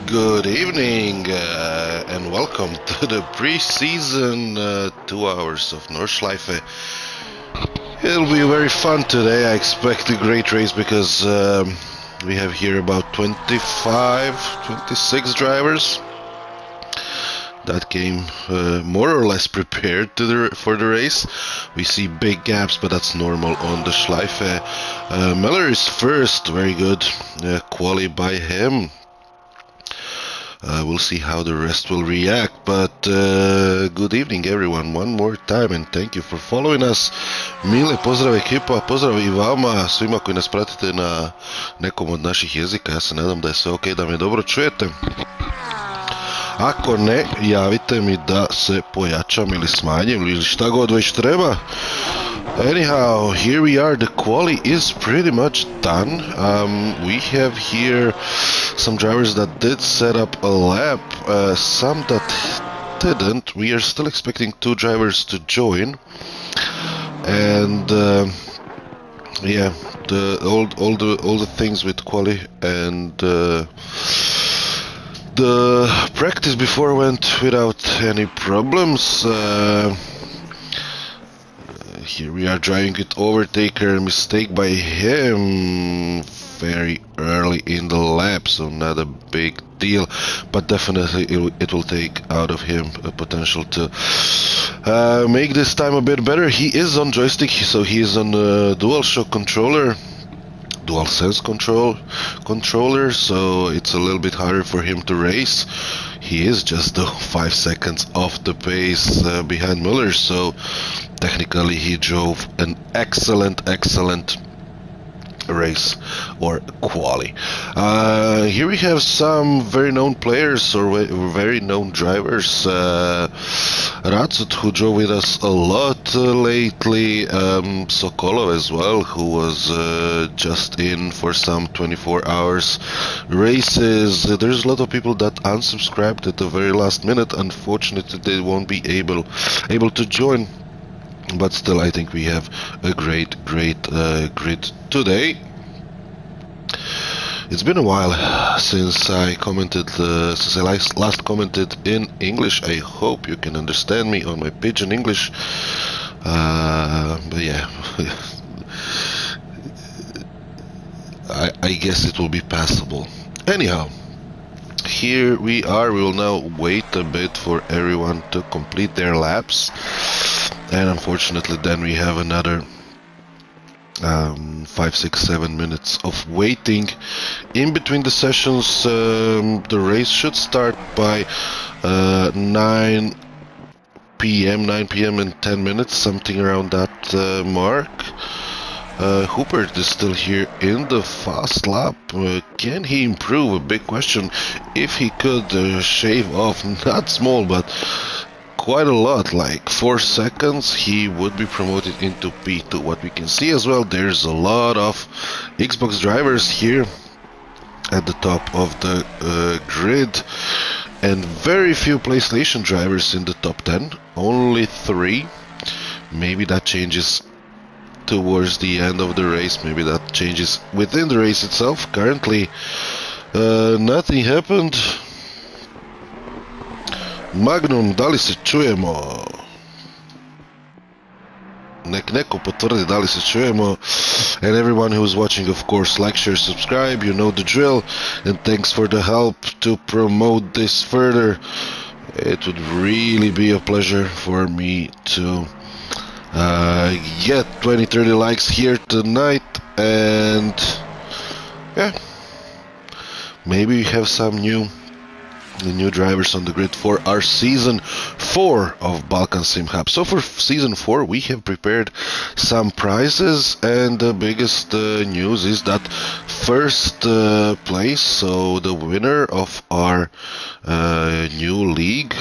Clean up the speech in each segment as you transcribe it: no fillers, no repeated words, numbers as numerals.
Good evening and welcome to the pre-season 2 hours of Nordschleife. It'll be very fun today. I expect a great race because we have here about 26 drivers that came more or less prepared for the race. We see big gaps, but that's normal on the Schleife. Miller is first, very good quali by him. We'll see how the rest will react, but good evening everyone one more time and thank you for following us. Mile pozdrav ekipa, pozdrav i vama, svima koji nas pratite na nekom od naših jezika. Ja se nadam da je sve ok, da me dobro čujete. Ako ne, javite mi da se pojačam ili smanjim ili šta god već treba. Anyhow, here we are. The quali is pretty much done. We have here some drivers that did set up a lap, some that didn't. We are still expecting 2 drivers to join, and yeah, all the things with quali and the practice before went without any problems. Here we are driving with overtaker, mistake by him very early in the lap, so not a big deal, but definitely it will take out of him a potential to make this time a bit better. He is on joystick, so he is on a DualShock controller, DualSense controller, so it's a little bit harder for him to race. He is just 5 seconds off the pace behind Muller, so technically he drove an excellent race or quali. Here we have some very known players or very known drivers. Ratsut, who drove with us a lot lately, Sokolov as well, who was just in for some 24 hours races. There's a lot of people that unsubscribed at the very last minute. Unfortunately, they won't be able to join. But still, I think we have a great grid today. It's been a while since I commented, since I last commented in English. I hope you can understand me on my pidgin English. But yeah, I guess it will be passable. Anyhow, here we are. We will now wait a bit for everyone to complete their laps. And unfortunately then we have another 5, 6, 7 minutes of waiting in between the sessions. The race should start by 9 p.m. in 10 minutes, something around that mark. Hubert is still here in the fast lap. Can he improve? A big question. If he could shave off, not small, but quite a lot, like 4 seconds, he would be promoted into P2. What we can see as well, there's a lot of Xbox drivers here at the top of the grid. and very few PlayStation drivers in the top 10, only 3. Maybe that changes towards the end of the race, maybe that changes within the race itself. Currently nothing happened. Magnum, da li se čujemo? Nek neko potvrdi da li se čujemo. And everyone who's watching, of course, like, share, subscribe, you know the drill. And thanks for the help to promote this further. It would really be a pleasure for me to get 20-30 likes here tonight. And yeah, maybe we have some new drivers on the grid for our season 4 of Balkan SimHub. So for season 4 we have prepared some prizes, and the biggest news is that first place, so the winner of our new league,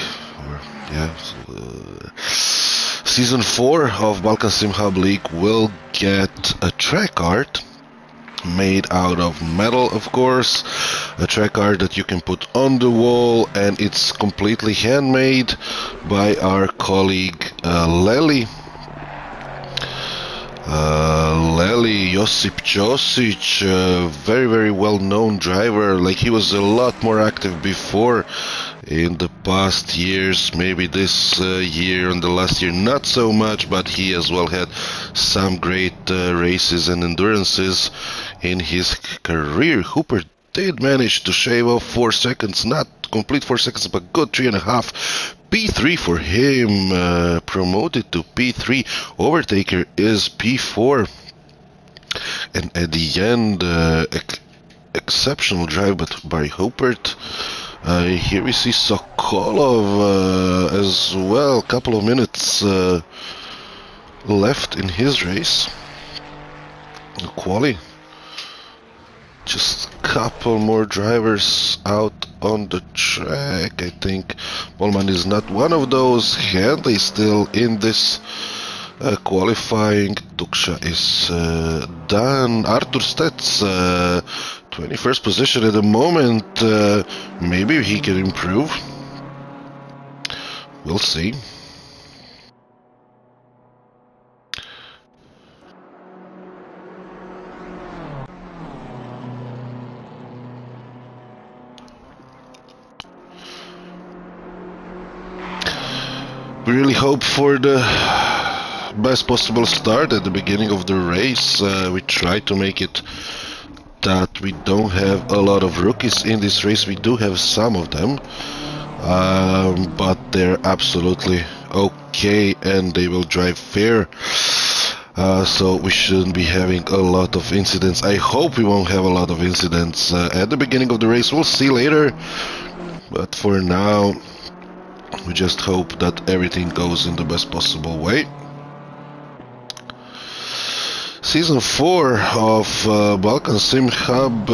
season 4 of Balkan SimHub League, will get a track art made out of metal, of course, a track art that you can put on the wall, and it's completely handmade by our colleague Leli Josip Josic, very well known driver. Like, he was a lot more active before in the past years, maybe this year and the last year not so much, but he as well had some great races and endurances in his career. Hooper did manage to shave off 4 seconds, not complete 4 seconds, but good 3.5. P3 for him, promoted to P3. Overtaker is P4. And at the end, exceptional drive by Hoopert. Here we see Sokolov as well. Couple of minutes left in his race. Quali. Just a couple more drivers out on the track. I think Bolman is not one of those. Handley still in this qualifying. Tuksha is done. Artur Stets, 21st position at the moment. Maybe he can improve. We'll see. We really hope for the best possible start at the beginning of the race. We try to make it that we don't have a lot of rookies in this race. We do have some of them, but they're absolutely okay and they will drive fair. So we shouldn't be having a lot of incidents. I hope we won't have a lot of incidents at the beginning of the race. We'll see later, but for now we just hope that everything goes in the best possible way. Season 4 of Balkan SimHub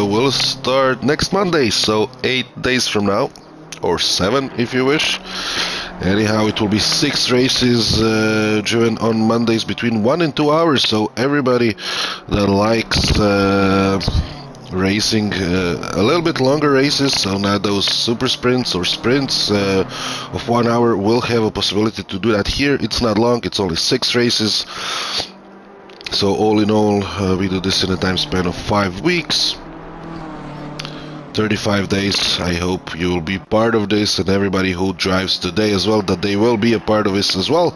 will start next Monday, so 8 days from now, or 7 if you wish. Anyhow, it will be 6 races driven on Mondays between 1 and 2 hours, so everybody that likes racing a little bit longer races, so not those super sprints or sprints of 1 hour, will have a possibility to do that here. It's not long, it's only 6 races. So all in all, we do this in a time span of 5 weeks, 35 days. I hope you will be part of this, and everybody who drives today as well, that they will be a part of this as well.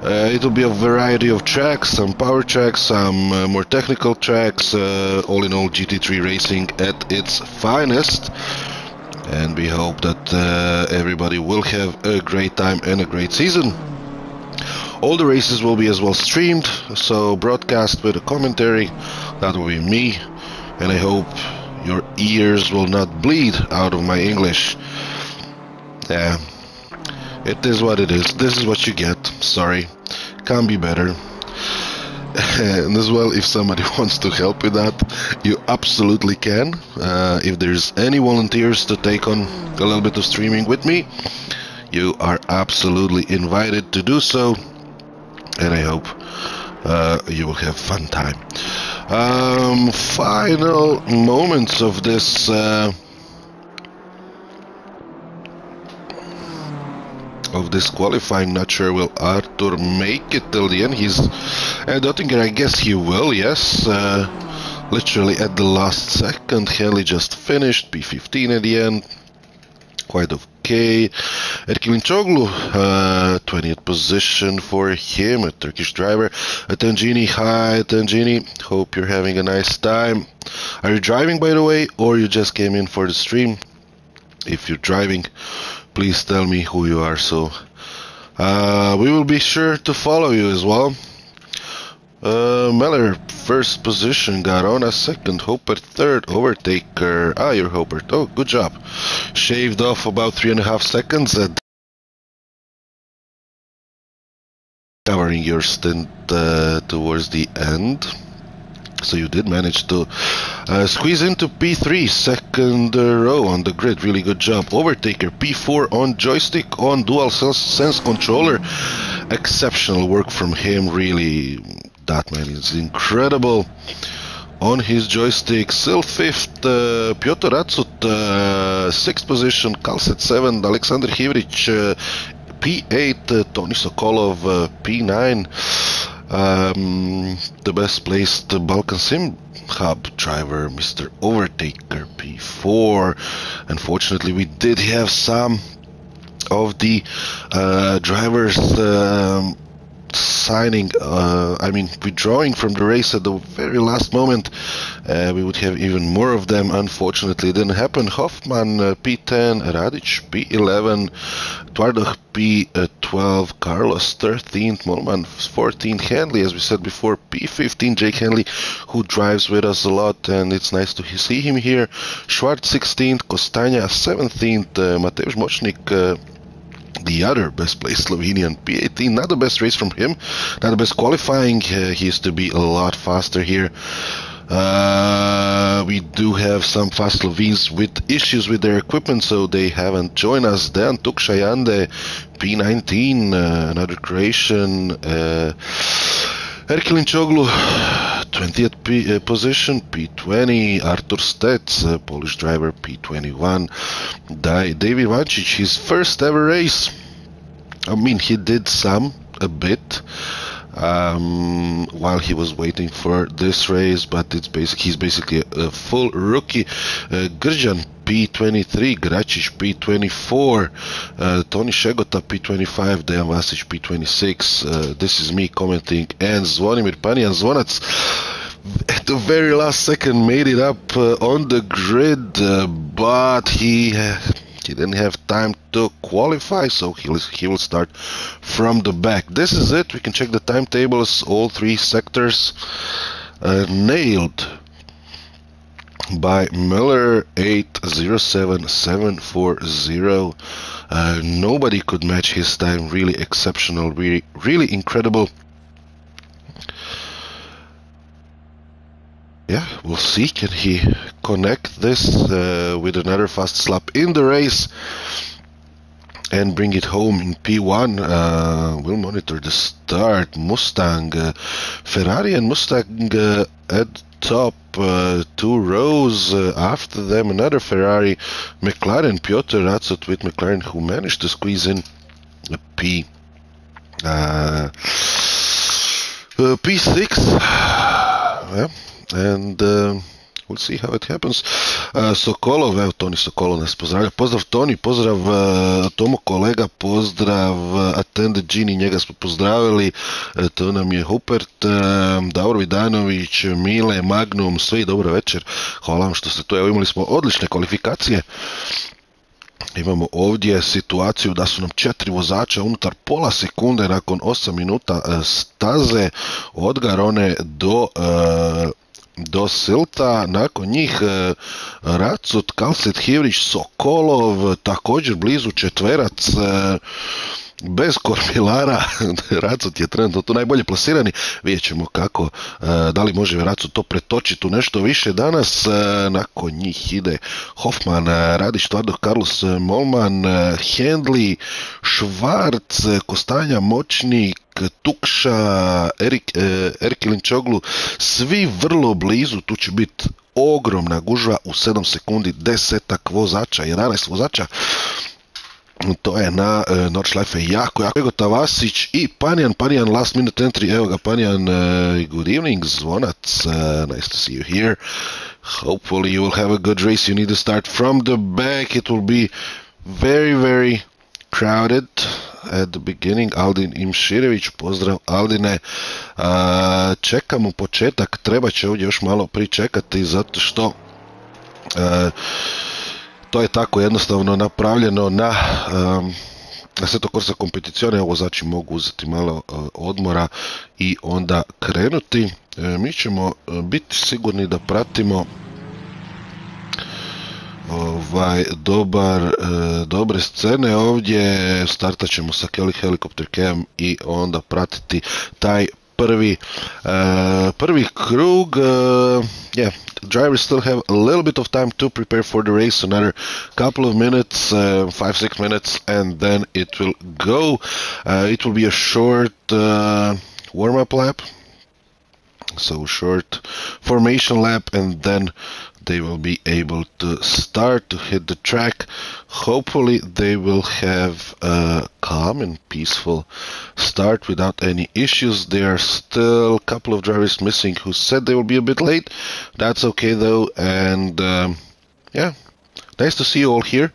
It will be a variety of tracks, some power tracks, some more technical tracks, all in all GT3 racing at its finest. And we hope that everybody will have a great time and a great season. All the races will be as well streamed, so broadcast with a commentary. That will be me, and I hope your ears will not bleed out of my English. Yeah, it is what it is. This is what you get. Sorry, can't be better. And as well, if somebody wants to help with that, you absolutely can. If there's any volunteers to take on a little bit of streaming with me, you are absolutely invited to do so. And I hope you will have fun time. Final moments of this of this qualifying. Not sure will Artur make it till the end. He's Dottinger, I guess he will, yes. Literally at the last second. Henley just finished, P15 at the end. Quite okay. Erkilinčoglu, 20th position for him, a Turkish driver. Tangini, hi Tangini, hope you're having a nice time. Are you driving, by the way, or you just came in for the stream? If you're driving, please tell me who you are, so we will be sure to follow you as well. Meller, first position, Garona second, Hopper third, Overtaker, you're Hopper, oh, good job. Shaved off about 3.5 seconds at covering your stint towards the end. So you did manage to squeeze into P3, second row on the grid, really good job. Overtaker, P4 on joystick, on dual sense controller, exceptional work from him, really. That man is incredible on his joystick. Still fifth, Piotr Acut, sixth position, Kalset 7, Alexander Hivric, P8, Tony Sokolov, P9. The best placed Balkan SimHub driver, Mr. Overtaker, P4. Unfortunately, we did have some of the drivers withdrawing from the race at the very last moment. We would have even more of them. Unfortunately, it didn't happen. Hoffman, P10, Radic, P11, Twardoch, P12, Carlos, 13th, Molman, 14th, Henley, as we said before, P15, Jake Henley, who drives with us a lot, and it's nice to see him here. Schwartz, 16th, Kostanja, 17th, Mateusz Močnik, the other best placed Slovenian, P18. Not the best race from him, not the best qualifying. He used to be a lot faster here. We do have some fast Slovenes with issues with their equipment, so they haven't joined us. Dan Tukshayande, P19, another Croatian. Erkilinčoglu, 20th position, P20. Artur Stets, Polish driver, P21. David Vancic, his first ever race. I mean, he did a bit while he was waiting for this race, but he's basically a full rookie. Grjan, P23, Gracic, P24, Tony Šegota, P25, Dejan Vasic, P26. This is me commenting, and Zvonimir Panijan Zvonac at the very last second made it up on the grid, but he didn't have time to qualify, so he will start from the back. This is it. We can check the timetables. All three sectors nailed by Miller, 8:07.740. Nobody could match his time. Really exceptional, really incredible. Yeah, we'll see. Can he connect this with another fast slap in the race and bring it home in P1? We'll monitor the start. Mustang, Ferrari and Mustang at top, 2 rows. After them, another Ferrari, McLaren, Piotr Acut with McLaren, who managed to squeeze in a P6. Yeah. And we'll see how it happens. Sokolov, evo Toni Sokolov nas pozdravlja. Pozdrav Toni, pozdrav Tomo kolega, pozdrav Attended Gini, njega smo pozdravili. To nam je Hupert, Davor Vidanović, Mile, Magnum, sve i dobro večer. Hvala vam što ste tu. Evo, imali smo odlične kvalifikacije. Imamo ovdje situaciju da su nam 4 vozača unutar pola sekunde nakon 8 minuta staze od Garone do Silta. Nakon njih Racut, Kalset, Hivrić, Sokolov, također blizu četverac, bez kormilara. Racut je trenutno tu najbolje plasirani. Vidjet ćemo kako, da li može Racut to pretočiti u nešto više danas. Nakon njih ide Hoffman, Radić, Tvardoh, Carlos, Molman, Hendley, Schwartz, Kostanja, Močnik, Tukša, Erkilinčoglu, svi vrlo blizu. Tu će biti ogromna gužva u 7 sekundi, 10 vozača, 11 vozača. To je na Nordschleife jako Tavasić i Panjan last minute entry, evo ga Panjan, good evening, Zvonac, nice to see you here. Hopefully you will have a good race. You need to start from the back. It will be very crowded at the beginning. Aldin Imširević, pozdrav Aldine. Čekamo početak, treba će ovdje još malo pričekati zato što to je tako jednostavno napravljeno na ASSETTO CORSA COMPETIZIONE. Ovo znači mogu uzeti malo odmora i onda krenuti. Mi ćemo biti sigurni da pratimo dobre scene ovdje. Startat ćemo sa Kelly Helicopter Cam i onda pratiti taj prvi krug. Yeah, drivers still have a little bit of time to prepare for the race, another couple of minutes, 5-6 minutes, and then it will go. It will be a short warm-up lap, so short formation lap, and then they will be able to start to hit the track. Hopefully they will have a calm and peaceful start without any issues. There are still a couple of drivers missing who said they will be a bit late. That's okay though, and yeah, nice to see you all here.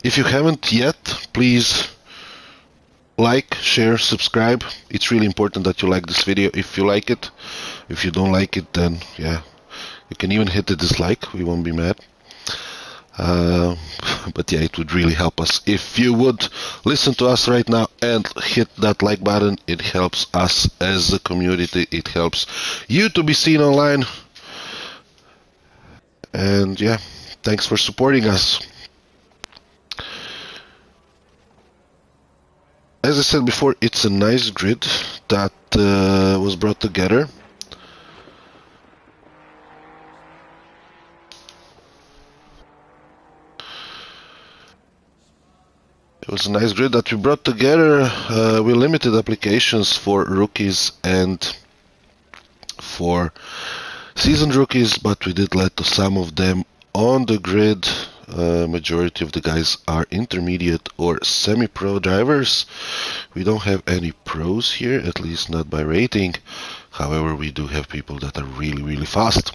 If you haven't yet, please like, share, subscribe. It's really important that you like this video if you like it. If you don't like it, then yeah, you can even hit the dislike, we won't be mad. But yeah, it would really help us if you would listen to us right now and hit that like button. It helps us as a community, it helps you to be seen online. And yeah, thanks for supporting us. As I said before, it's a nice grid that was brought together. It was a nice grid that we brought together. We limited applications for rookies and for seasoned rookies, but we did let some of them on the grid. Majority of the guys are intermediate or semi-pro drivers. We don't have any pros here, at least not by rating. However, we do have people that are really fast.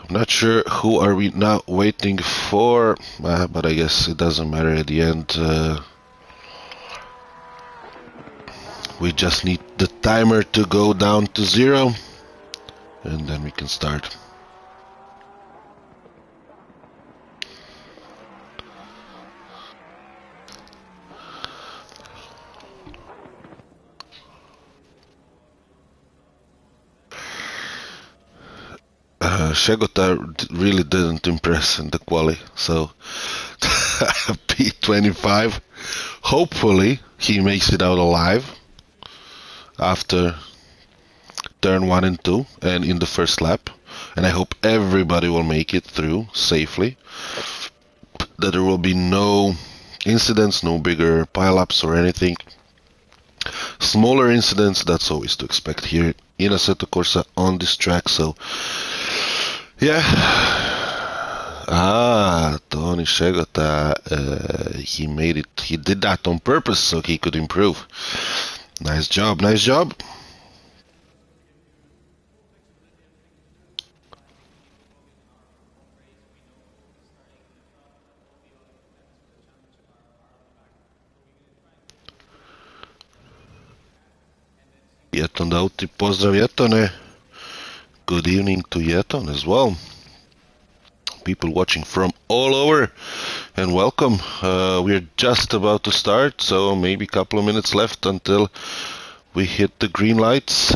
Not sure who are we now waiting for, but I guess it doesn't matter at the end. We just need the timer to go down to 0 and then we can start. Šegota really didn't impress in the quali, so P25. Hopefully he makes it out alive after turn 1 and 2 and in the first lap, and I hope everybody will make it through safely, that there will be no incidents, no bigger pileups or anything. Smaller incidents, that's always to expect here in ASSETTO CORSA on this track. So yeah, Tony Šegota, he made it, he did that on purpose so he could improve. Nice job. Jeton Dauti, pozdrav Jetone. Good evening to Jeton as well. People watching from all over, and welcome. We're just about to start, so maybe a couple of minutes left until we hit the green lights.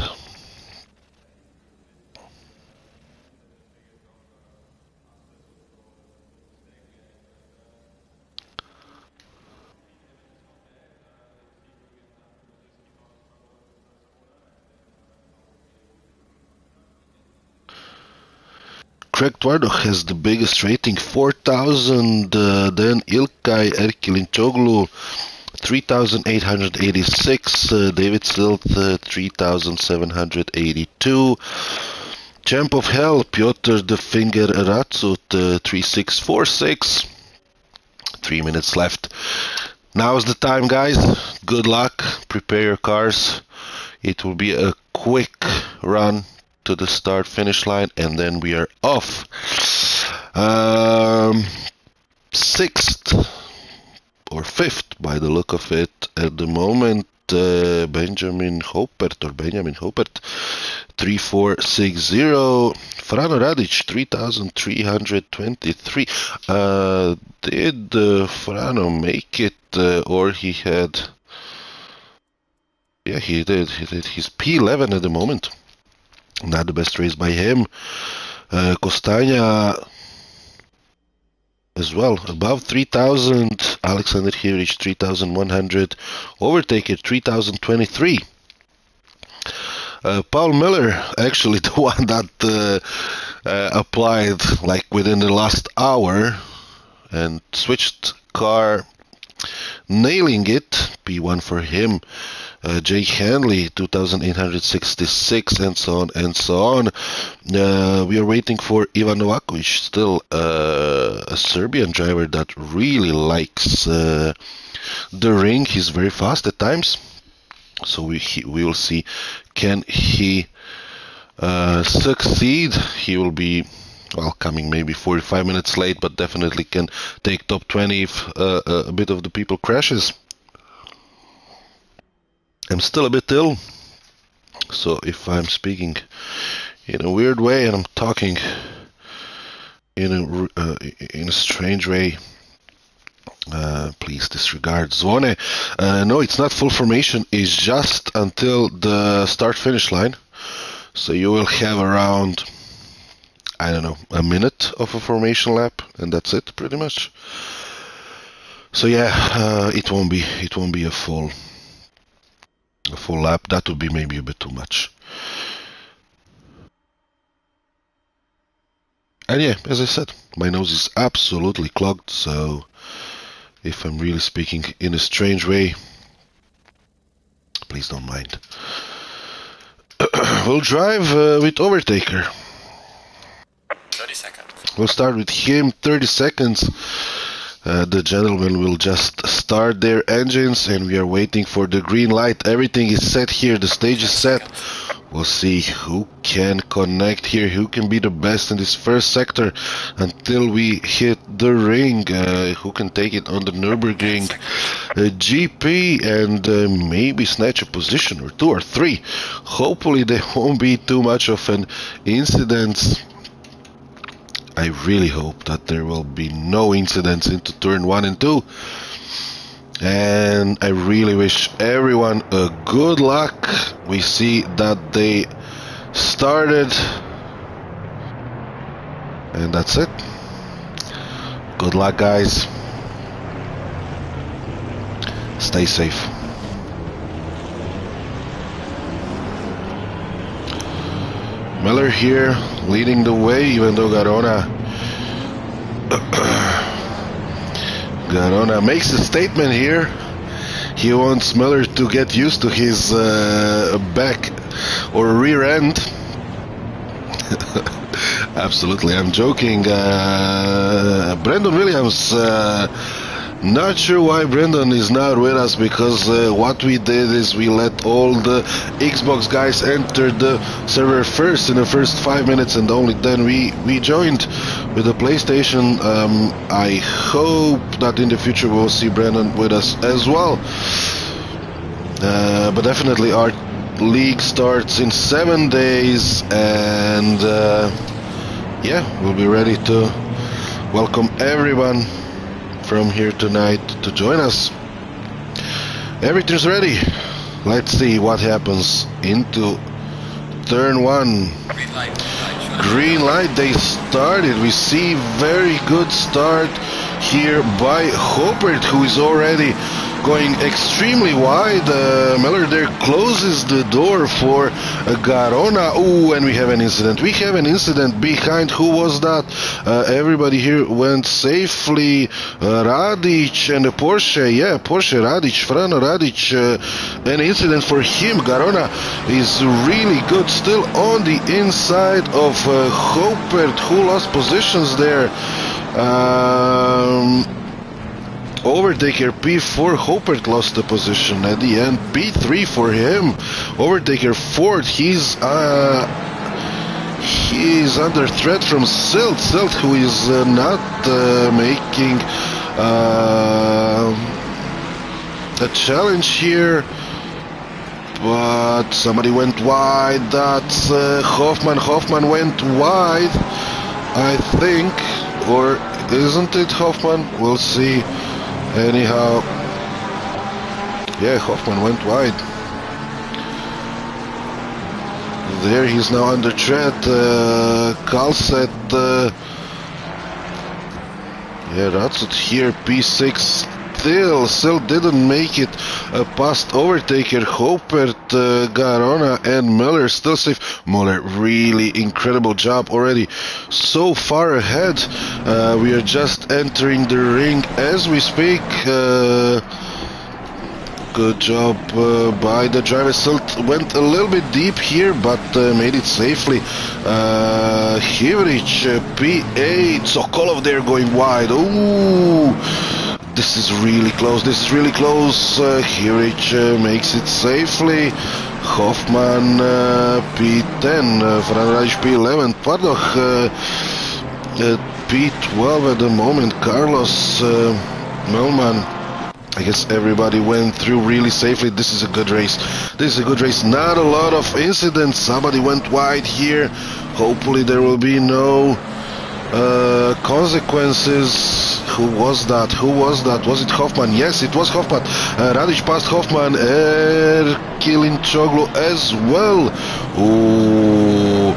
Craig Twardo has the biggest rating, 4,000, then Ilkay Erkilinçoglu, 3,886, David Silt, 3,782, Champ of Hell, Piotr the Finger Ratsut, 3,646, 3 minutes left. Now is the time, guys. Good luck. Prepare your cars. It will be a quick run to the start finish line, and then we are off. Sixth or fifth by the look of it at the moment, Benjamin Hopert 3460. Frano Radic 3323. Did Frano make it, or he had? Yeah, he did. He's P11 at the moment. Not the best race by him. Kostanja as well, above 3000. Alexander Hivric 3100. Overtaker 3023. Paul Miller, actually the one that applied like within the last hour and switched car, nailing it. P1 for him. Jake Hanley 2866, and so on and so on. We are waiting for Ivan Novakovic, still a Serbian driver that really likes the ring. He's very fast at times, so we will see, can he succeed. He will be, well, coming maybe 45 minutes late, but definitely can take top 20 if a bit of the people crashes. I'm still a bit ill, so if I'm speaking in a weird way and I'm talking in a strange way, please disregard. Zvone, no, it's not full formation, it's just until the start-finish line, so you will have around, I don't know, a minute of a formation lap, and that's it, pretty much. So yeah, it won't be a full lap. That would be maybe a bit too much. And yeah, as I said, my nose is absolutely clogged, so if I'm really speaking in a strange way, please don't mind. We'll drive with Overtaker. 30 seconds. We'll start with him, 30 seconds. The gentlemen will just start their engines, and we are waiting for the green light. Everything is set here, the stage is set. We'll see who can connect here, who can be the best in this first sector until we hit the ring, who can take it on the Nürburgring GP and maybe snatch a position or 2 or 3. Hopefully there won't be too much of an incident. I really hope that there will be no incidents into turn 1 and 2. And I really wish everyone a good luck. We see that they started. And that's it. Good luck, guys. Stay safe. Miller here, leading the way, even though Garona makes a statement here. He wants Miller to get used to his back or rear end. Absolutely, I'm joking. Brandon Williams, not sure why Brendan is not with us, because what we did is we let all the Xbox guys enter the server first in the first 5 minutes, and only then we joined with the PlayStation. I hope that in the future we'll see Brendan with us as well. But definitely our league starts in 7 days, and yeah, we'll be ready to welcome everyone from here tonight to join us. Everything's ready. Let's see what happens into turn 1. Green light, they started. We see very good start here by Hopert, who is already going extremely wide. Miller there closes the door for Garona. Oh, and we have an incident. We have an incident behind. Who was that? Everybody here went safely. Radic and the Porsche. Yeah, Porsche, Radic, Frano Radic. An incident for him. Garona is really good. Still on the inside of Hopert, who lost positions there. overtaker P4, Hopert lost the position at the end. P3 for him. Overtaker fourth. He's under threat from Silt. Silt, who is not making a challenge here. But somebody went wide. That's Hoffman. Hoffman went wide, I think. Or isn't it Hoffman? We'll see. Anyhow, yeah, Hoffman went wide. There he's now under threat. Kalset. Yeah, Ratsut here, P6. Still didn't make it past overtaker. Hopert, Garona and Muller still safe. Muller, really incredible job already. So far ahead. We are just entering the ring as we speak. Good job by the driver. Still went a little bit deep here, but made it safely. Hivric, P8. Sokolov there going wide. Ooh. This is really close. This is really close. Hivric makes it safely. Hoffman P10. Franraj P11. Pardoch P12 at the moment. Carlos Melman. I guess everybody went through really safely. This is a good race. This is a good race. Not a lot of incidents. Somebody went wide here. Hopefully there will be no consequences. Who was that? Who was that? Was it Hoffman? Yes, it was Hoffman. Radic passed Hoffman. Killing Choglu as well. Ooh.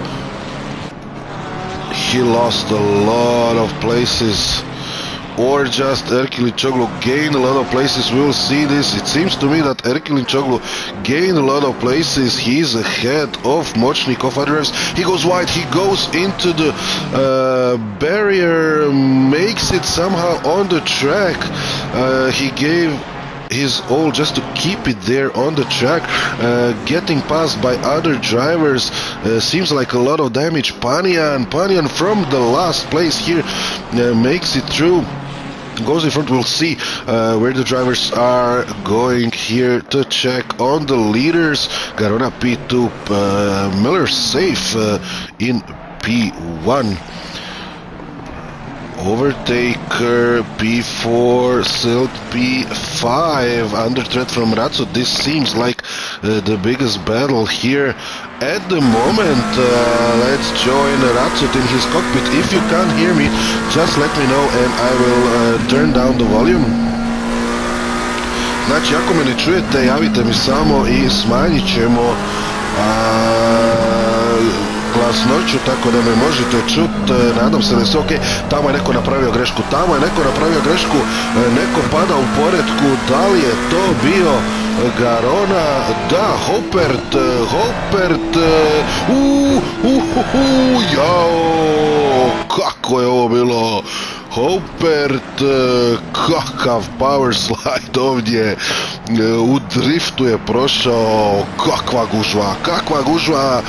He lost a lot of places. Or just Erkilin Choglu gained a lot of places. We will see this. It seems to me that Erkilin Choglu gained a lot of places. He's ahead of Mochnik, of other drivers. He goes wide. He goes into the barrier. Makes it somehow on the track. He gave his all just to keep it there on the track. Getting passed by other drivers. Seems like a lot of damage. Panian from the last place here makes it through. Goes in front. We'll see where the drivers are going here to check on the leaders. Garona P2, Miller safe in P1. Overtaker P4, Silt P5, under threat from Ratsut. This seems like the biggest battle here at the moment. Let's join Ratsut in his cockpit. If you can't hear me, just let me know and I will turn down the volume. Znači, ako me ne čujete, javite mi samo i smanjit ćemo glasnoću, tako da me možete čuti. Nadam se da je sve ok. Tamo je neko napravio grešku. Neko pada u poretku. Da li je to bio Garona? Da, Hopert. Jao, kako je ovo bilo? Hopert, kakav power slide ovdje, u driftu je prošao, kakva gužva.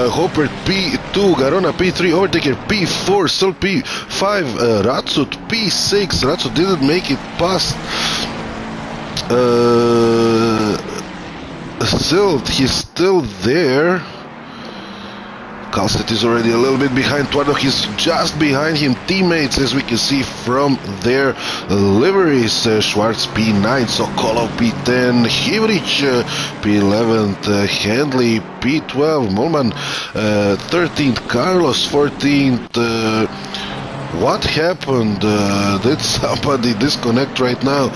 Hopert P2, Garona P3, overtaker P4, still P5, Ratsut P6, Ratsut didn't make it past Silt, he's still there. Kalset is already a little bit behind. Twardok is just behind him. Teammates, as we can see from their liveries. Schwartz P9, Sokolov P10, Hivric P11, Handley P12, Molman 13th, Carlos 14th. What happened? Did somebody disconnect right now?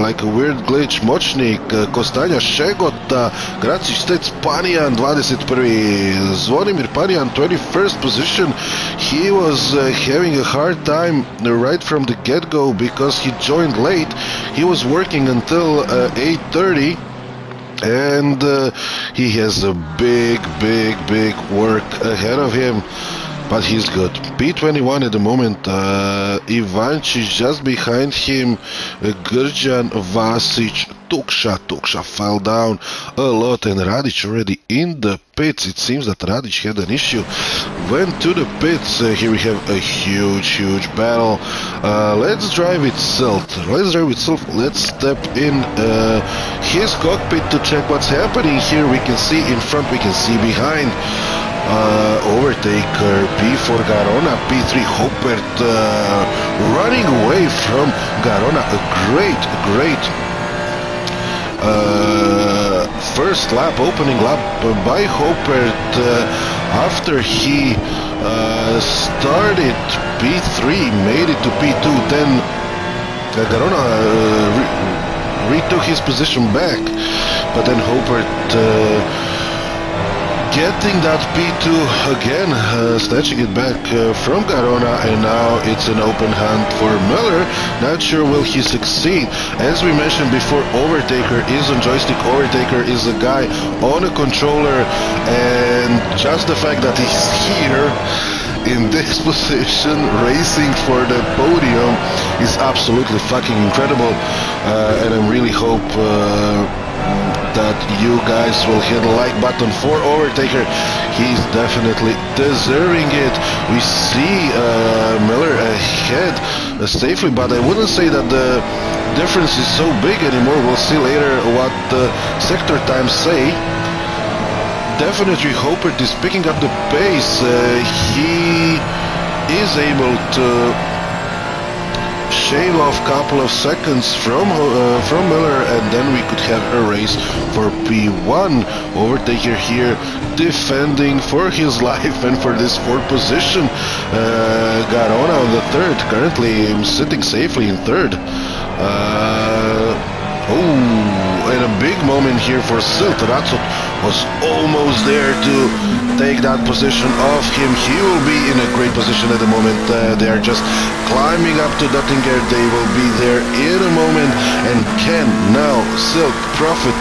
Like a weird glitch. Mochnik, Kostanja Šegota, Gracic Stec, Panian 21. Zvonimir Panian 21st position. He was having a hard time right from the get-go because he joined late. He was working until 8:30. And he has a big work ahead of him. But he's good. P21 at the moment. Ivančić just behind him. Grđan, Vasic, Tukša fell down a lot, and Radic already in the pits. It seems that Radic had an issue, went to the pits. Here we have a huge battle. Let's drive itself. Let's step in his cockpit to check what's happening. Here we can see in front, we can see behind. Overtaker P4 Garona, P3 Hopert running away from Garona. A great first lap, opening lap by Hopert after he started P3, made it to P2, then Garona retook his position back, but then Hopert getting that P2 again, snatching it back from Garona, and now it's an open hand for Miller. Not sure will he succeed. As we mentioned before, Overtaker is on joystick. Overtaker is a guy on a controller, and just the fact that he's here in this position racing for the podium is absolutely fucking incredible, and I really hope that you guys will hit the like button for Overtaker. He's definitely deserving it. We see Miller ahead safely, but I wouldn't say that the difference is so big anymore. We'll see later what the sector times say. Definitely Hopert is picking up the pace. He is able to shave off a couple of seconds from Miller, and then we could have a race for P1. Overtaker here defending for his life and for this fourth position. Garona on the third, currently sitting safely in third. And a big moment here for Silt. Ratsut was almost there to take that position off him. He will be in a great position at the moment. They are just climbing up to Dottinger. They will be there in a moment. And can now Silt profit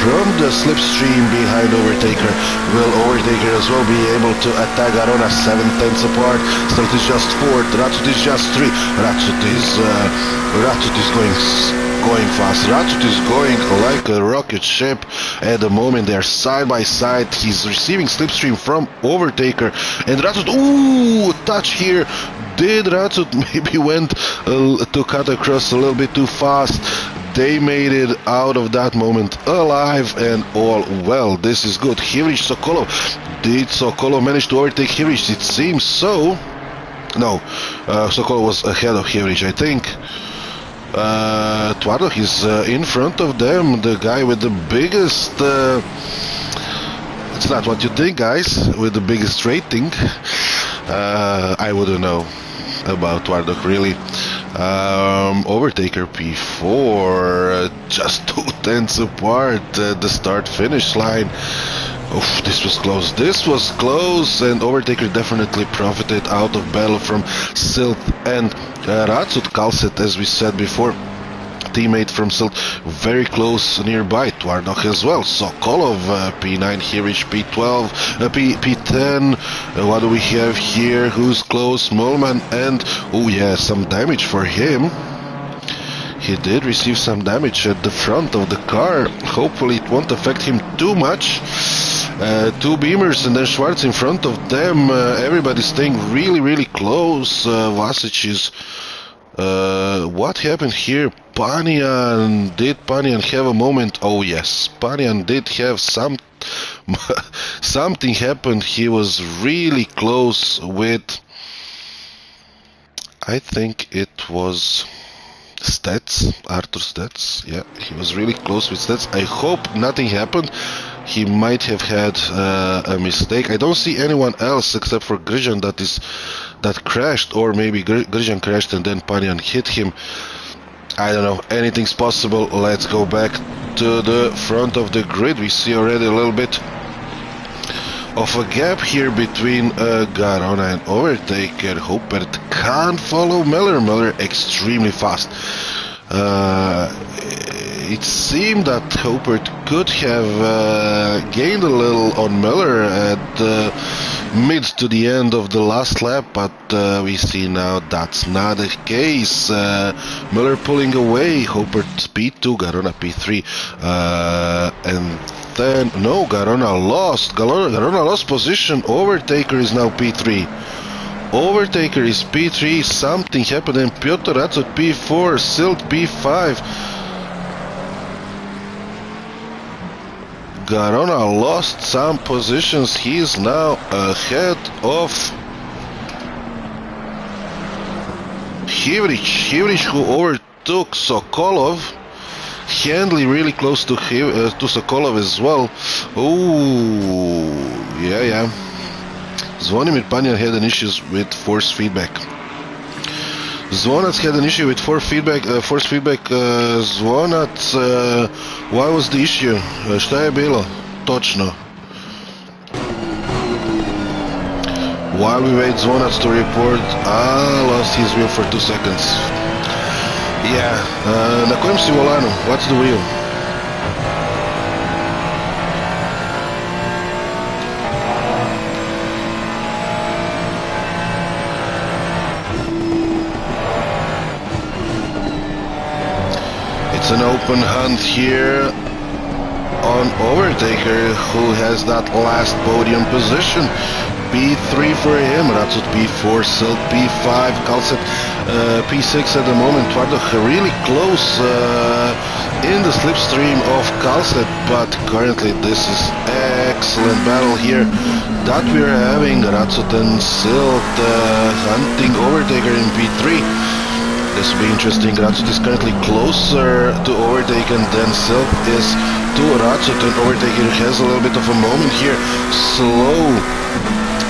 from the slipstream behind Overtaker? Will Overtaker as well be able to attack Garona 7/10 apart? Silt is just 4th. Ratsut is just 3. Ratsut is going fast. Ratsut is going like a rocket ship at the moment. They are side by side. He's receiving slipstream from Overtaker, and Ratsut, touch here. Did Ratsut maybe went to cut across a little bit too fast? They made it out of that moment alive and all well. This is good. Hivric, Sokolov. Did Sokolov manage to overtake Hivric? It seems so. No, Sokolov was ahead of Hivric, I think. Twardok is in front of them, the guy with the biggest it's not what you think, guys, with the biggest rating. I wouldn't know about Twardok really. Overtaker P4 just 2/10 apart the start finish line. Oof, this was close, and Overtaker definitely profited out of battle from Silt and Ratsut. Kalset, as we said before, teammate from Silt, very close nearby. Twardok as well. Sokolov P9, Hivric P12, P10. What do we have here? Who's close? Molman, and oh yeah, some damage for him. He did receive some damage at the front of the car. Hopefully it won't affect him too much. Two Beamers and then Schwarz in front of them. Everybody's staying really close. Vasic is... what happened here? Panian. Did Panian have a moment? Oh yes, Panian did have something happened. He was really close with... I think it was... Stats, Arthur Stats. Yeah, he was really close with Stats. I hope nothing happened. He might have had a mistake. I don't see anyone else except for Grijan that crashed, or maybe Grijan crashed and then Panian hit him. I don't know. Anything's possible. Let's go back to the front of the grid. We see already a little bit of a gap here between Garona and Overtaker. Hopert can't follow Miller. Miller extremely fast. it seemed that Hopert could have gained a little on Miller at mid to the end of the last lap, but we see now that's not the case. Miller pulling away, Hopert P2, Garona P3, and then no, Garona lost position. Overtaker is now P3. Overtaker is P3, something happened, and Piotr Ratsut P4, Silt P5. Garona lost some positions, he is now ahead of Hivric who overtook Sokolov. Handley really close to Sokolov as well. Oh, yeah. Zvonimir Panjan had an issue with force feedback. Zvonac had an issue with force feedback. Zvonac, why was the issue? Šta je bilo? Točno. While we wait Zvonac to report, lost his wheel for 2 seconds. Yeah, na kojem si volanu? What's the wheel? It's an open hunt here on Overtaker, who has that last podium position. P3 for him, Ratsut P4, Silt P5, Kalset P6 at the moment. Twardo really close in the slipstream of Kalset, but currently this is excellent battle here that we are having. Ratsut and Silt hunting Overtaker in P3. This will be interesting. Ratsut is currently closer to Overtaken than Silt is to Ratsut, and Overtaker has a little bit of a moment here. Slow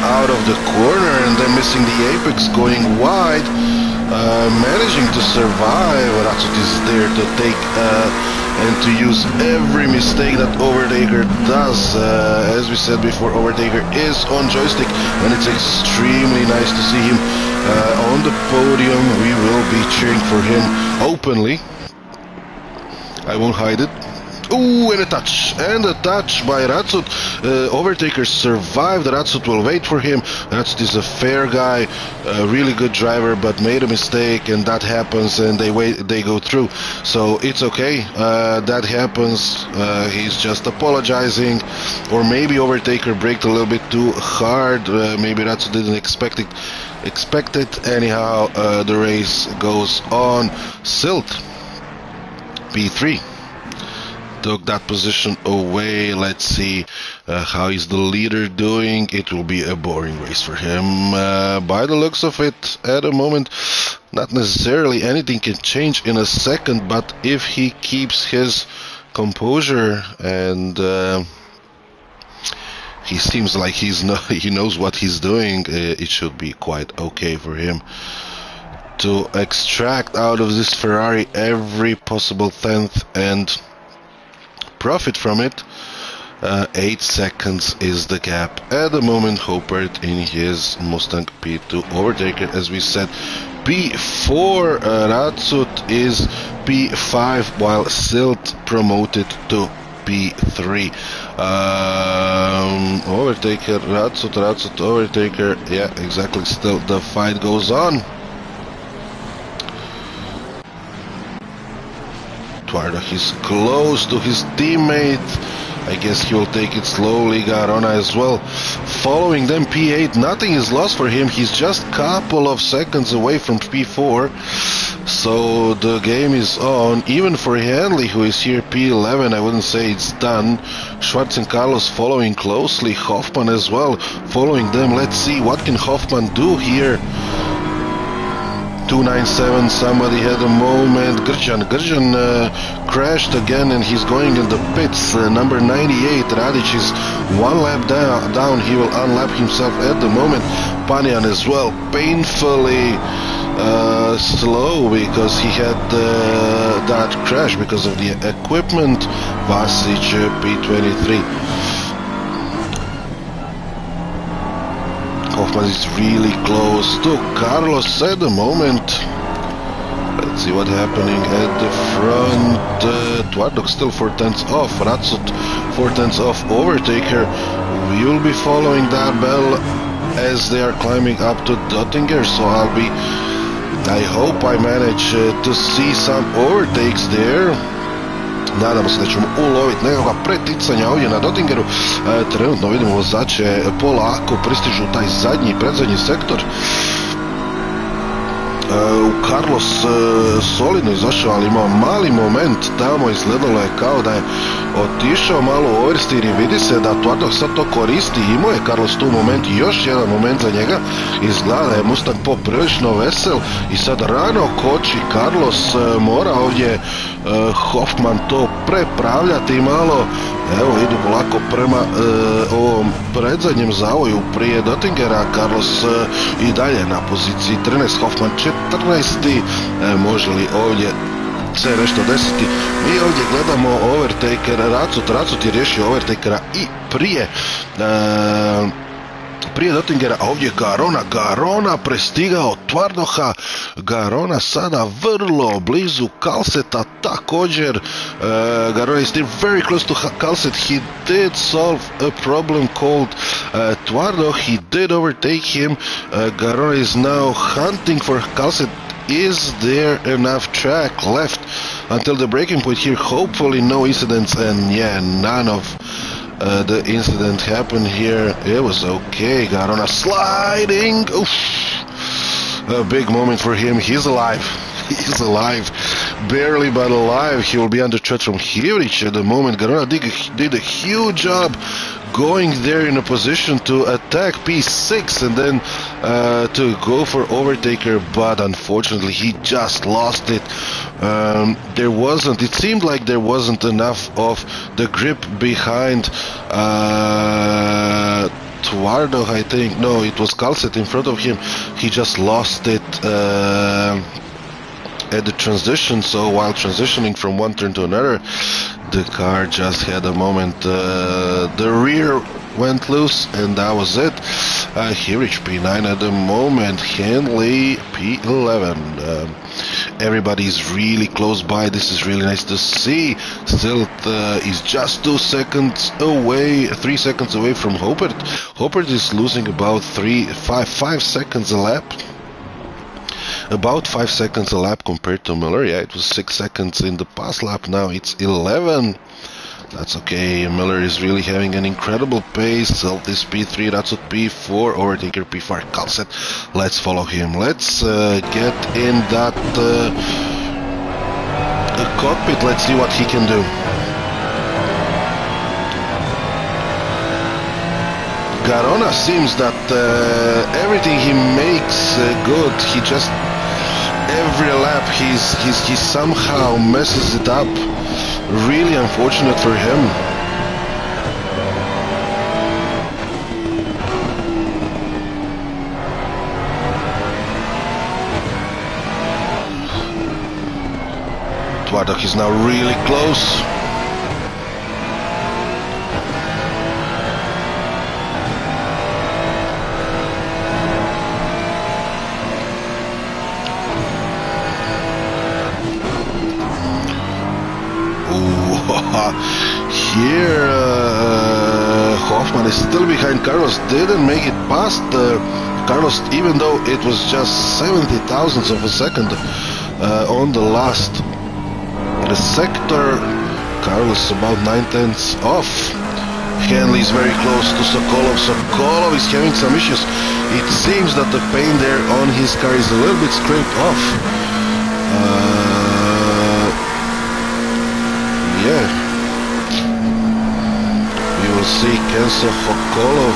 out of the corner and then missing the apex, going wide, managing to survive. Ratsut is there to take and to use every mistake that Overtaker does. As we said before, Overtaker is on joystick, and it's extremely nice to see him on the podium. We will be cheering for him openly. I won't hide it. Ooh, and a touch by Ratsut. Overtaker survived. Ratsut will wait for him. Ratsut is a fair guy, a really good driver, but made a mistake, and that happens, and they go through. So it's okay. That happens. He's just apologizing, or maybe Overtaker braked a little bit too hard. Maybe Ratsut didn't expect it. Anyhow, the race goes on. Silt P3 took that position away. Let's see how is the leader doing. It will be a boring race for him. By the looks of it, at the moment, not necessarily anything can change in a second, but if he keeps his composure and he seems like he knows what he's doing, it should be quite okay for him to extract out of this Ferrari every possible tenth and profit from it. 8 seconds is the gap at the moment. Hopert in his Mustang P2, Overtaker, as we said, P4. Ratsut is P5, while Silt promoted to P3. Overtaker, Ratsut, Overtaker. Yeah, exactly. Still the fight goes on. Twardo, he's close to his teammate. I guess he will take it slowly. Garona as well. Following them, P8. Nothing is lost for him. He's just a couple of seconds away from P4. So the game is on. Even for Handley, who is here P11, I wouldn't say it's done. Schwartz and Carlos following closely. Hoffman as well following them. Let's see what can Hoffman do here. 297, somebody had a moment. Grjan crashed again, and he's going in the pits. Number 98, Radic is 1 lap down. He will unlap himself at the moment. Panjan as well, painfully slow because he had that crash because of the equipment. Vasic P23. Hoffman is really close to Carlos at the moment. Let's see what happening at the front. Twardok still 4/10 off. Ratsut 4/10 off. Overtaker. We will be following that bell as they are climbing up to Dottinger. So I hope I manage to see some overtakes there. Nadamo se da ćemo uloviti nekakva preticanja ovdje na Dottingeru. Trenutno vidimo vozače polako pristižu taj predzadnji sektor. Carlos solidno izašao, ali imao mali moment tamo, izgledalo je kao da je otišao malo u oversteer i vidi se da Twardok sad to koristi. Imao je Carlos tu moment i još jedan moment za njega, izgleda je Mustang poprilično vesel i sad rano koči Carlos, mora ovdje Hoffman to prepravljati malo. Evo idu polako prema ovom predzadnjem zavoju prije Dottingera. Carlos i dalje na poziciji 13, Hoffman 14. Može li ovdje se nešto desiti? Mi ovdje gledamo overtaker Ratsut je riješio overtakera i prije Dottingera, a ovdje Garona prestigao Twardoha. Garona sada vrlo blizu Kalseta također. Garona is still very close to Kalset. He did solve a problem called Twardok. He did overtake him. Garona is now hunting for Kalset. Is there enough track left until the breaking point here? Hopefully no incidents, and yeah, none of the incident happened here. It was okay. Garona sliding. Oof. A big moment for him. He's alive. He's alive. Barely but alive. He will be under threat from Hivric at the moment. Garona did a huge job going there in a position to attack P6 and then to go for overtaker, but unfortunately he just lost it. It seemed like there wasn't enough of the grip behind Twardok, I think. No, it was Kalset in front of him. He just lost it at the transition, so while transitioning from one turn to another, the car just had a moment, the rear went loose and that was it. Hiric P9 at the moment, Henley P11. Everybody's really close by. This is really nice to see. Stilt is just 2 seconds away, 3 seconds away from Hopert. Hopert is losing about 5 seconds a lap. About 5 seconds a lap compared to Miller. Yeah, it was 6 seconds in the past lap. Now it's 11. That's okay. Miller is really having an incredible pace. Selt is P3, Ratsut P4, overtaker P4, Kalset. Let's follow him. Let's get in that cockpit. Let's see what he can do. Garona seems that everything he makes good. He just every lap he somehow messes it up. Really unfortunate for him. Twardok is now really close. Here Hoffman is still behind Carlos, didn't make it past Carlos, even though it was just 70 thousandths of a second on the last sector. Carlos about 9/10 off. Henley is very close to Sokolov. Sokolov is having some issues. It seems that the paint there on his car is a little bit scraped off. Yeah. We'll see, can Sokolov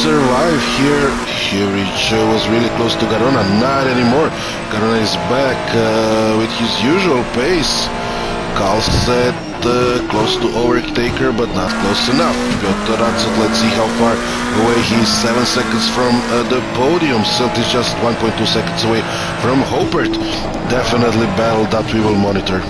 survive here? Hiric was really close to Garona, not anymore. Garona is back with his usual pace. Kalset close to overtaker, but not close enough. Piotr Ratsut, let's see how far away he is. 7 seconds from the podium. Selt is just 1.2 seconds away from Hopert. Definitely battle that we will monitor.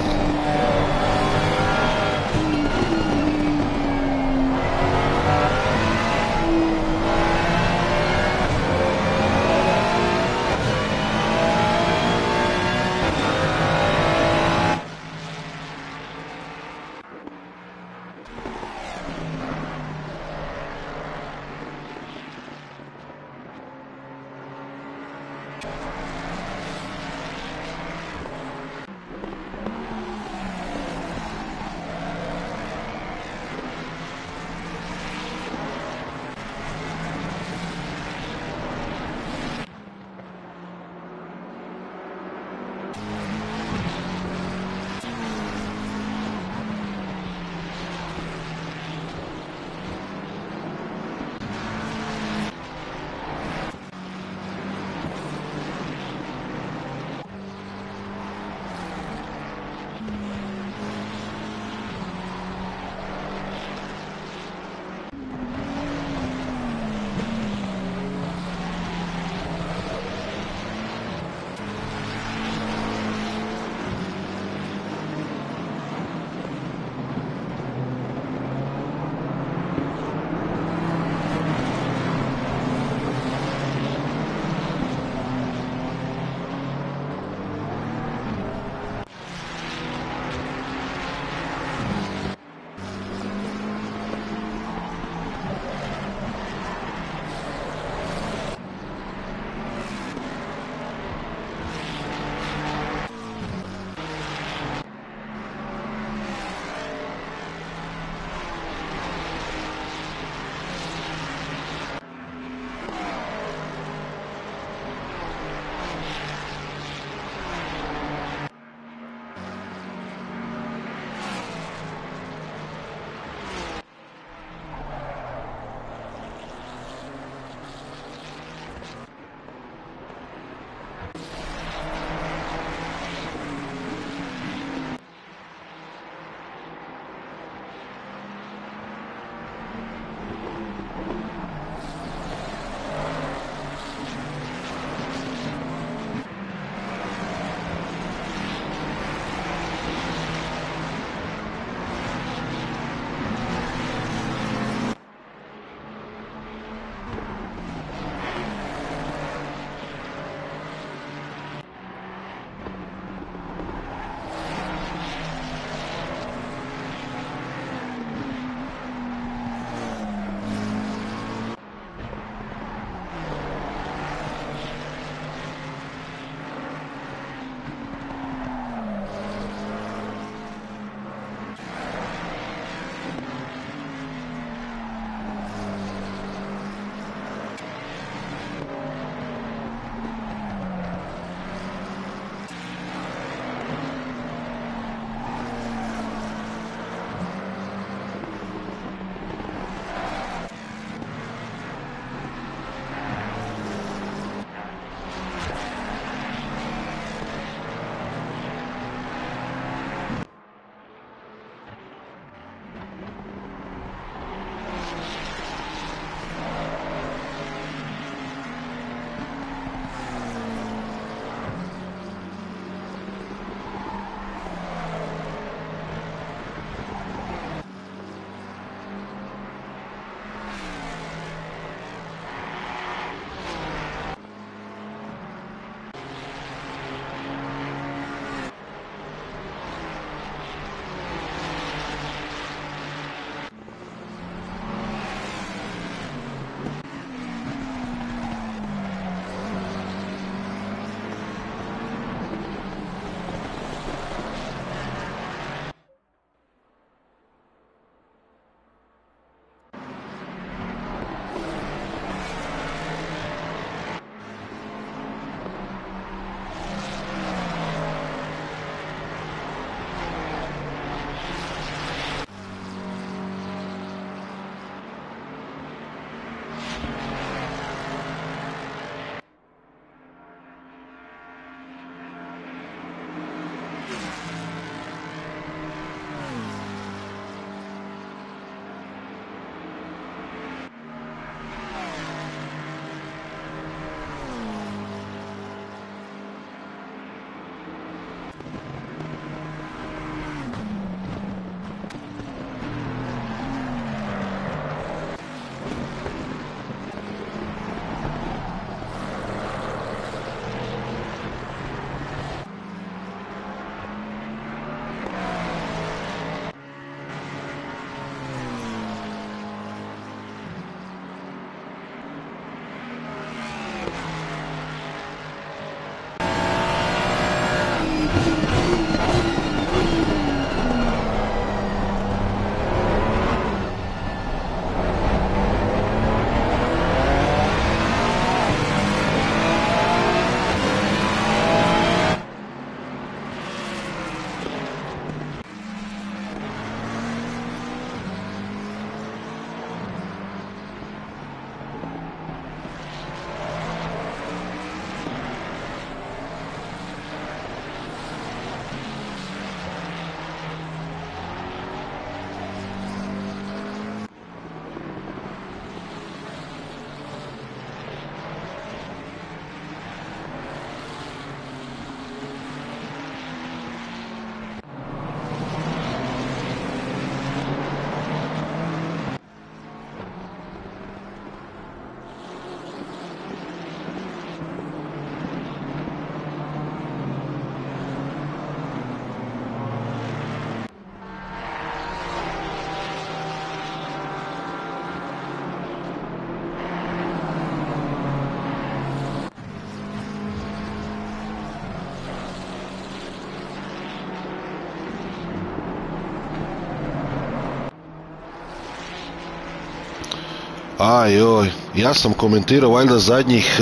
Ajoj, ja sam komentirao valjda zadnjih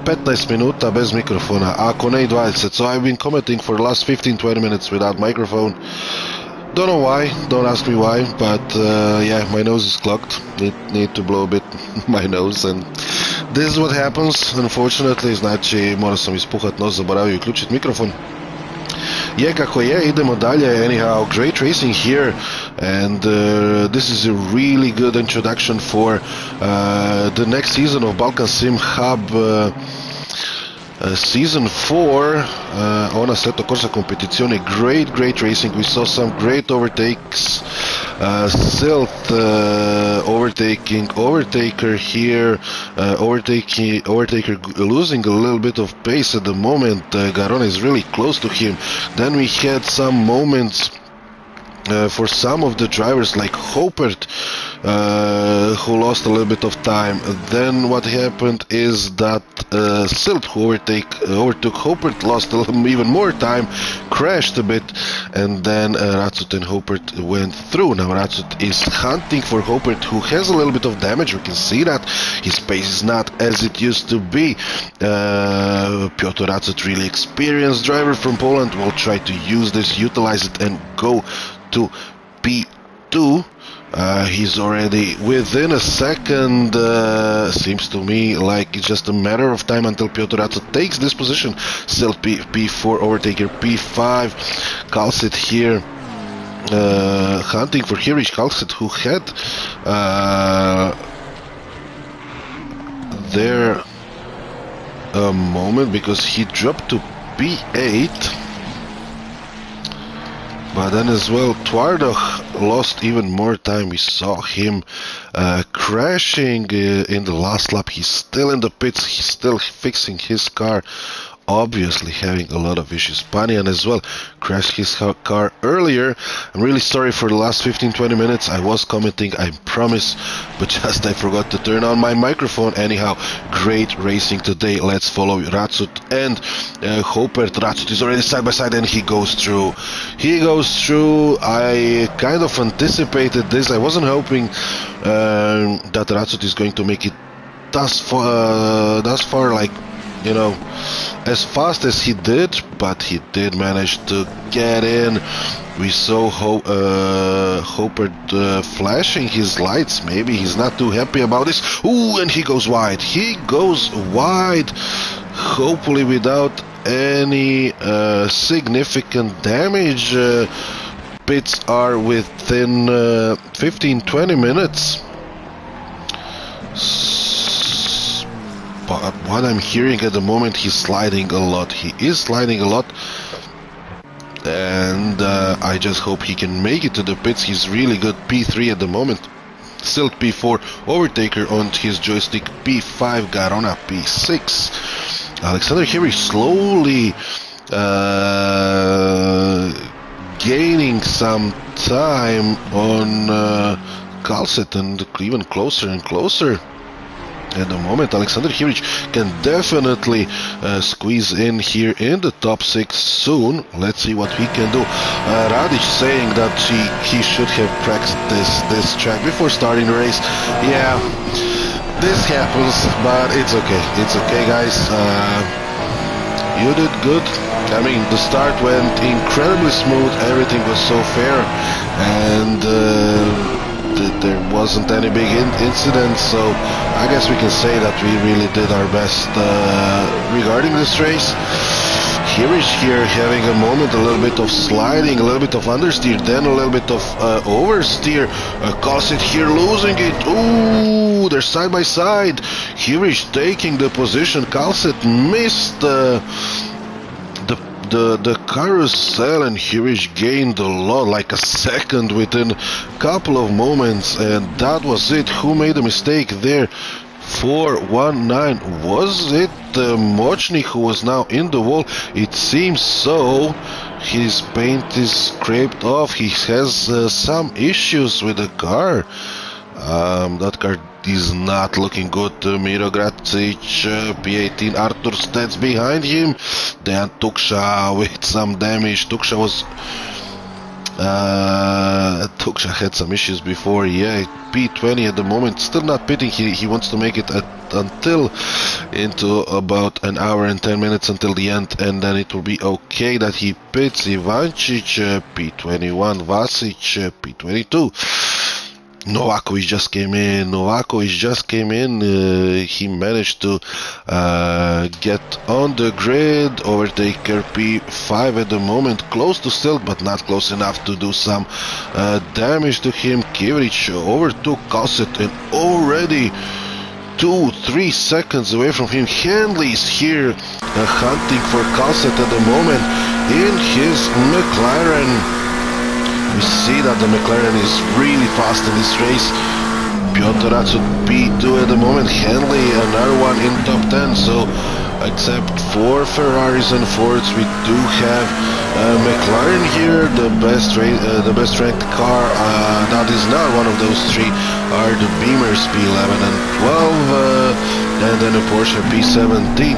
15 minuta bez mikrofona, ako ne i 20. So I've been commenting for the last 15-20 minutes without microphone. Don't know why, don't ask me why, but yeah, my nose is clogged. Need to blow a bit my nose, and this is what happens, unfortunately. Znači, morao sam ispuhat nos, zaboravio uključiti mikrofon. Je kako je, idemo dalje. Anyhow, great racing here, and this is a really good introduction for the next season of Balkan SimHub. Season 4 on ASSETTO CORSA COMPETIZIONE. Great racing. We saw some great overtakes. Silt overtaker here, overtaker losing a little bit of pace at the moment. Garona is really close to him. Then we had some moments for some of the drivers like Hopert, who lost a little bit of time. Then what happened is that Silt, who overtook Hopert, lost even more time, crashed a bit, and then Ratsut and Hopert went through. Now Ratsut is hunting for Hopert, who has a little bit of damage. We can see that his pace is not as it used to be. Piotr Ratsut, really experienced driver from Poland, will try to use this, utilize it, and go to P2. He's already within a second. Seems to me like it's just a matter of time until Piotr Ratsut takes this position. Still P4 overtaker, P5. Kalsit here hunting for Hirish. Kalsit, who had there a moment because he dropped to P8. But then as well, Twardach lost even more time. We saw him crashing in the last lap. He's still in the pits. He's still fixing his car. Obviously having a lot of issues. Panian as well crashed his car earlier. I'm really sorry for the last 15-20 minutes. I was commenting, I promise, but just I forgot to turn on my microphone. Anyhow, great racing today. Let's follow Ratsut and Hopert. Ratsut is already side by side and he goes through. He goes through. I kind of anticipated this. I wasn't hoping that Ratsut is going to make it thus far, like, you know, as fast as he did, but he did manage to get in. We saw Hopert flashing his lights. Maybe he's not too happy about this. Ooh, and he goes wide. He goes wide, hopefully without any significant damage. Pits are within 15-20 minutes. But what I'm hearing at the moment, he's sliding a lot. He is sliding a lot. And I just hope he can make it to the pits. He's really good. P3 at the moment. Still P4 overtaker on his joystick. P5 Garona. P6. Alexander Hiri slowly gaining some time on Kalsit, and even closer and closer. At the moment, Alexander Hiric can definitely squeeze in here in the top 6 soon. Let's see what he can do. Radic saying that he should have practiced this track before starting the race. Yeah, this happens, but it's okay. It's okay, guys. You did good. I mean, the start went incredibly smooth. Everything was so fair, and there wasn't any big incidents, so I guess we can say that we really did our best regarding this race. Hirish here having a moment, a little bit of sliding, a little bit of understeer, then a little bit of oversteer. Kalsit here losing it. Ooh, they're side by side. Hirish taking the position. Kalsit missed the carousel, and Hirish gained a lot, like a second within a couple of moments, and that was it. Who made a mistake there? 419. Was it Mochnik who was now in the wall? It seems so. His paint is scraped off. He has some issues with the car. That car is not looking good. Miro Gracic, P18, Artur Stets behind him. Then Tuksha with some damage. Tuksha was Tuksha had some issues before. Yeah, P20 at the moment, still not pitting. He wants to make it until into about an hour and 10 minutes until the end, and then it will be okay that he pits. Ivancic, P21, Vasic, P22. Novakovic just came in. He managed to get on the grid. Overtaker P5 at the moment, close to Silk, but not close enough to do some damage to him. Kivric overtook Kalset and already 2-3 seconds away from him. Handley's here hunting for Kalset at the moment in his McLaren. We see that the McLaren is really fast in this race. Piotr Atsut P2 at the moment. Handley another one in top 10. So except for Ferraris and Fords, we do have McLaren here. The best ranked car that is not one of those three are the Beamers P11 and 12, and then a Porsche P17.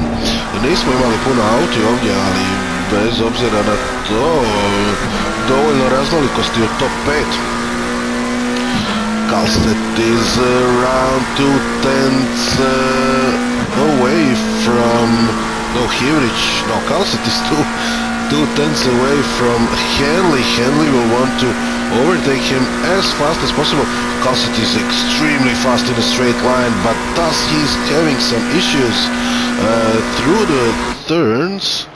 Nismo imali puno auti ovdje, ali bez obzira na to dovoljno raznolikosti u top 5. Kalset is around 2 tenths away from Kalset is 2 tenths away from Handley. Handley will want to overtake him as fast as possible. Kalset is extremely fast in a straight line, but thus he's having some issues through the turns.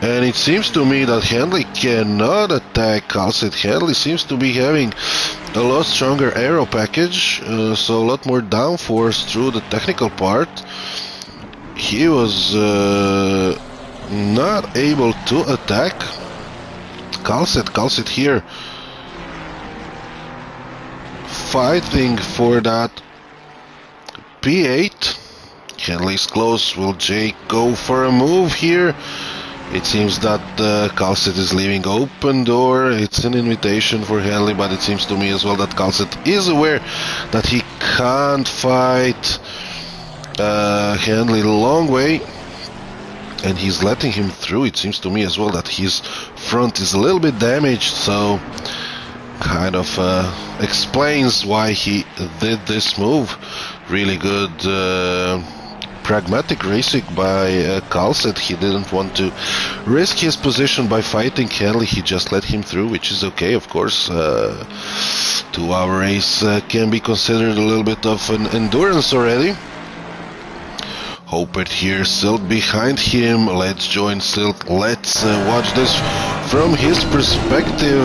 And it seems to me that Handley cannot attack Kalset. Handley seems to be having a lot stronger aero package, so a lot more downforce through the technical part. He was not able to attack Kalset. Kalset here fighting for that P8. Handley is close. Will Jake go for a move here? It seems that Kalset is leaving open door. It's an invitation for Handley, but it seems to me as well that Kalset is aware that he can't fight Handley long way, and he's letting him through. It seems to me as well that his front is a little bit damaged, so kind of explains why he did this move. Really good pragmatic racing by Kalset. He didn't want to risk his position by fighting Handley. He just let him through, which is okay, of course. 2-hour race can be considered a little bit of an endurance already. Hopert here, Silk behind him. Let's join Silk. Let's watch this from his perspective.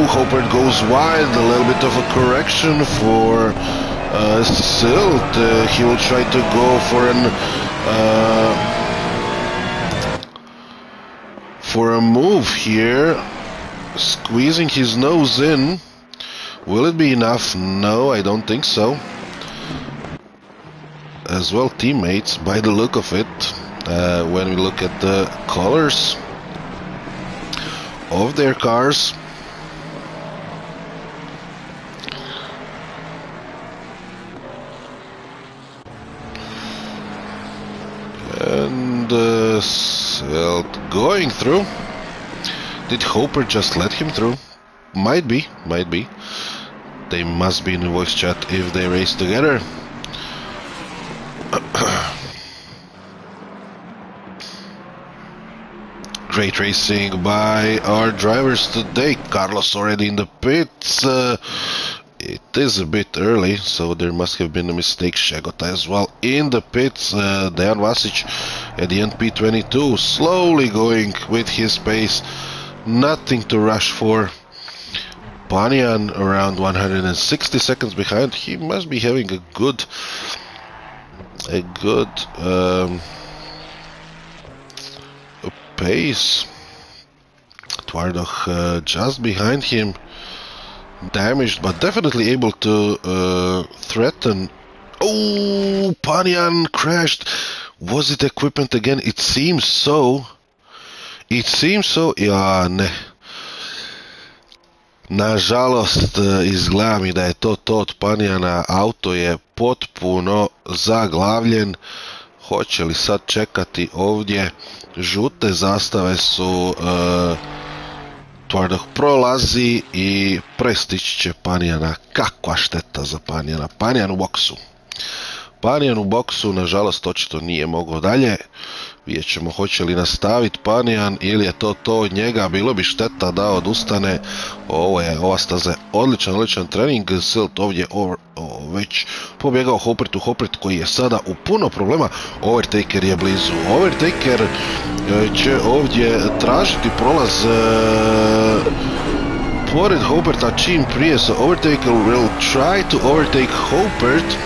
Hopert goes wide. A little bit of a correction for Silt. He will try to go for a move here, squeezing his nose in. Will it be enough? No, I don't think so. As well, teammates, by the look of it, when we look at the colors of their cars. And Silt going through. Did Hopper just let him through? Might be. They must be in the voice chat if they race together. Great racing by our drivers today. Carlos already in the pits. It is a bit early, so there must have been a mistake. Šegota as well in the pits. Dejan Vasic at the end P22, slowly going with his pace. Nothing to rush for. Panyan around 160 seconds behind. He must be having a good pace. Twardog just behind him, damaged but definitely able to threaten. Oh, Panyan crashed. Was it equipment again? It seems so. Ja, ne. Nažalost, izgleda mi da je to od Panjana. Auto je potpuno zaglavljen. Hoće li sad čekati ovdje? Žute zastave su Tvrdog prolazi i prestići će Panijana. Kakva šteta za Panijana. Panijan u boksu. Panijan u boksu, nažalost, očito nije mogao dalje. Vidjet ćemo hoće li nastaviti Panijan ili je to od njega. Bilo bi šteta da odustane. Ova staza je odličan trening. Silt ovdje već pobjegao Hopert koji je sada u puno problema. Overtaker je blizu. Overtaker će ovdje tražiti prolaz pored Hoperta čim prije. So Overtaker will try to overtake Hopert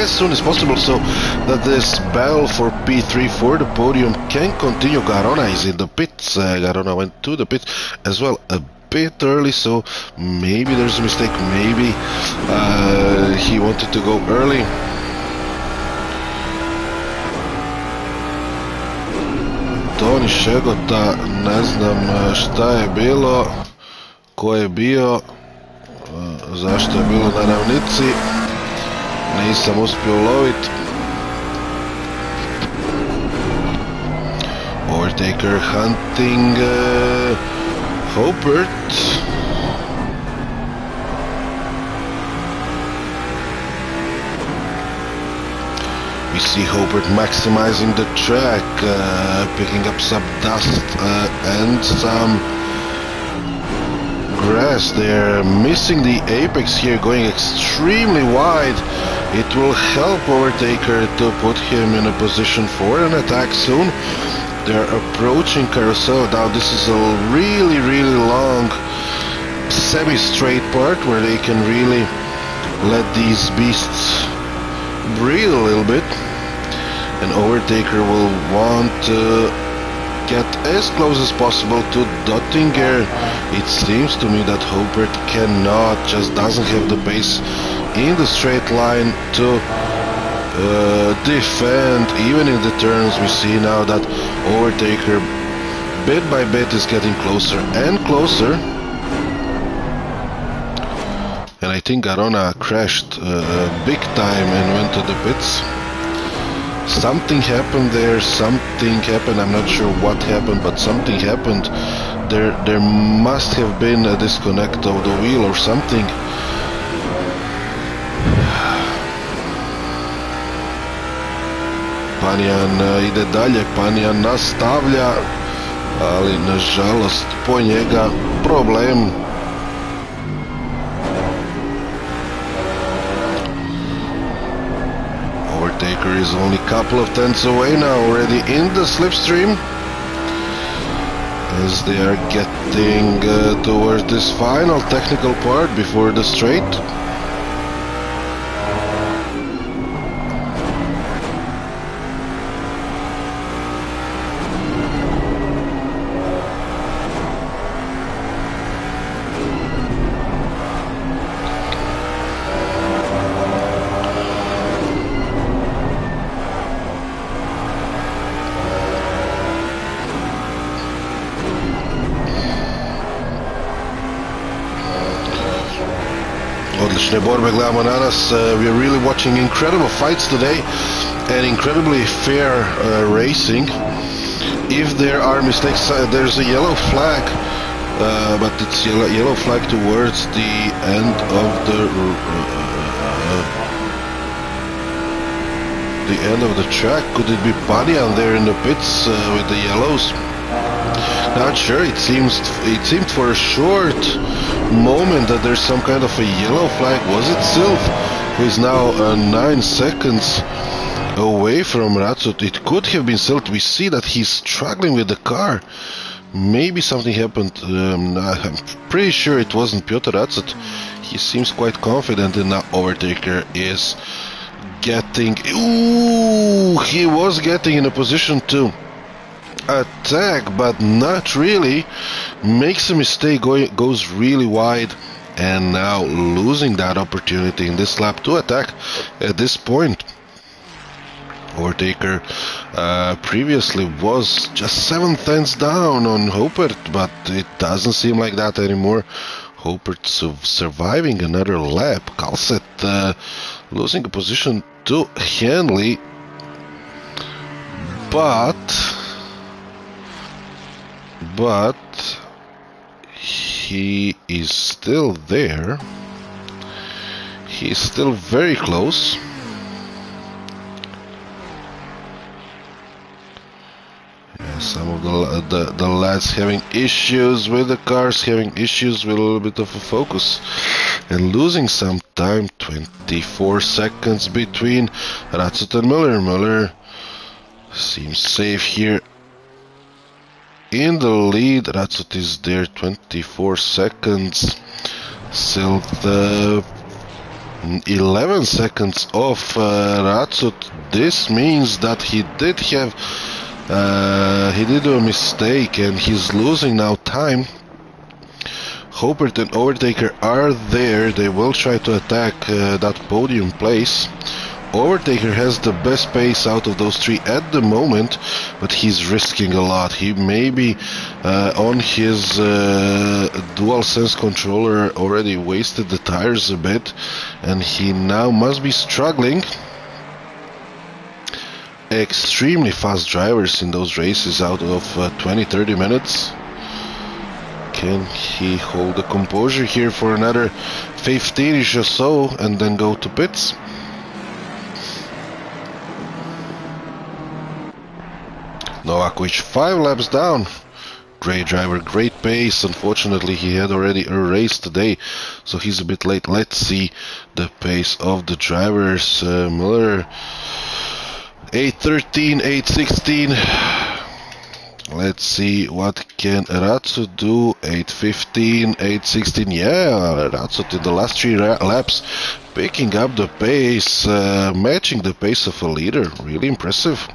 as soon as possible so that this battle for P3 for the podium can continue. Garona is in the pits. Garona went to the pits as well a bit early, so maybe there's a mistake. Maybe he wanted to go early. Toni Šegota, ne znam šta je bilo, ko je bio, zašto je bilo na ravnici. Nisam uspio lovit. Overtaker hunting Hopert. We see Hopert maximizing the track, picking up some dust and some grass. They're missing the apex here, going extremely wide. It will help Overtaker to put him in a position for an attack soon. They're approaching Carousel. Now this is a really long semi-straight part where they can really let these beasts breathe a little bit. And Overtaker will want to get as close as possible to Dottinger. It seems to me that Hopert cannot, just doesn't have the pace in the straight line to defend. Even in the turns we see now that Overtaker bit by bit is getting closer and closer. And I think Garona crashed big time and went to the pits. Something happened there, I'm not sure what happened, but something happened. There must have been a disconnect of the wheel or something. Panijan ide dalje, Panijan nastavlja, ali nažalost po njega problem. Overtaker is only a couple of tenths away now, already in the slipstream, as they are getting towards this final technical part before the straight. Odlične borbe gledamo danas. We are really watching incredible fights today and incredibly fair racing. If there are mistakes, there's a yellow flag, but it's yellow flag towards the end of the track. Could it be Panijan there in the pits with the yellows? Not sure. It seemed for a short moment that there's some kind of a yellow flag. Was it Silv, who is now 9 seconds away from Ratsut? It could have been Silv. We see that he's struggling with the car. Maybe something happened. I'm pretty sure it wasn't Piotr Ratsut. He seems quite confident, and now Overtaker is getting... Ooh, he was getting in a position to attack, but not really. Makes a mistake, goes really wide, and now losing that opportunity in this lap to attack at this point. Overtaker previously was just 7 tenths down on Hopert, but it doesn't seem like that anymore. Hopert surviving another lap. Kalset losing a position to Henley, but he is still there. He's still very close. Yeah, some of the lads having issues with the cars, having issues with a little bit of a focus and losing some time. 24 seconds between Ratsut and Müller. Müller seems safe here in the lead. Ratsut is there, 24 seconds. Still 11 seconds off Ratsut. This means that he did do a mistake and he's losing now time. Hopert and Overtaker are there. They will try to attack that podium place. Overtaker has the best pace out of those three at the moment, but he's risking a lot. He may be on his dual sense controller already wasted the tires a bit, and he now must be struggling. Extremely fast drivers in those races out of 20-30 minutes. Can he hold the composure here for another 15-ish or so and then go to pits? Novakovic 5 laps down. Great driver, great pace. Unfortunately, he had already a race today, so he's a bit late. Let's see the pace of the drivers. Müller 8:13, 8:16. Let's see what can Ratsut do. 8:15, 8:16. Yeah, Ratsut in the last 3 laps picking up the pace, matching the pace of a leader. Really impressive.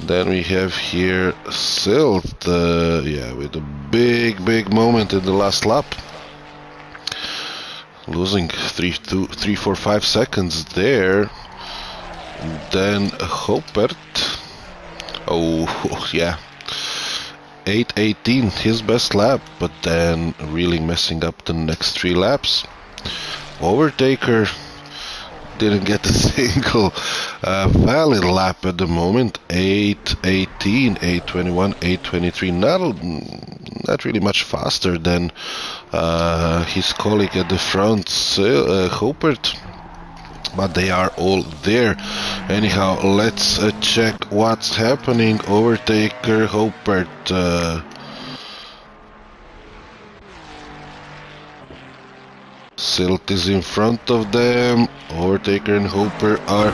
Then we have here Silt, yeah, with a big moment in the last lap. Losing 3, 4, 5 seconds there. Then Hopert. Oh, yeah. 8:18, his best lap, but then really messing up the next 3 laps. Overtaker didn't get a single valid lap at the moment. 8:18, 8:21, 8:23. Not really much faster than his colleague at the front, Hopert. But they are all there. Anyhow, let's check what's happening. Overtaker, Hopert. Silt is in front of them. Overtaker and Hopper are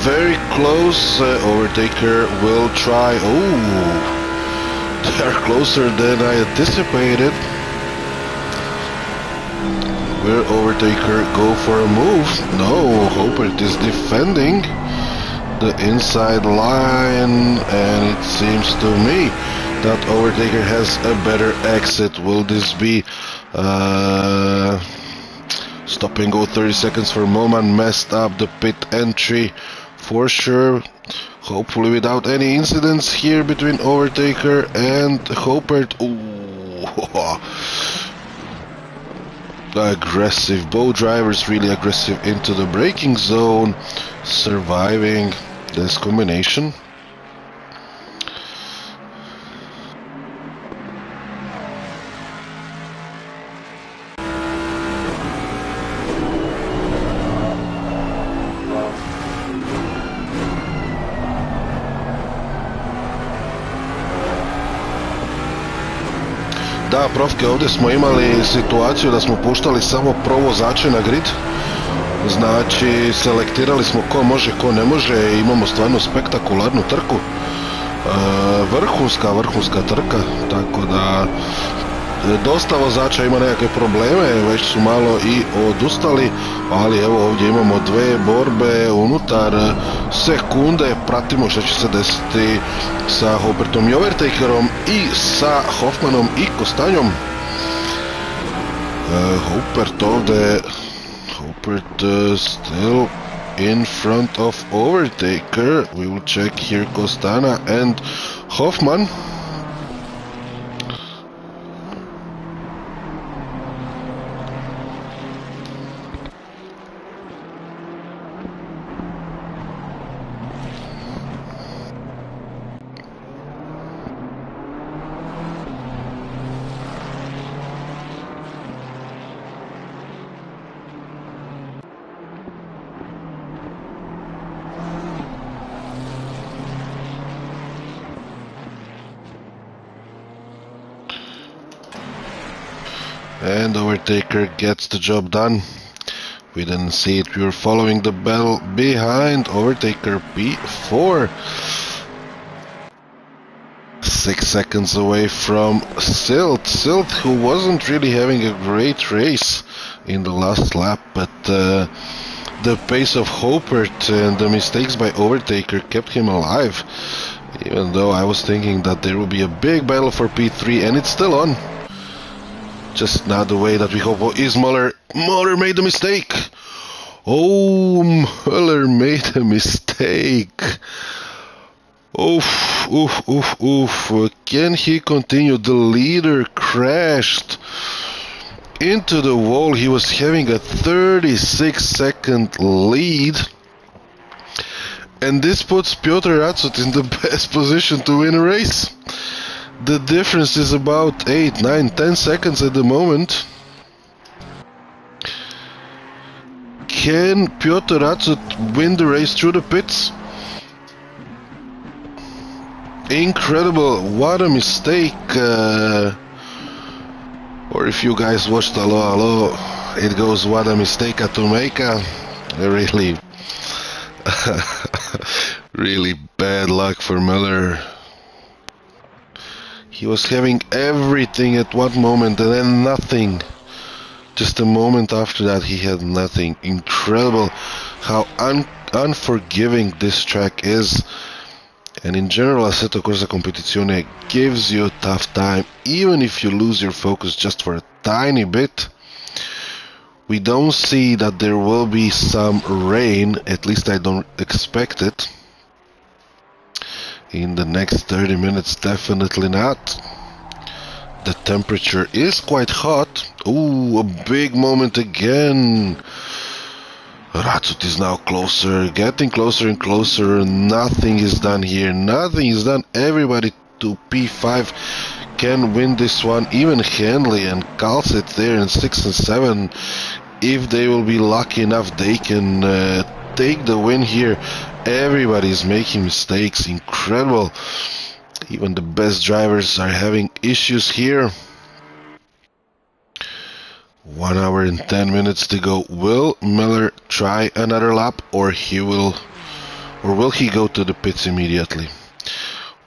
very close. Overtaker will try. Oh, they're closer than I anticipated. Will Overtaker go for a move? No, Hopert is defending the inside line, and it seems to me that Overtaker has a better exit. Will this be stop and go? 30 seconds for Moman. Messed up the pit entry for sure. Hopefully without any incidents here between Overtaker and Hopert. Ooh. Aggressive, both drivers really aggressive into the braking zone, surviving this combination. Da, profke, ovdje smo imali situaciju da smo puštali samo provozače na grid. Znači, selektirali smo ko može, ko ne može i imamo stvarno spektakularnu trku. Vrhunska trka, tako da dosta vozača ima nekakve probleme, već su malo i odustali, ali evo ovdje imamo 2 borbe unutar sekunde. Pratimo što će se desiti sa Hopertom i Overtakerom i sa Hoffmanom i Kostanjom. Hopert ovdje, Hopert still in front of Overtaker. We will check here Costana and Hoffman. And overtaker gets the job done. We didn't see it, we were following the battle behind. Overtaker P4. 6 seconds away from Silt, who wasn't really having a great race in the last lap, but the pace of Hopert and the mistakes by Overtaker kept him alive, even though I was thinking that there will be a big battle for P3, and it's still on. Just not the way that we hope. Oh, is Muller? Muller made a mistake! Oh, Muller made a mistake! Oof, oof, oof, oof. Can he continue? The leader crashed into the wall. He was having a 36-second lead. And this puts Piotr Ratsut in the best position to win a race. The difference is about 8, 9, 10 seconds at the moment. Can Piotr Ratsut win the race through the pits? Incredible, what a mistake. Or if you guys watched Hello, it goes what a mistake to make. Really, really bad luck for Miller. He was having everything at one moment and then nothing. Just a moment after that he had nothing. Incredible how unforgiving this track is. And in general, Assetto Corsa Competizione gives you a tough time, even if you lose your focus just for a tiny bit. We don't see that there will be some rain, at least I don't expect it. In the next 30 minutes, definitely not. The temperature is quite hot. Ooh, a big moment again. Ratsut is now closer, getting closer and closer. Nothing is done here. Nothing is done. Everybody to P5 can win this one. Even Hanley and Kalset there in 6 and 7. If they will be lucky enough, they can take the win here. Everybody's making mistakes. Incredible. Even the best drivers are having issues here. 1 hour and 10 minutes to go. Will Miller try another lap, or will he go to the pits immediately?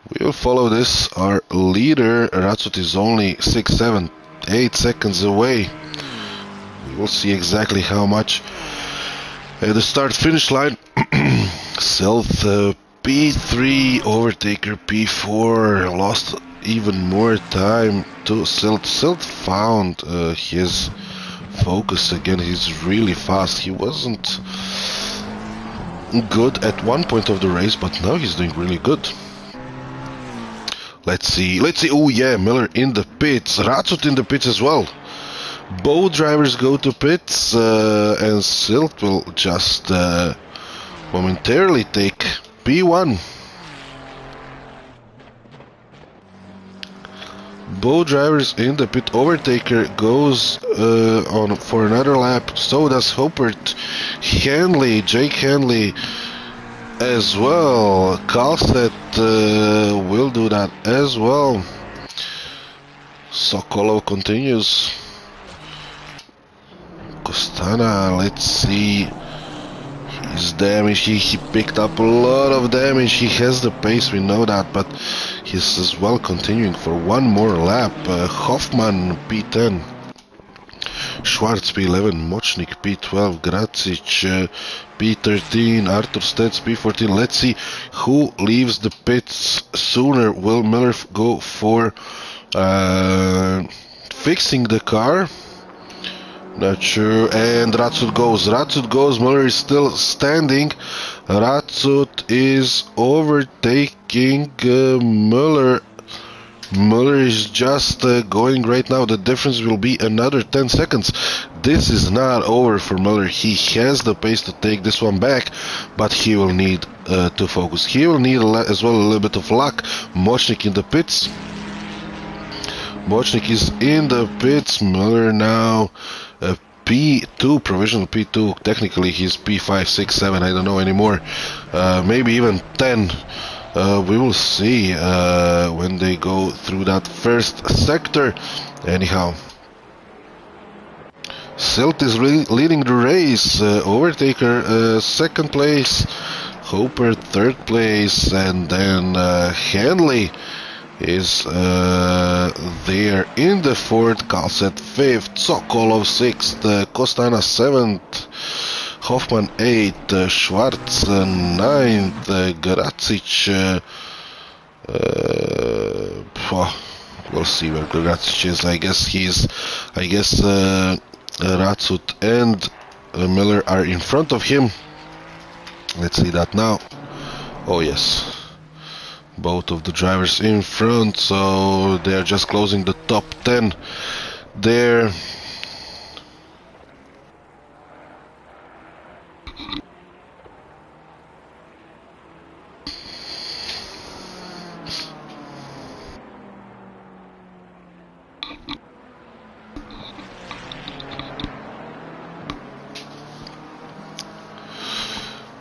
We will follow this. Our leader Ratsut is only 6, 7, 8 seconds away. We will see exactly how much at the start finish line. Self P3, overtaker P4 lost even more time to Silt. Silt found his focus again. He's really fast. He wasn't good at one point of the race, but now he's doing really good. Let's see. Oh yeah, Miller in the pits. Ratsut in the pits as well. Both drivers go to pits, and Silt will just momentarily take P1. Both drivers in the pit. Overtaker goes on for another lap. So does Hopert. Hanley, Jake Hanley as well. Kalset will do that as well. Sokolov continues. Costana, let's see. His damage, he picked up a lot of damage. He has the pace, we know that, but he's as well continuing for one more lap. Hoffman P10, Schwarz P11, Mochnik P12, Gracic P13, Artur Stets P14. Let's see who leaves the pits sooner. Will Miller go for fixing the car? Not sure. And Ratsut goes. Muller is still standing. Ratsut is overtaking Muller. Muller is just going right now. The difference will be another 10 seconds. This is not over for Muller. He has the pace to take this one back, but he will need to focus. He will need as well a little bit of luck. Mochnik in the pits. Mochnik is in the pits. Muller now P2, provisional P2. Technically he's P5, 6, 7, I don't know anymore. Maybe even 10. We will see when they go through that first sector. Anyhow, Silt is leading the race. Overtaker second place, Hooper third place, and then Hanley is there in the fourth, Kalset fifth, Sokolov sixth, Kostana seventh, Hoffman 8th, Schwarz 9th, Gracic, we'll see where Gracic is. I guess Ratsut and Miller are in front of him. Let's see that now. Oh yes, both of the drivers in front, so they are just closing the top 10 there.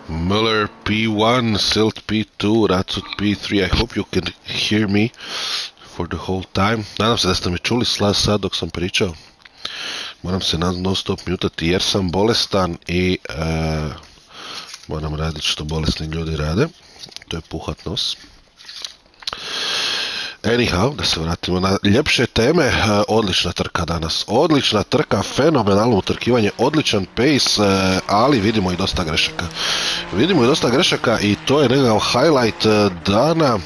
Muller P1, Silt P2, Ratsut P3. I hope you can hear me for the whole time. Nadam se da ste me čuli sad dok sam pričao. Moram se non stop mutati jer sam bolestan i moram raditi što bolesni ljudi rade. To je puhat nos. Anyhow, da se vratimo na ljepše teme. Odlična trka danas, odlična trka, fenomenalno utrkivanje, odličan pace, ali vidimo i dosta grešaka. I to je nekakav highlight dana.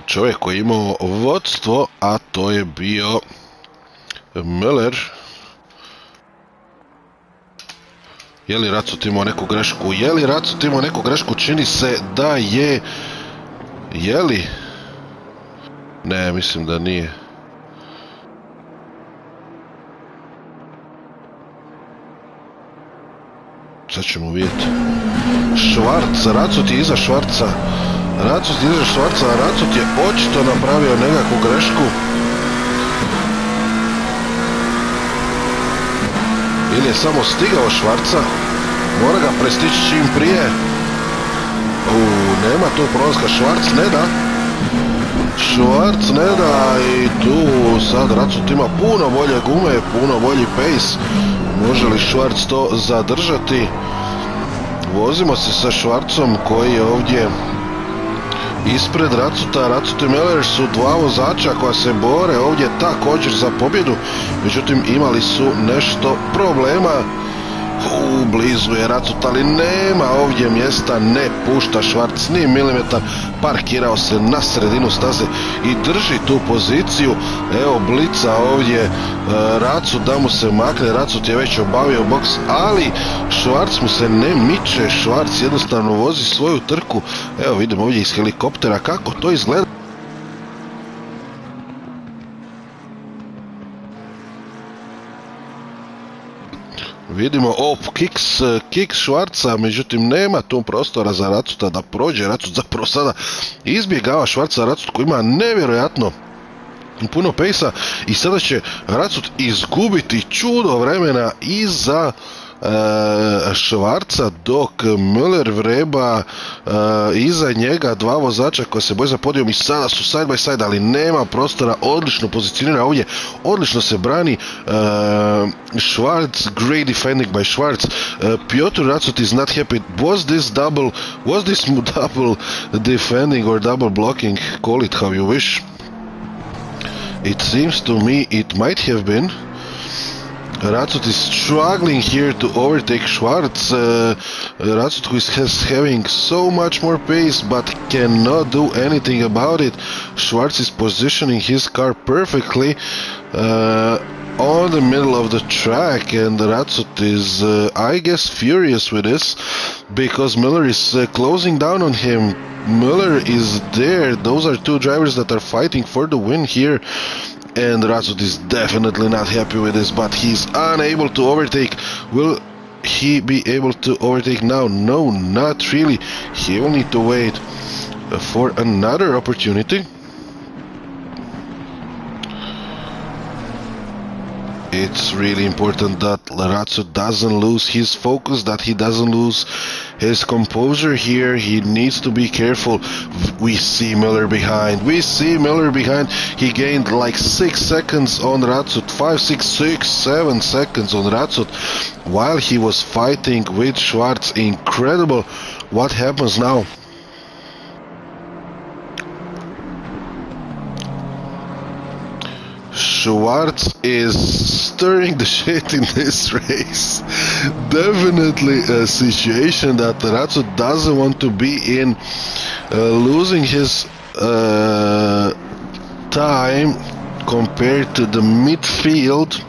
Čovjek koji je imao vodstvo, a to je bio Miller. Je li Ratsut imao neku grešku? Čini se da je. Je li? Ne, mislim da nije. Sad ćemo vidjeti. Schwarz, Ratsut je iza Schwarza. Ratsut je očito napravio nekakvu grešku. Ili je samo stigao Schwarza. Mora ga prestići čim prije. Nema tu prolaska, Schwarz ne da i tu sad Ratsut ima puno bolje gume, puno bolji pace. Može li Schwarz to zadržati? Vozimo se sa Schwarzom koji je ovdje ispred Ratsuta. Ratsut i Miller su dva vozača koja se bore ovdje također za pobjedu, međutim imali su nešto problema. Blizu je Ratsut, ali nema ovdje mjesta, ne pušta Schwarz ni milimetar, parkirao se na sredinu staze i drži tu poziciju. Evo blica ovdje Ratsut da mu se makne, Ratsut je već obavio boks, ali Schwarz mu se ne miče, Schwarz jednostavno vozi svoju trku. Evo vidimo ovdje iz helikoptera kako to izgleda. Vidimo kicks Schwarza, međutim nema tu prostora za Ratsuta da prođe. Ratsut zapravo sada izbjegava Schwarza, Ratsut koji ima nevjerojatno puno pejsa i sada će Ratsut izgubiti čudo vremena iza Schwarza, dok Müller vreba iza njega dva vozača koji se boje za podijum i sada su side by side, ali nema prostora. Odlično pozicionira ovdje, odlično se brani Schwarz, great defending by Schwarz. Piotr Ratsut is not happy. Was this double defending or double blocking? Call it how you wish. It seems to me it might have been. Ratsut is struggling here to overtake Schwarz. Ratsut who is having so much more pace but cannot do anything about it. Schwarz is positioning his car perfectly on the middle of the track, and Ratsut is, I guess, furious with this because Miller is closing down on him. Miller is there. Those are two drivers that are fighting for the win here. And Ratsut is definitely not happy with this, but he's unable to overtake. Will he be able to overtake now? No, not really. He will need to wait for another opportunity. It's really important that Ratsut doesn't lose his focus, that he doesn't lose his composure here. He needs to be careful. We see Miller behind. We see Miller behind. He gained like 6 seconds on Ratsut. 5, 6, 6, 7 seconds on Ratsut while he was fighting with Schwarz. Incredible. What happens now? Schwarz is stirring the shit in this race. Definitely a situation that Ratsut doesn't want to be in. Losing his time compared to the midfield.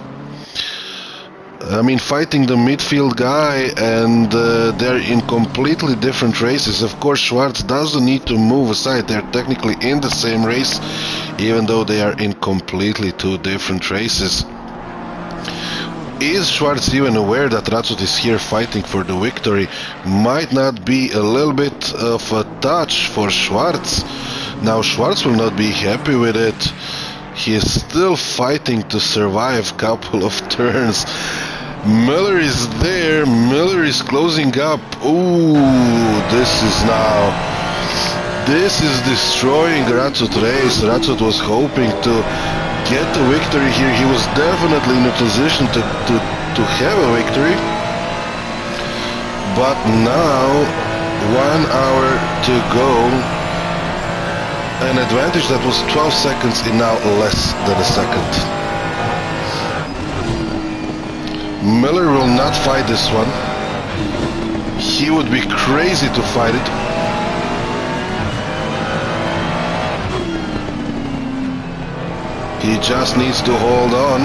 I mean, fighting the midfield guy, and they're in completely different races. Of course, Schwarz doesn't need to move aside. They're technically in the same race, even though they are in completely two different races. Is Schwarz even aware that Ratsut is here fighting for the victory? Might not be a little bit of a touch for Schwarz. Now, Schwarz will not be happy with it. He is still fighting to survive a couple of turns. Miller is there. Miller is closing up. Ooh, this is destroying Ratsut race. Ratsut was hoping to get the victory here. He was definitely in a position to have a victory. But now, 1 hour to go. An advantage that was 12 seconds is now less than a second. Miller will not fight this one. He would be crazy to fight it. He just needs to hold on.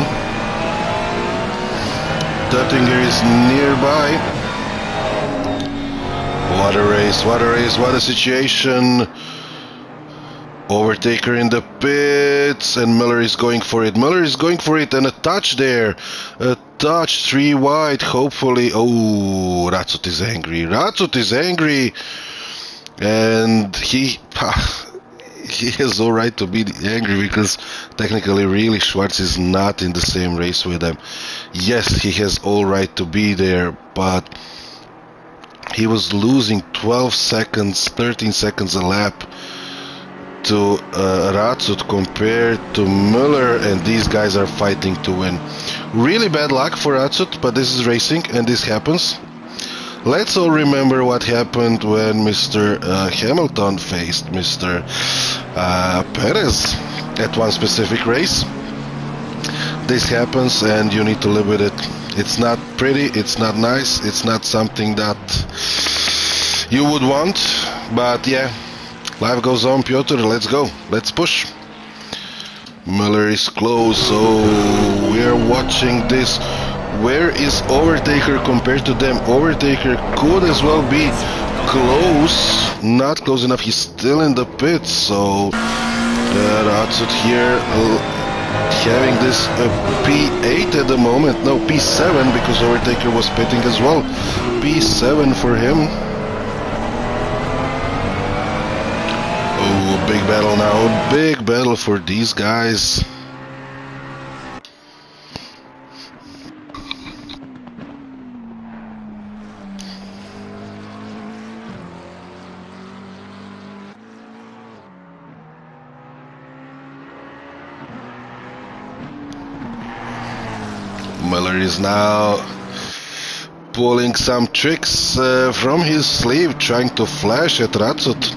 Töttinger is nearby. What a race, what a race, what a situation. Overtaker in the pits, and Miller is going for it. Miller is going for it, and a touch there. A touch, 3 wide, hopefully. Oh, Ratsut is angry. Ratsut is angry. And he has all right to be angry, because technically, really, Schwarz is not in the same race with them. Yes, he has all right to be there, but he was losing 12 seconds, 13 seconds a lap to Ratsut compared to Miller, and these guys are fighting to win. Really bad luck for Ratsut, but this is racing and this happens. Let's all remember what happened when Mr. Hamilton faced Mr. Perez at one specific race. This happens and you need to live with it. It's not pretty, it's not nice, it's not something that you would want, but yeah. Life goes on, Piotr, let's go, let's push. Miller is close, so we're watching this. Where is Overtaker compared to them? Overtaker could as well be close, not close enough, he's still in the pits, so Ratsut here having this P8 at the moment, no, P7, because Overtaker was pitting as well. P7 for him. Oh, big battle now, big battle for these guys. Miller is now pulling some tricks from his sleeve, trying to flash at Ratsut.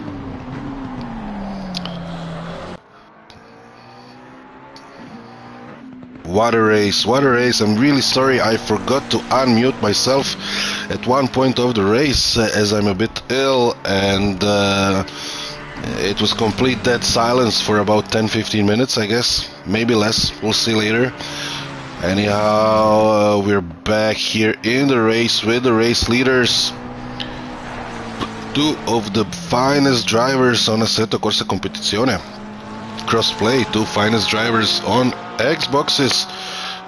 What a race, what a race. I'm really sorry I forgot to unmute myself at one point of the race as I'm a bit ill, and it was complete dead silence for about 10-15 minutes, I guess, maybe less, we'll see later. Anyhow, we're back here in the race with the race leaders. Two of the finest drivers on Assetto Corsa Competizione. Crossplay, two finest drivers on Xboxes.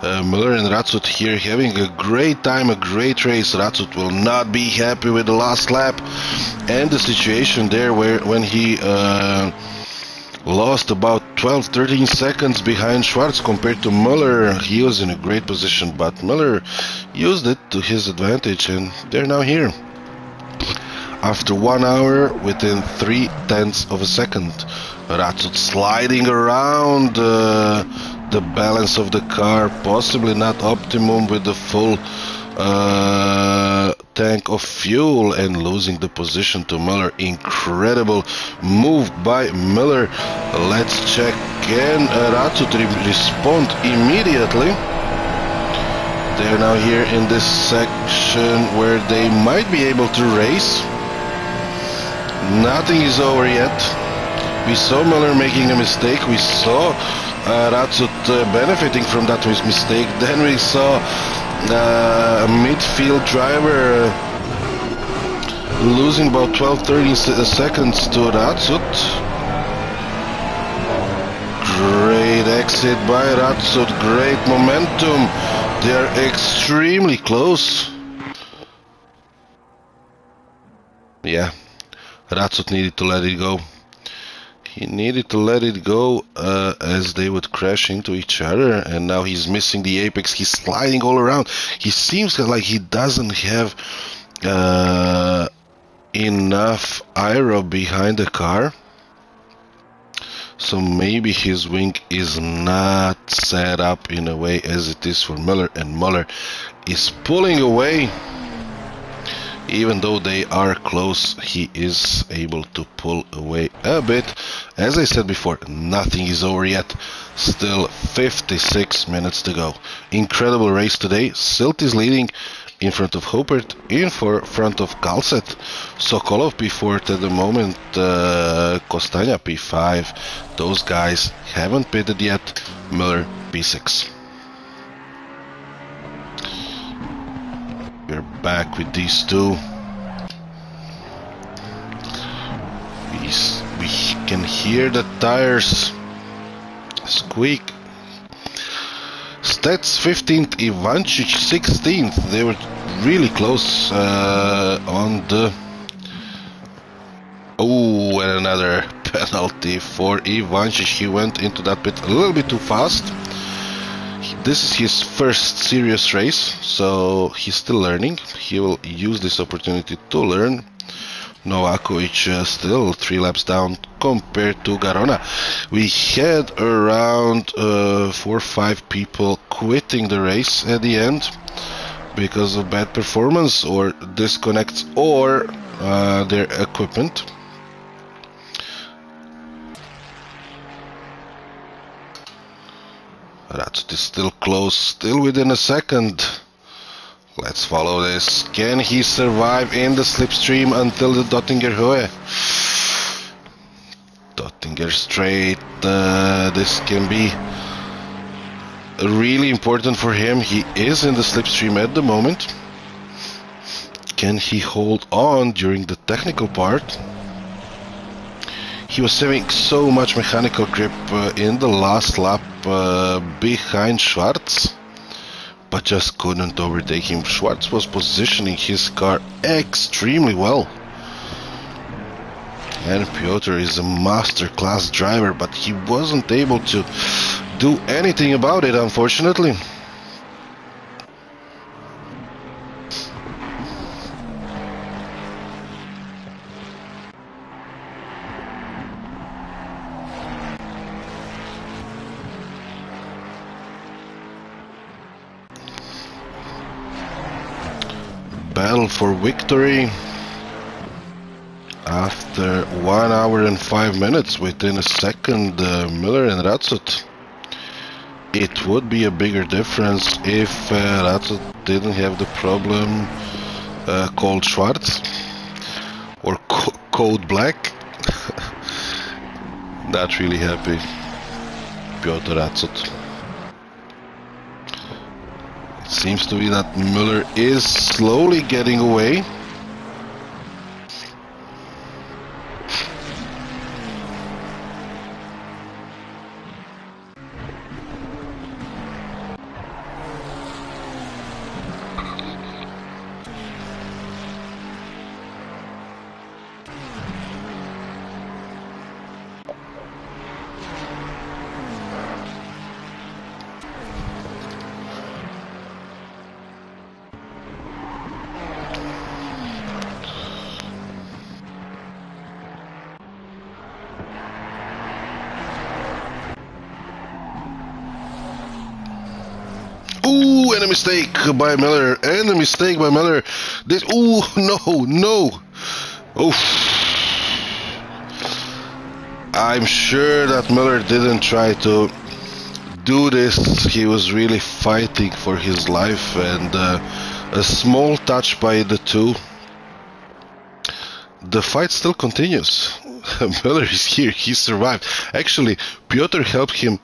Miller and Ratsut here having a great time, a great race. Ratsut will not be happy with the last lap and the situation there when he lost about 12-13 seconds behind Schwarz compared to Miller. He was in a great position, but Miller used it to his advantage, and they're now here. after 1 hour within 3/10 of a second. Ratsut sliding around the balance of the car, possibly not optimum with the full tank of fuel, and losing the position to Miller. Incredible move by Miller. Let's check, can Ratsut respond immediately? They're now here in this section where they might be able to race. Nothing is over yet. We saw Miller making a mistake. We saw Ratsut benefiting from that mistake. Then we saw a midfield driver losing about 12-13 seconds to Ratsut. Great exit by Ratsut, great momentum. They are extremely close. Yeah, Ratsut needed to let it go. He needed to let it go as they would crash into each other, and now he's missing the apex. He's sliding all around. He seems like he doesn't have enough aero behind the car. So maybe his wing is not set up in a way as it is for Muller, and Muller is pulling away. Even though they are close, he is able to pull away a bit. As I said before, nothing is over yet. Still 56 minutes to go. Incredible race today. Silt is leading in front of Hopert, in front of Kalset. Sokolov P4 at the moment, Kostanya P5. Those guys haven't pitted yet. Miller P6. We're back with these two. We can hear the tires squeak. Stats 15th, Ivancic 16th. They were really close on the... Oh, and another penalty for Ivancic. He went into that pit a little bit too fast. This is his first serious race, so he's still learning. He will use this opportunity to learn. Novakovic still 3 laps down compared to Garona. We had around 4 or 5 people quitting the race at the end because of bad performance or disconnects or their equipment. Ratsut is still close, still within a second. Let's follow this. Can he survive in the slipstream until the Dottinger Höhe? Dottinger straight. This can be really important for him. He is in the slipstream at the moment. Can he hold on during the technical part? He was having so much mechanical grip in the last lap behind Schwarz, but just couldn't overtake him. Schwarz was positioning his car extremely well. And Piotr is a master-class driver, but he wasn't able to do anything about it, unfortunately. Battle for victory after 1 hour and 5 minutes within a second. Miller and Ratsut. It would be a bigger difference if Ratsut didn't have the problem called Schwarz or Code Black. Not really happy, Piotr Ratsut. Seems to be that Muller is slowly getting away. and a mistake by Miller, and a mistake by Miller. This, ooh, no. Oof. I'm sure that Miller didn't try to do this. He was really fighting for his life, and a small touch by the two. The fight still continues. Miller is here, he survived. Actually, Piotr helped him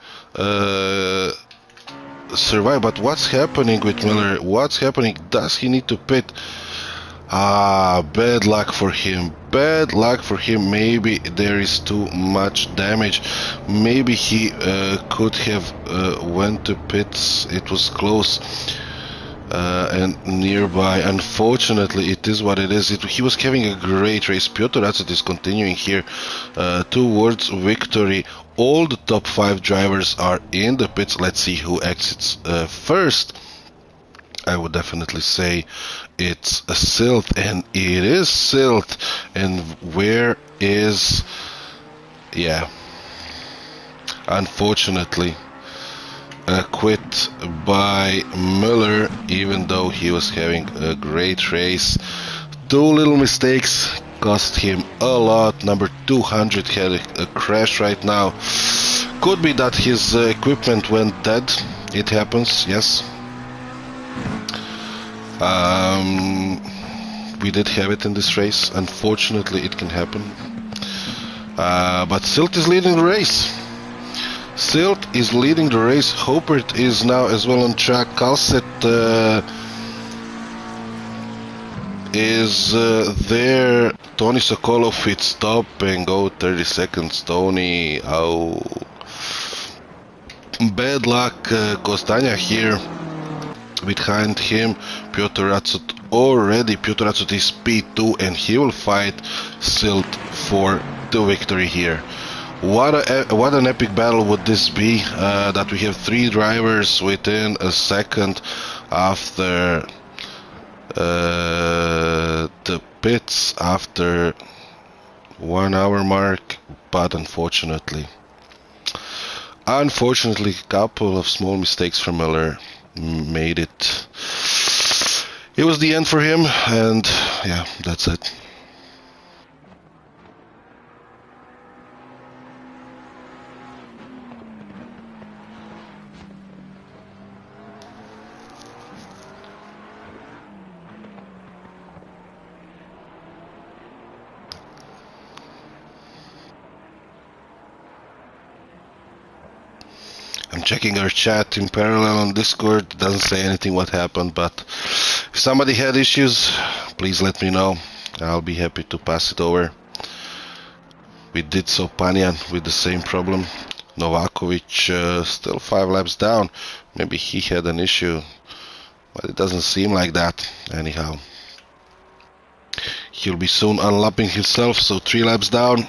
survive, but what's happening with Miller? What's happening? Does he need to pit? Bad luck for him. Bad luck for him. Maybe there is too much damage. Maybe he could have went to pits. It was close and nearby. Unfortunately, it is what it is. He was having a great race. Piotr Atzet is continuing here towards victory. All the top 5 drivers are in the pits. Let's see who exits first. I would definitely say it's a Silt, and it is Silt. And where is... yeah, unfortunately quit by Miller, even though he was having a great race. 2 little mistakes cost him a lot. Number 200 had a crash right now. Could be that his equipment went dead. It happens, yes. We did have it in this race. Unfortunately, it can happen. But Silt is leading the race. Silt is leading the race. Hopert is now as well on track. Kalset is there. Tony Sokolov, it's stop and go 30 seconds. Tony, oh. Bad luck. Kostanja here. Behind him, Piotr Atzut already. Piotr Atzut is P2, and he will fight Silt for the victory here. What an epic battle would this be, that we have 3 drivers within a second after the pits, after 1 hour mark. But unfortunately, a couple of small mistakes from Miller made it. It was the end for him, and yeah, that's it. I'm checking our chat in parallel on Discord. It doesn't say anything what happened, but if somebody had issues, please let me know. I'll be happy to pass it over. We did so Panyan with the same problem. Novakovic still 5 laps down. Maybe he had an issue, but it doesn't seem like that. Anyhow, he'll be soon unlapping himself, so 3 laps down.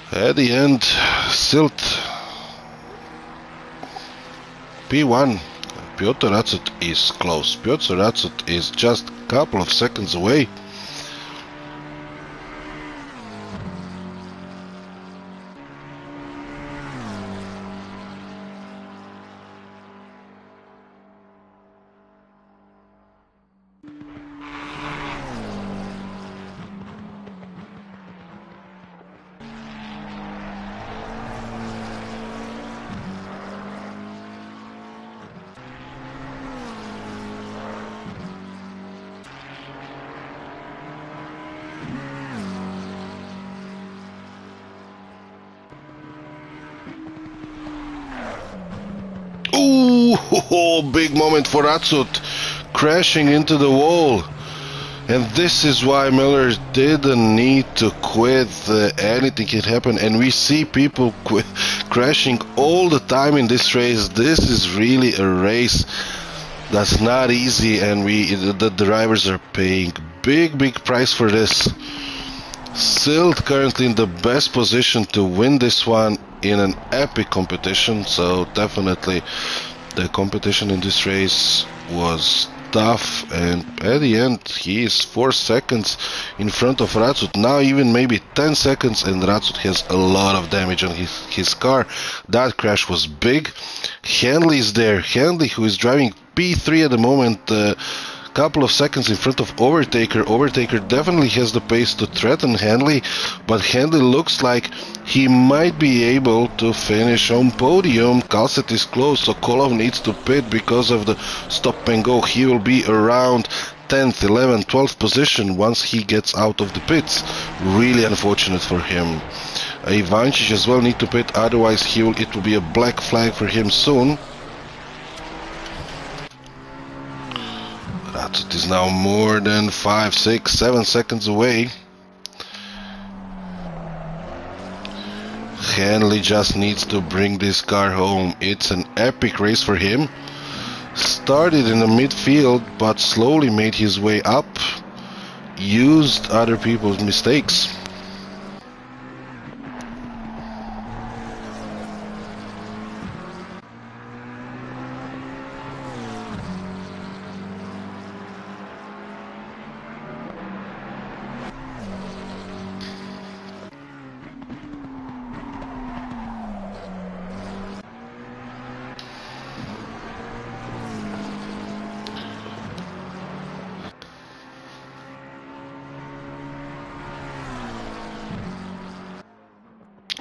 At the end, Silt P1. Piotr Atzut is close. Piotr Atzut is just a couple of seconds away. Oh, big moment for Atzut, crashing into the wall. And this is why Miller didn't need to quit. Anything can happen, and we see people crashing all the time in this race. This is really a race that's not easy, and the drivers are paying big price for this. Silt currently in the best position to win this one in an epic competition, so definitely the competition in this race was tough, and at the end he is 4 seconds in front of Ratsut, now even maybe 10 seconds, and Ratsut has a lot of damage on his car. That crash was big. Hanley is there, Hanley, who is driving P3 at the moment, couple of seconds in front of Overtaker. Overtaker definitely has the pace to threaten Hanley, but Hanley looks like he might be able to finish on podium. Kalset is close, so Kolov needs to pit because of the stop and go. He will be around 10th, 11th, 12th position once he gets out of the pits. Really unfortunate for him. Ivancic as well need to pit, otherwise it will be a black flag for him soon. Ratsut is now more than 5, 6, 7 seconds away. Hanley just needs to bring this car home. It's an epic race for him. Started in the midfield, but slowly made his way up. Used other people's mistakes.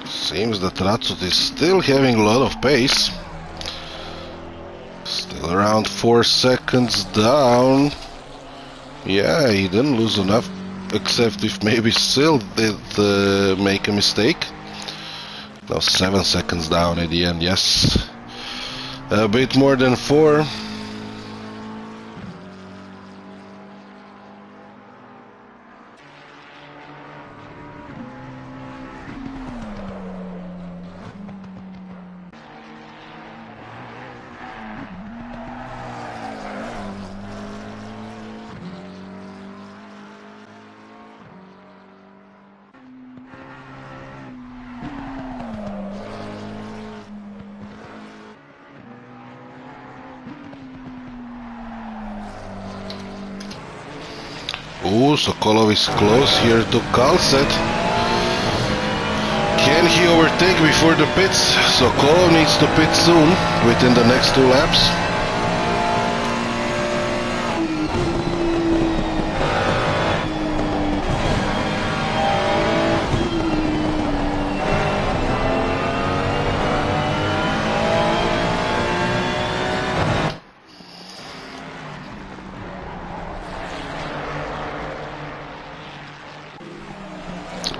Seems that Ratsut is still having a lot of pace. Still around 4 seconds down. Yeah, he didn't lose enough, except if maybe still did make a mistake. Now 7 seconds down at the end, yes. A bit more than 4. Oh, Sokolov is close here to Kalset. Can he overtake before the pits? Sokolov needs to pit soon, within the next 2 laps.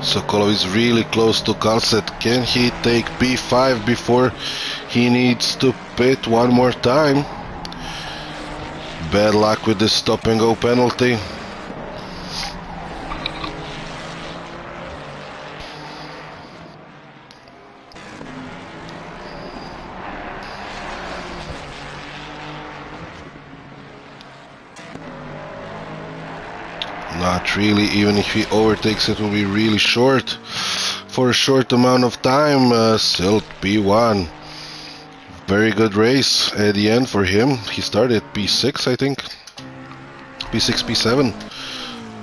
Sokolov is really close to Kalset. Can he take P5 before he needs to pit one more time? Bad luck with the stop and go penalty. Not really, even if he overtakes it will be really short, for a short amount of time. Still P1. Very good race at the end for him. He started P6 I think. P6, P7.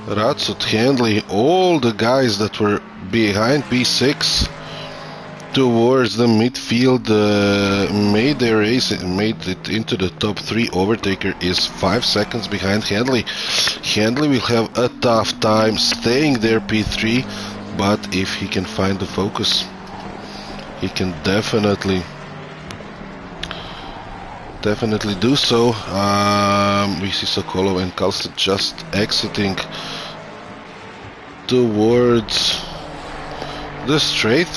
Ratsut, Hanley, all the guys that were behind P6 towards the midfield made their race and made it into the top 3. Overtaker is 5 seconds behind Hanley. Hanley will have a tough time staying there P3, but if he can find the focus, he can definitely do so. We see Sokolov and Kalset just exiting towards the straight.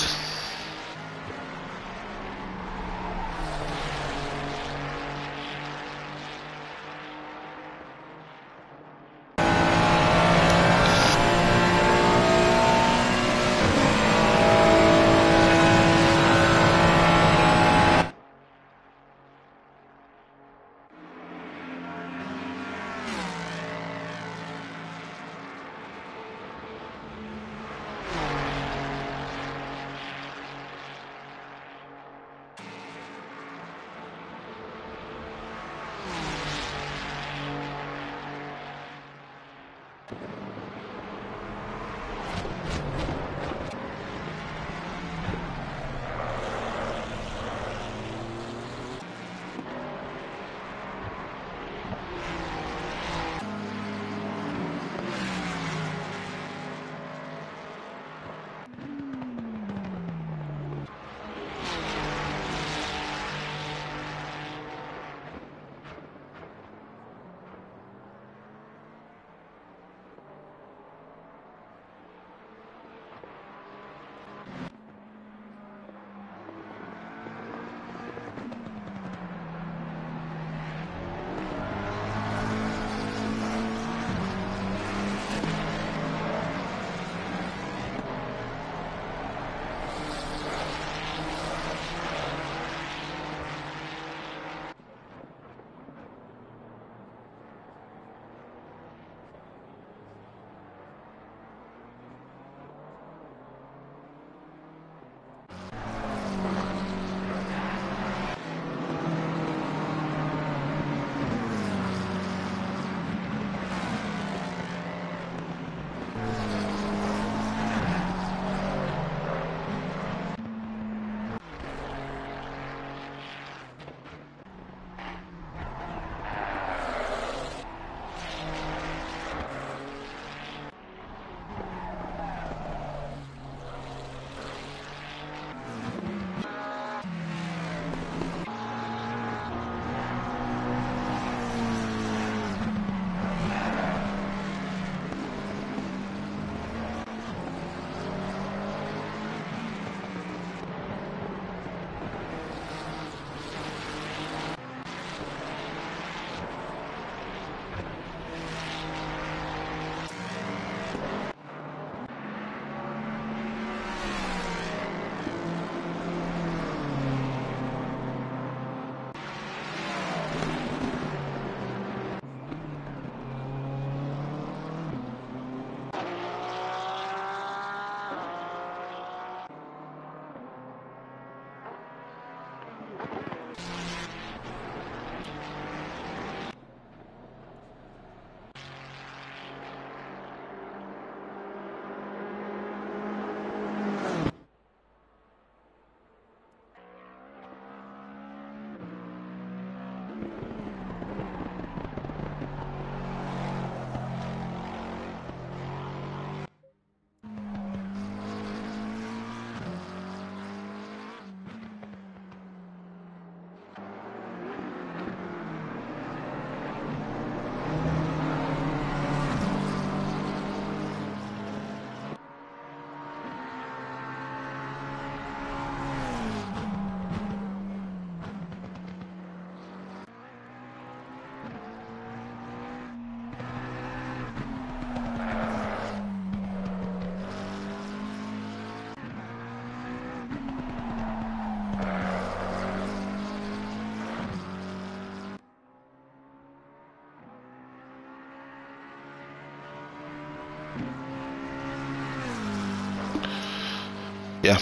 Yeah,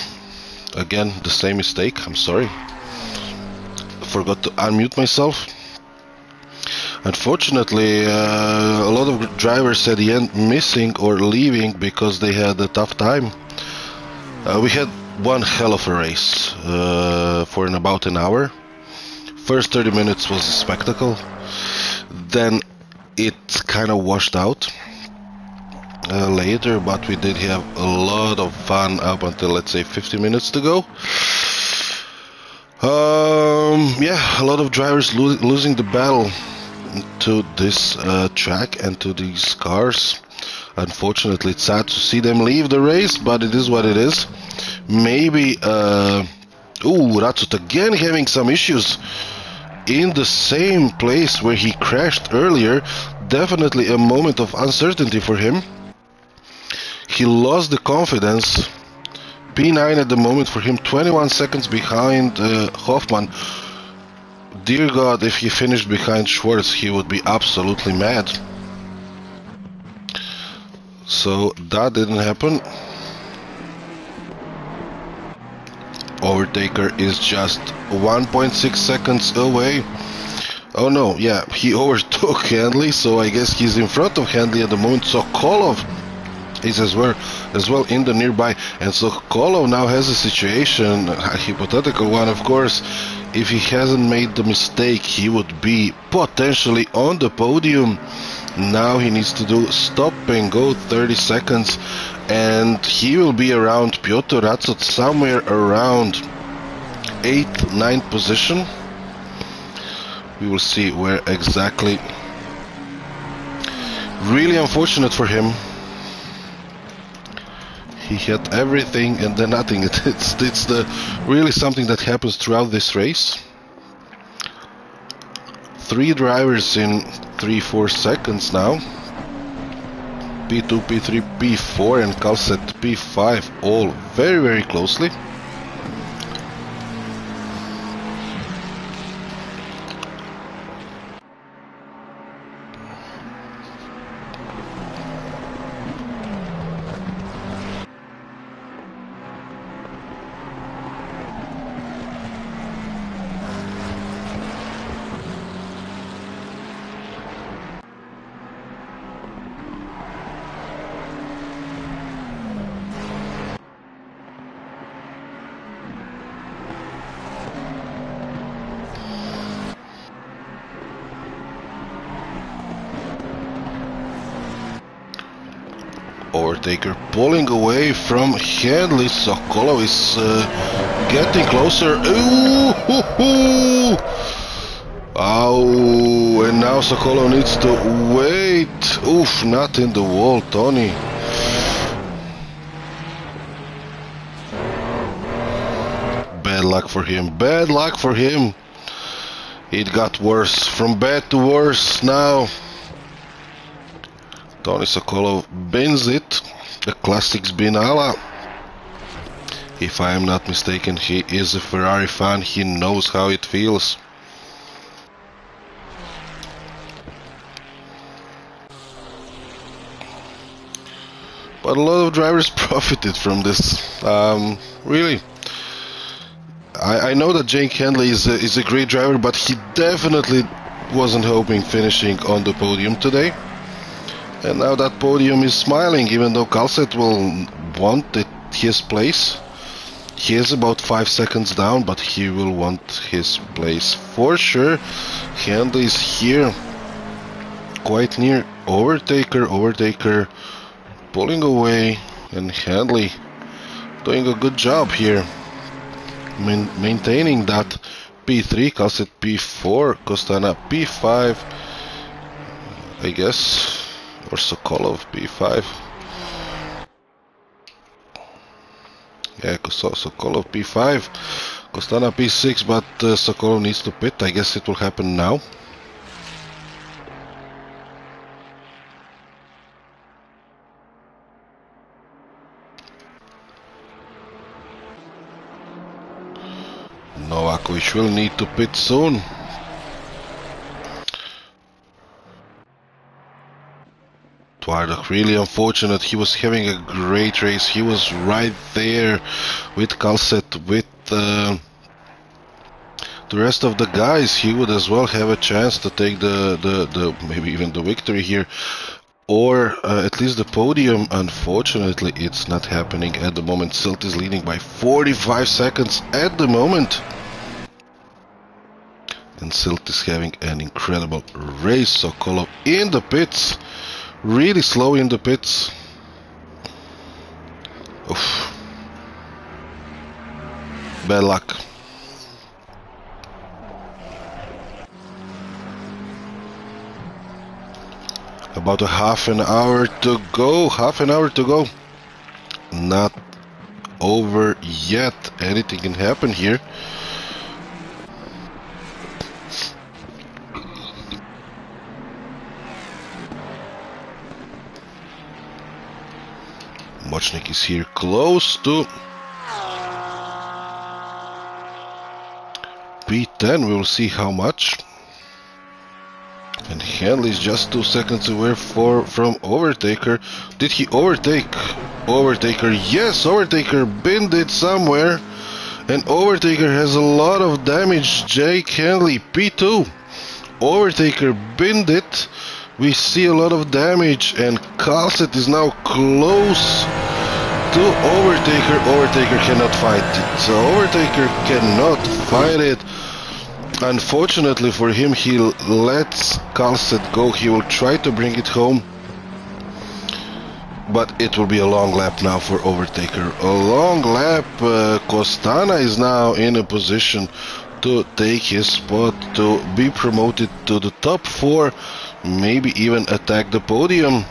again the same mistake, I'm sorry. Forgot to unmute myself. Unfortunately, a lot of drivers at the end missing or leaving because they had a tough time. We had one hell of a race for about an hour. First 30 minutes was a spectacle. Then it kind of washed out later, but we did have a lot of fun up until, let's say, 50 minutes to go. Yeah, a lot of drivers losing the battle to this track and to these cars. Unfortunately, it's sad to see them leave the race, but it is what it is. Maybe Ratsut again having some issues in the same place where he crashed earlier. Definitely a moment of uncertainty for him. He lost the confidence. P9 at the moment for him, 21 seconds behind Hoffman. Dear God, if he finished behind Schwartz, he would be absolutely mad. So that didn't happen. Overtaker is just 1.6 seconds away. Oh no, yeah, he overtook Handley, so I guess he's in front of Handley at the moment. Sokolov is as well in the nearby, and Sokolov now has a situation, a hypothetical one of course. If he hasn't made the mistake, he would be potentially on the podium. Now he needs to do stop and go 30 seconds, and he will be around Piotr Ratsut, somewhere around 8th, 9th position. We will see where exactly. Really unfortunate for him. He had everything and then nothing. It's the really something that happens throughout this race. 3 drivers in 3-4 seconds now. P2, P3, P4 and Kalset P5 all very, very closely. Overtaker pulling away from Handley. Sokolov is getting closer. Ooh, oh, and now Sokolov needs to wait. Oof, not in the wall, Tony. Bad luck for him. Bad luck for him. It got worse. From bad to worse now. Tony Sokolov bins it, the classics Binala. If I am not mistaken, he is a Ferrari fan, he knows how it feels. But a lot of drivers profited from this, really. I know that Jake Handley is a great driver, but he definitely wasn't hoping finishing on the podium today. And now that podium is smiling, even though Kalset will want his place. He is about 5 seconds down, but he will want his place for sure. Handley is here, quite near. Overtaker pulling away, and Handley doing a good job here, maintaining that. P3, Kalset P4, Costana P5, I guess. Or Sokolov P5. Yeah, Sokolov P5. Costana P6, but Sokolov needs to pit. I guess it will happen now. Novakovic will need to pit soon. Twardok, really unfortunate. He was having a great race. He was right there with Kalset, with the rest of the guys, he would as well have a chance to take the maybe even the victory here, or at least the podium. Unfortunately, it's not happening at the moment. Silt is leading by 45 seconds at the moment. And Silt is having an incredible race. Sokolov in the pits, really slow in the pits. Oof. Bad luck. About a half an hour to go. Not over yet. Anything can happen here. Mochnik is here close to P10. We will see how much. And Hanley is just 2 seconds away from Overtaker. Did he overtake? Overtaker, yes, Overtaker binned it somewhere. And Overtaker has a lot of damage. Jake Hanley, P2. Overtaker binned it. We see a lot of damage, and Kalset is now close to Overtaker. Overtaker cannot fight it. So Overtaker cannot fight it. Unfortunately for him, he lets Kalset go. He will try to bring it home, but it will be a long lap now for Overtaker. A long lap. Costana is now in a position to take his spot, to be promoted to the top 4, maybe even attack the podium.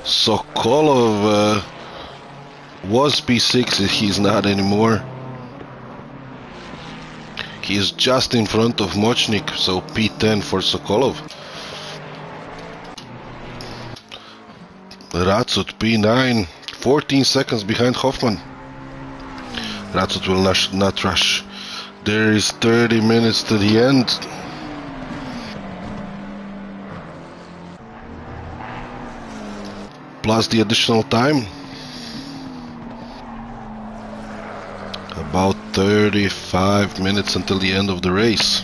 Sokolov was P6, he's not anymore. He is just in front of Mochnik, so P10 for Sokolov. Ratsut P9, 14 seconds behind Hoffman. Ratsut will not rush. There is 30 minutes to the end. Plus the additional time. About 35 minutes until the end of the race.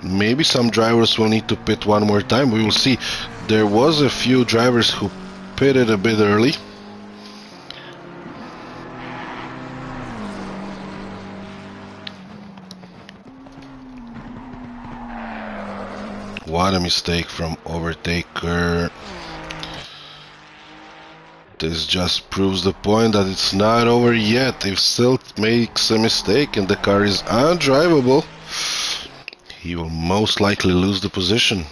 Maybe some drivers will need to pit one more time. We will see. There was a few drivers who pitted a bit early. What a mistake from Overtaker. This just proves the point that it's not over yet. If Silt makes a mistake and the car is undrivable, he will most likely lose the position.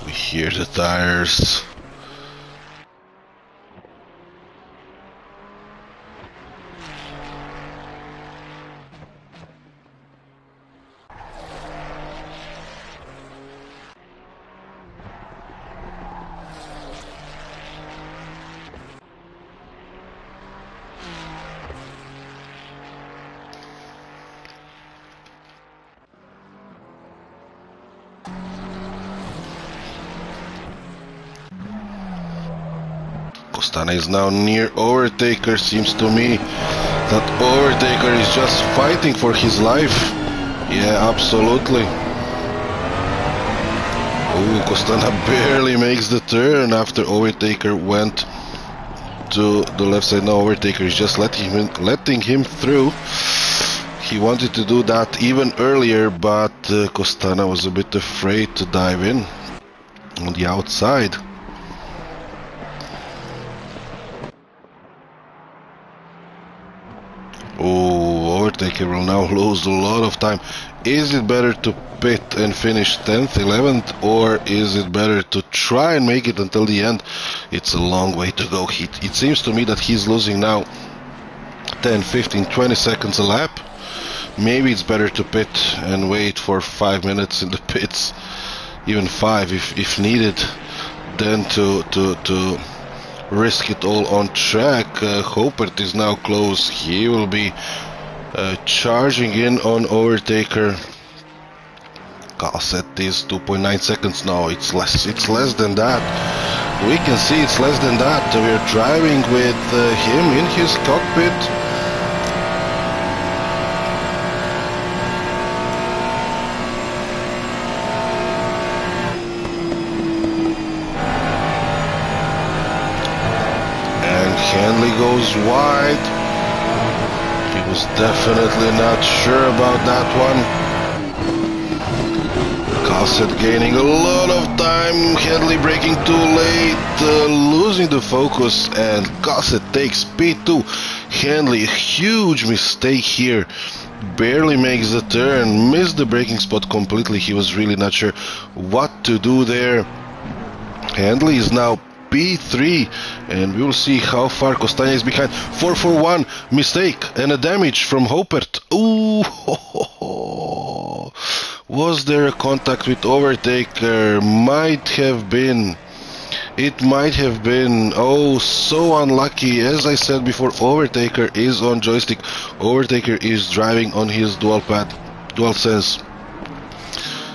We hear the tires. Costana is now near Overtaker. Seems to me that Overtaker is just fighting for his life. Yeah, absolutely. Ooh, Costana barely makes the turn after Overtaker went to the left side. Now Overtaker is just letting him through. He wanted to do that even earlier, but Costana was a bit afraid to dive in on the outside. Oh, Overtaker will now lose a lot of time. Is it better to pit and finish 10th, 11th, or is it better to try and make it until the end? It's a long way to go. It seems to me that he's losing now 10, 15, 20 seconds a lap. Maybe it's better to pit and wait for 5 minutes in the pits, even 5 if needed, than to risk it all on track. Hopert is now close. He will be charging in on Overtaker. Kalset is 2.9 seconds now. It's less than that. We can see it's less than that. We're driving with him in his cockpit. And Hanley goes wide. He was definitely not sure about that one. Calset gaining a lot of time, Hanley braking too late, losing the focus, and Calset takes P2. Hanley, a huge mistake here, barely makes the turn, missed the braking spot completely. He was really not sure what to do there. Hanley is now P3, and we will see how far Costagna is behind. 441, mistake and a damage from Hopert. Ooh, was there a contact with overtaker? Might have been. It might have been. Oh, so unlucky. As I said before, overtaker is on joystick. Overtaker is driving on his dual pad, dual sense.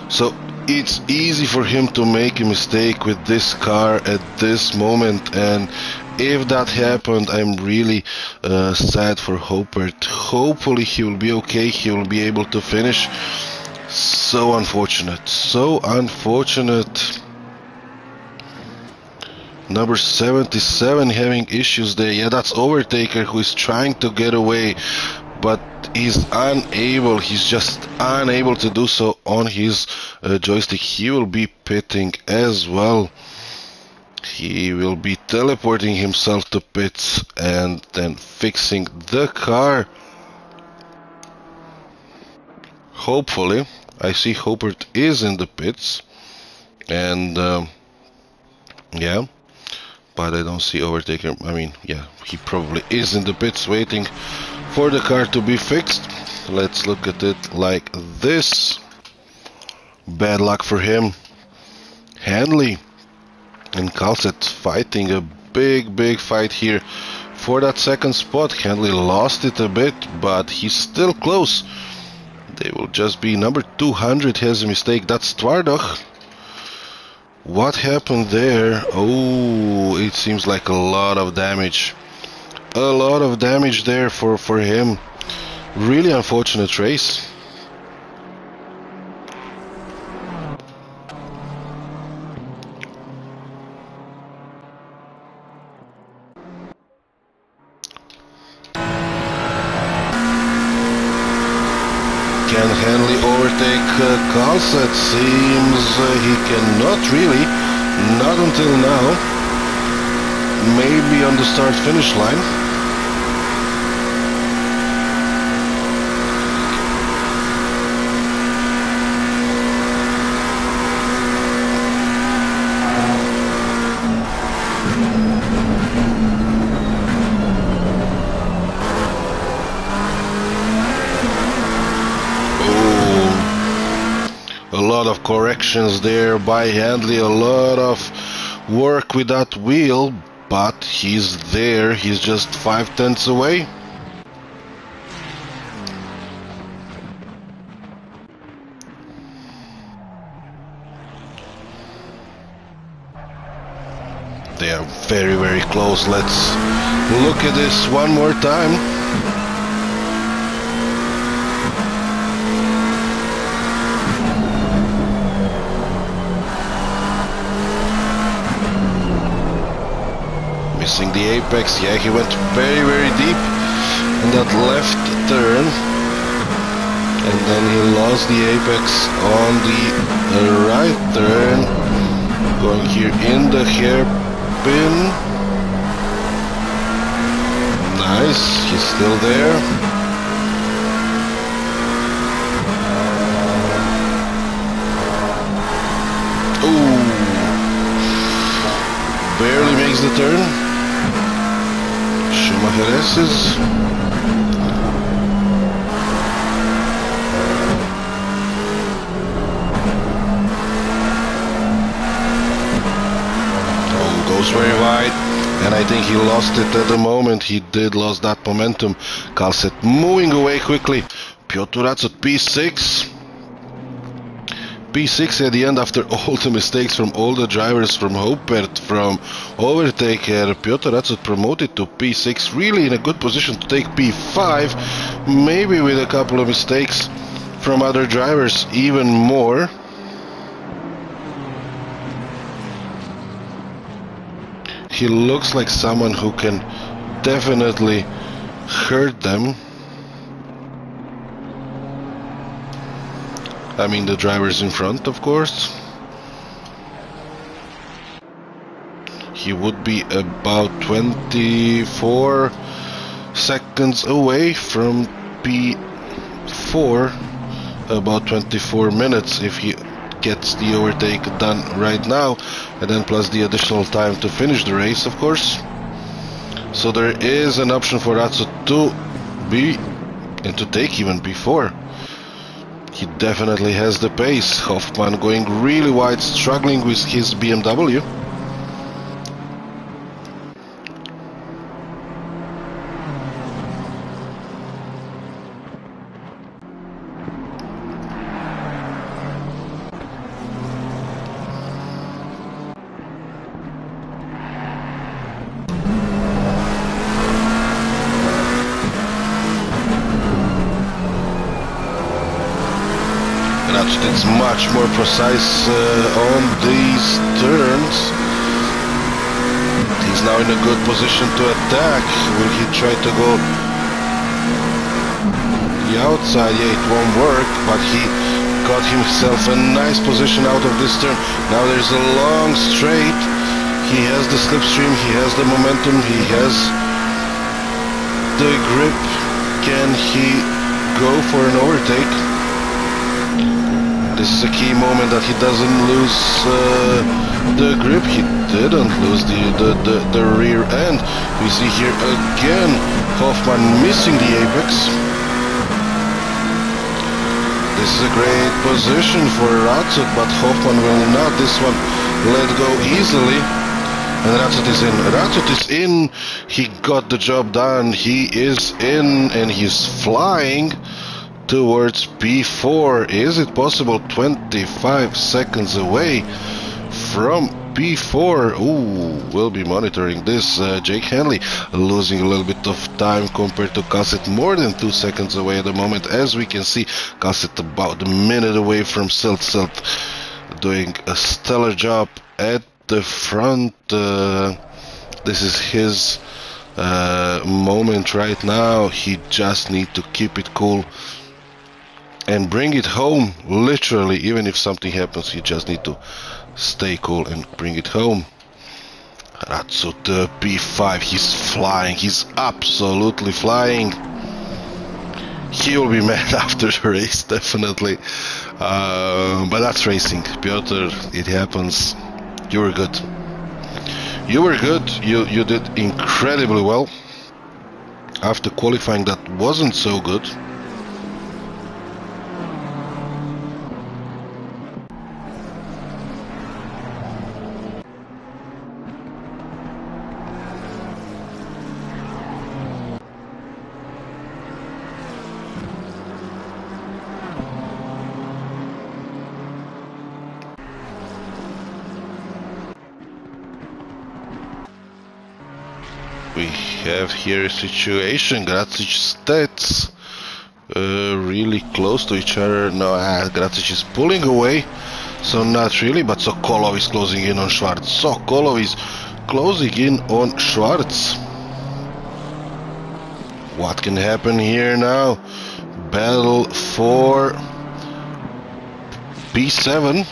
So it's easy for him to make a mistake with this car at this moment, and if that happened, I'm really sad for Hopert. Hopefully he will be okay, he will be able to finish. So unfortunate, so unfortunate. Number 77 having issues there. Yeah, that's overtaker who is trying to get away, but he's unable, he's just unable to do so on his joystick. He will be pitting as well. He will be teleporting himself to pits and then fixing the car. Hopefully. I see Hopert is in the pits, and yeah, but I don't see overtaker. I mean, yeah, he probably is in the pits waiting for the car to be fixed. Let's look at it like this. Bad luck for him. Hanley and Calset fighting a big fight here for that second spot. Hanley lost it a bit, but he's still close. They will just be number 200 has a mistake. That's Twardach. What happened there? Oh, it seems like a lot of damage. A lot of damage there for him. Really unfortunate race. Can Hanley overtake Calset? Seems he cannot really, not until now. Maybe on the start-finish line. Of corrections there by Hanley, a lot of work with that wheel, but he's there, he's just 5/10 away. They are very close. Let's look at this one more time. Missing the apex. Yeah, he went very deep in that left turn, and then he lost the apex on the right turn, going here in the hairpin. Nice, he's still there. Ooh, barely makes the turn. Schumachereses. Oh, goes very wide, and I think he lost it at the moment. He did lose that momentum. Calset moving away quickly. Piotr Ratzot P6. P6 at the end after all the mistakes from all the drivers, from Hopert, from Overtaker. Piotr Atsut promoted to P6, really in a good position to take P5, maybe with a couple of mistakes from other drivers even more. He looks like someone who can definitely hurt them. I mean the drivers in front, of course. He would be about 24 seconds away from P4, about 24 minutes if he gets the overtake done right now, and then plus the additional time to finish the race, of course. So there is an option for Ratsu to be and to take even P4. He definitely has the pace. Hoffman going really wide, struggling with his BMW. It's much more precise on these turns. He's now in a good position to attack. Will he try to go the outside? Yeah, it won't work, but he got himself a nice position out of this turn. Now there's a long straight. He has the slipstream, he has the momentum, he has the grip. Can he go for an overtake? This is a key moment that he doesn't lose the grip. He didn't lose the rear end. We see here again Hoffman missing the apex. This is a great position for Ratsut, but Hoffman will not this one let go easily. And Ratsut is in. Ratsut is in. He got the job done. He is in and he's flying towards P4. Is it possible? 25 seconds away from P4. Ooh, we'll be monitoring this. Jake Hanley losing a little bit of time compared to Kasset, more than 2 seconds away at the moment. As we can see, Kasset about a minute away from Silt doing a stellar job at the front. This is his moment right now. He just needs to keep it cool and bring it home, literally. Even if something happens, you just need to stay cool and bring it home. Ratsut P5, he's flying, he's absolutely flying. He will be mad after the race, definitely. But that's racing. Piotr, it happens. You were good. You were good, you did incredibly well. After qualifying that wasn't so good. We have here a situation. Gracic stats really close to each other. No, Gracic is pulling away, so not really, but Sokolov is closing in on Schwarz. Sokolov is closing in on Schwarz. What can happen here now? Battle for P7.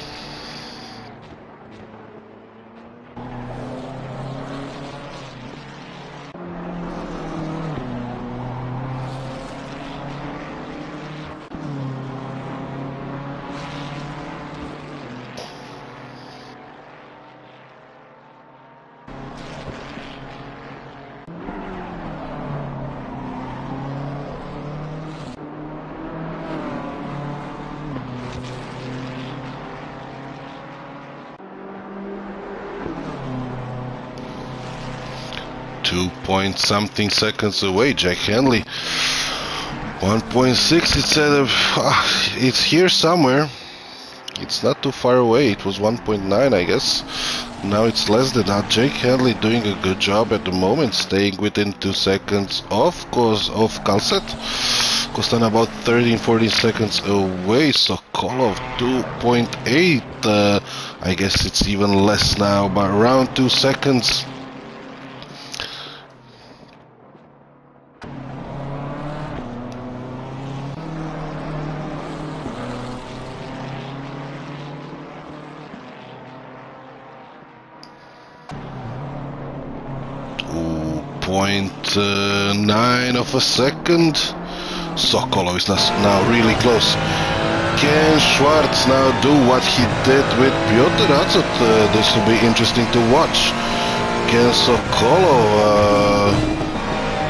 Point-something seconds away. Jack Hanley 1.6 instead of it's here somewhere. It's not too far away. It was 1.9, I guess. Now it's less than that. Jake Handley doing a good job at the moment, staying within 2 seconds of Kalset. Costana about 13-14 seconds away. Sokolov 2.8. I guess it's even less now, but around 2 seconds. .9 of a second. Sokolov is now really close. Can Schwartz now do what he did with Piotr Ratzot? This will be interesting to watch. Can Sokolov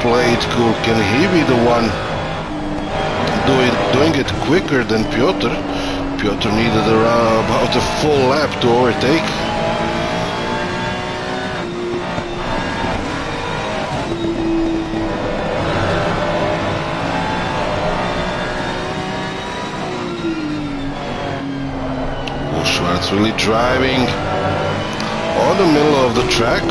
play it cool? Can he be the one doing it quicker than Piotr? Piotr needed around about a full lap to overtake. Schwartz really driving on the middle of the track.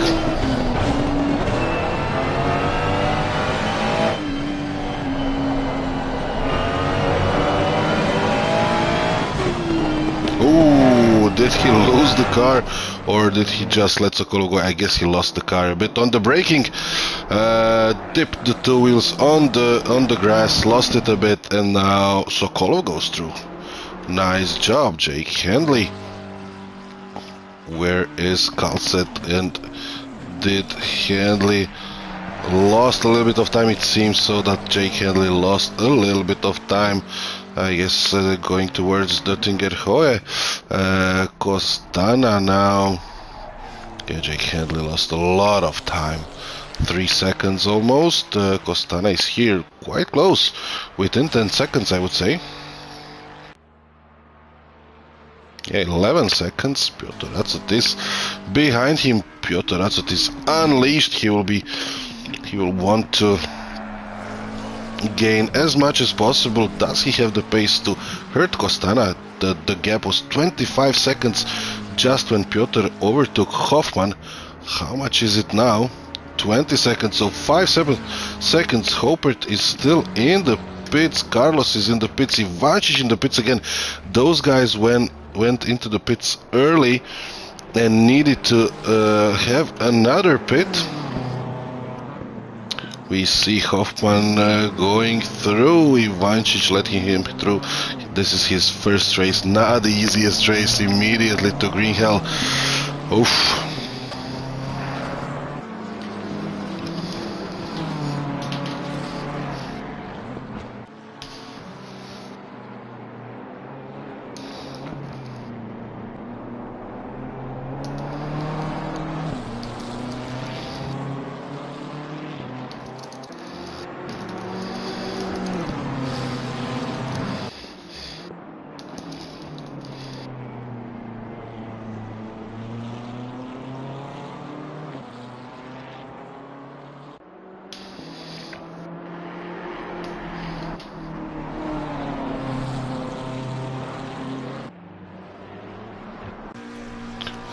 Ooh, did he lose the car or did he just let Sokolov go? I guess he lost the car a bit on the braking. Dipped the two wheels on the grass, lost it a bit, and now Sokolov goes through. Nice job, Jake Handley. Where is Kalset? And did Handley lost a little bit of time? It seems so that Jake Handley lost a little bit of time. I guess going towards Döttinger-Höhe. Costana now. Yeah, Jake Handley lost a lot of time. 3 seconds almost. Costana is here quite close. Within 10 seconds, I would say. Yeah, 11 seconds. Piotr Ratzot is behind him. Piotr Ratzot is unleashed. He will want to gain as much as possible. Does he have the pace to hurt Costana? The gap was 25 seconds just when Piotr overtook Hoffman. How much is it now? 20 seconds. So 5 seconds. Hopert is still in the pits. Carlos is in the pits. Ivancic in the pits again. Those guys went into the pits early and needed to have another pit. We see Hoffman going through, Ivancic letting him through. This is his first race, not the easiest race. Immediately to green hell. Oof.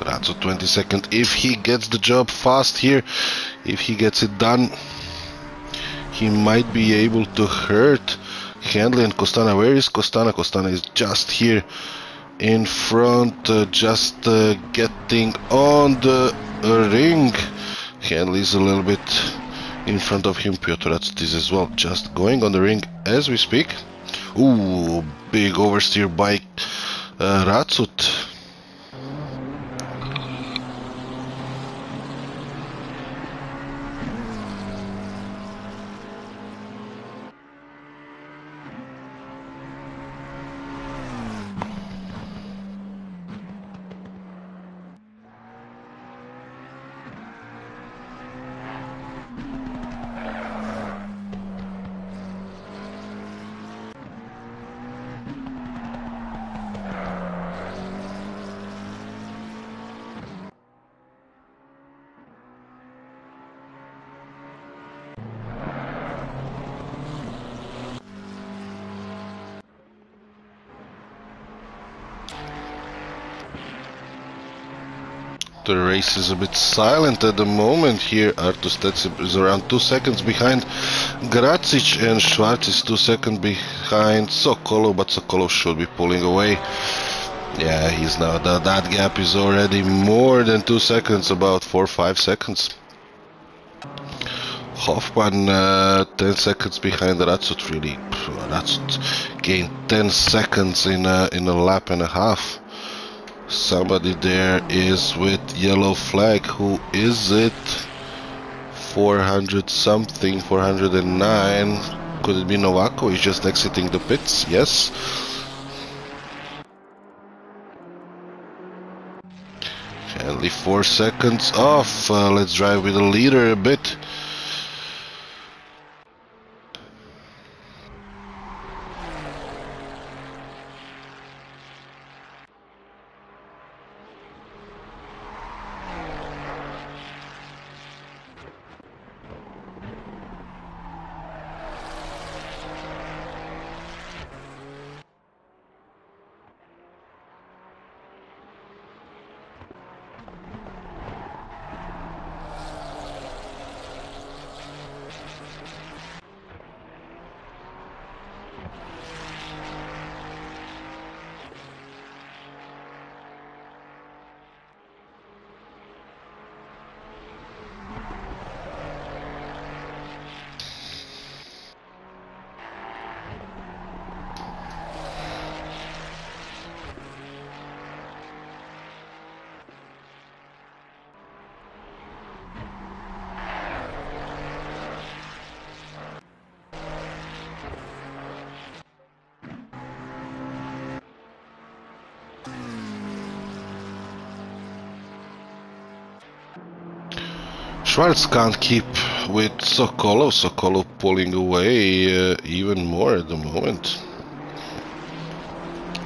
That's a 22nd. If he gets the job fast here, if he gets it done, he might be able to hurt Handley and Costana. Where is Costana? Costana is just here in front, just getting on the ring. Handley is a little bit in front of him. Piotr Ratzot is as well, just going on the ring as we speak. Ooh, big oversteer by Ratzot. The race is a bit silent at the moment here. Artus Tetsip is around 2 seconds behind Gracic, and Schwarz is 2 seconds behind Sokolov, but Sokolov should be pulling away. Yeah, he's now, that gap is already more than 2 seconds, about 4 or 5 seconds. Hoffman 10 seconds behind Ratsut, really. Ratsut gained 10 seconds in a lap and a half. Somebody there is with yellow flag. Who is it? 400 something, 409. Could it be Novako? He's just exiting the pits, yes. Only 4 seconds off. Let's drive with the leader a bit. Schwarz can't keep with Sokolov. Sokolov pulling away even more at the moment.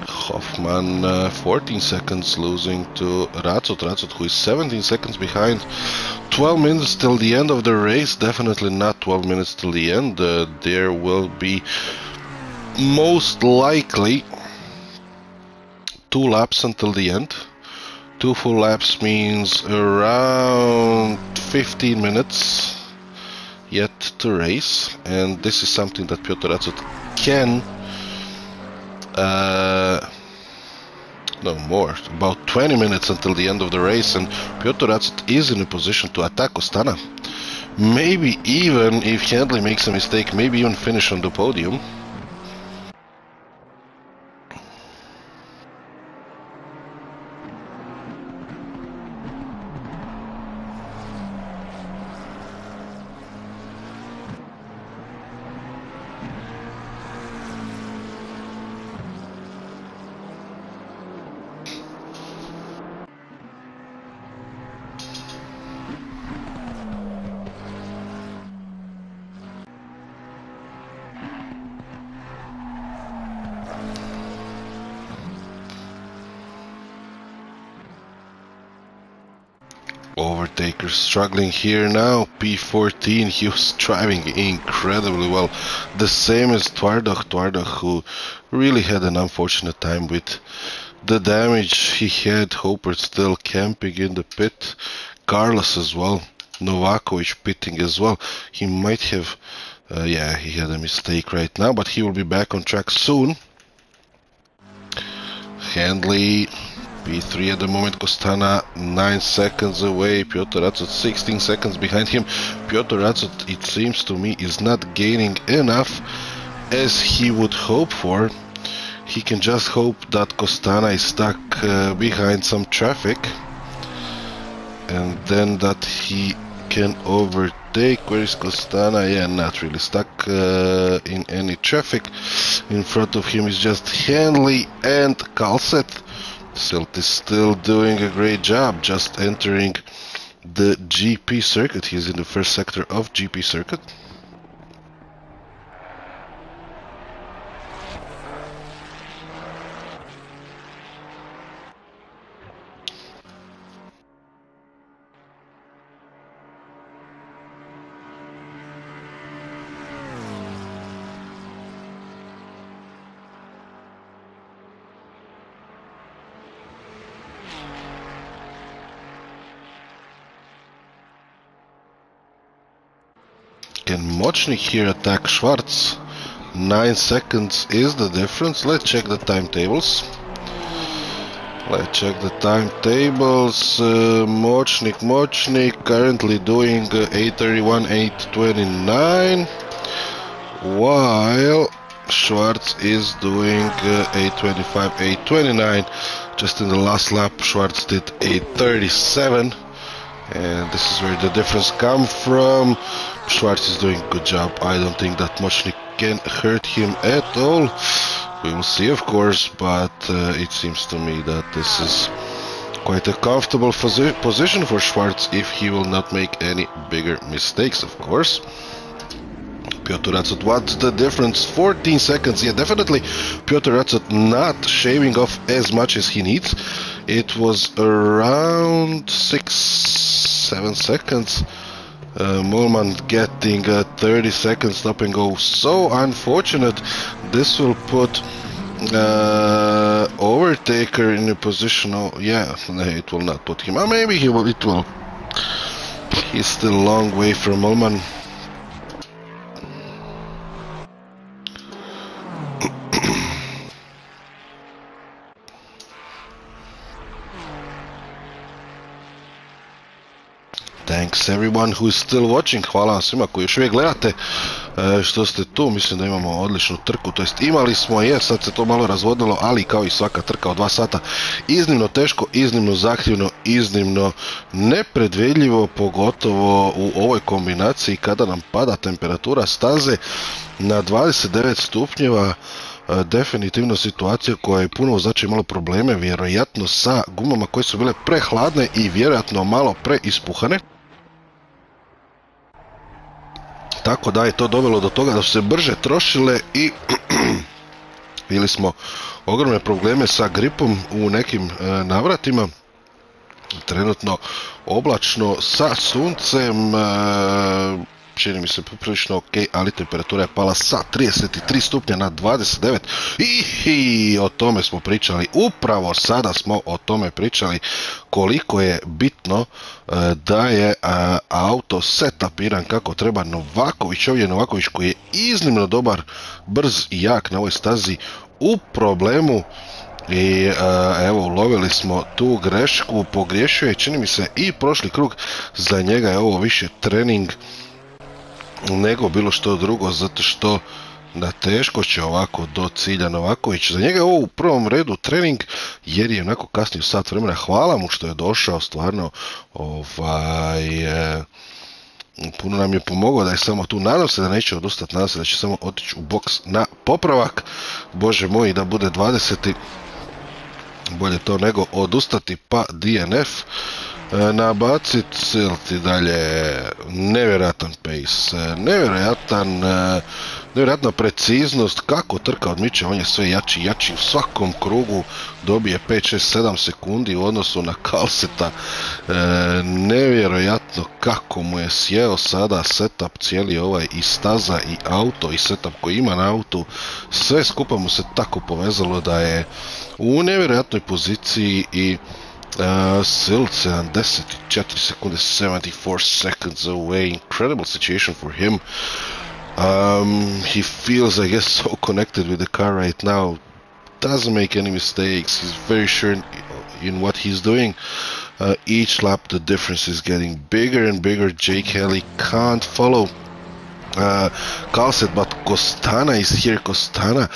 Hoffman 14 seconds losing to Ratsut. Ratsut, who is 17 seconds behind. 12 minutes till the end of the race. Definitely not 12 minutes till the end. There will be most likely 2 laps until the end. 2 full laps means around 15 minutes yet to race, and this is something that Piotr Ratsut can no more, about 20 minutes until the end of the race, and Piotr Ratsut is in a position to attack Ostana. Maybe even, if Handley makes a mistake, maybe even finish on the podium. Overtaker struggling here now. P14, he was driving incredibly well. The same as Twardach. Twardach, who really had an unfortunate time with the damage he had. Hopper still camping in the pit. Carlos as well. Novakovic pitting as well. He might have, yeah, he had a mistake right now, but he will be back on track soon. Handley P3 at the moment. Costana 9 seconds away. Piotr Ratsut 16 seconds behind him. Piotr Ratsut, it seems to me, is not gaining enough as he would hope for. He can just hope that Costana is stuck behind some traffic, and then that he can overtake. Where is Costana? Yeah, not really stuck in any traffic. In front of him is just Handley and Kalset. Silt is still doing a great job, just entering the GP circuit. He's in the first sector of GP circuit. Can Mochnik here attack Schwarz? 9 seconds is the difference. Let's check the timetables. Mochnik currently doing 8:31, 8:29, while Schwarz is doing 8:25, 8:29. Just in the last lap, Schwarz did 8:37, and this is where the difference comes from. Schwarz is doing a good job. I don't think that Mochnik can hurt him at all. We will see, of course, but it seems to me that this is quite a comfortable position for Schwarz if he will not make any bigger mistakes, of course. Piotr Ratzot, what's the difference? 14 seconds. Yeah, definitely Piotr Ratzot not shaving off as much as he needs. It was around 6-7 seconds. Mollman getting 30 seconds stop and go. So unfortunate. This will put Overtaker in a position. Oh, yeah, it will not put him. Maybe he will. It will. He's still a long way from Mollman. Thanks everyone who is still watching. Hvala vam svima koji još uvijek gledate, što ste tu. Mislim da imamo odličnu trku, to jest imali smo je, sad se to malo razvodilo, ali kao i svaka trka od 2 sata, iznimno teško, iznimno zahtjevno, iznimno nepredvidljivo, pogotovo u ovoj kombinaciji kada nam pada temperatura staze na 29 stupnjeva. Definitivno situacija koja je puno znači imalo probleme, vjerojatno sa gumama koje su bile prehladne i vjerojatno malo preispuhane. Tako da je to dovelo do toga da su se brže trošile i bili smo ogromne probleme sa gripom u nekim navratima. Trenutno oblačno sa suncem, čini mi se poprilično ok, ali temperatura je pala sa 33 stupnja na 29 i o tome smo pričali, upravo sada smo o tome pričali koliko je bitno da je auto setupiran kako treba. Novaković, ovdje Novaković koji je iznimno dobar, brz i jak na ovoj stazi, u problemu. I evo, ulovili smo tu grešku, pogriješio je čini mi se i prošli krug, za njega je ovo više trening nego bilo što drugo, zato što da teško će ovako do cilja Novaković. Za njega je ovo u prvom redu trening, jer je onako kasnije sat vremena. Hvala mu što je došao, stvarno puno nam je pomogao da je samo tu. Nadam se da neće odustati, nadam se da će samo otići u boks na popravak. Bože moj, da bude 20. Bolje to nego odustati, pa DNF. Nabacit silti dalje, nevjerojatan pace, nevjerojatna preciznost, kako trka odmiče, on je sve jači, u svakom krugu dobije 5, 6, 7 sekundi u odnosu na Kalseta. Nevjerojatno kako mu je sjeo sada setup cijeli ovaj, i staza i auto i setup koji ima na autu, sve skupa mu se tako povezalo da je u nevjerojatnoj poziciji. I Silt 74 sekunde, 74 seconds away, incredible situation for him. He feels, I guess, so connected with the car right now, doesn't make any mistakes, he's very sure in what he's doing. Each lap the difference is getting bigger and bigger. Jake Haley can't follow Kalset, but Costana is here. Costana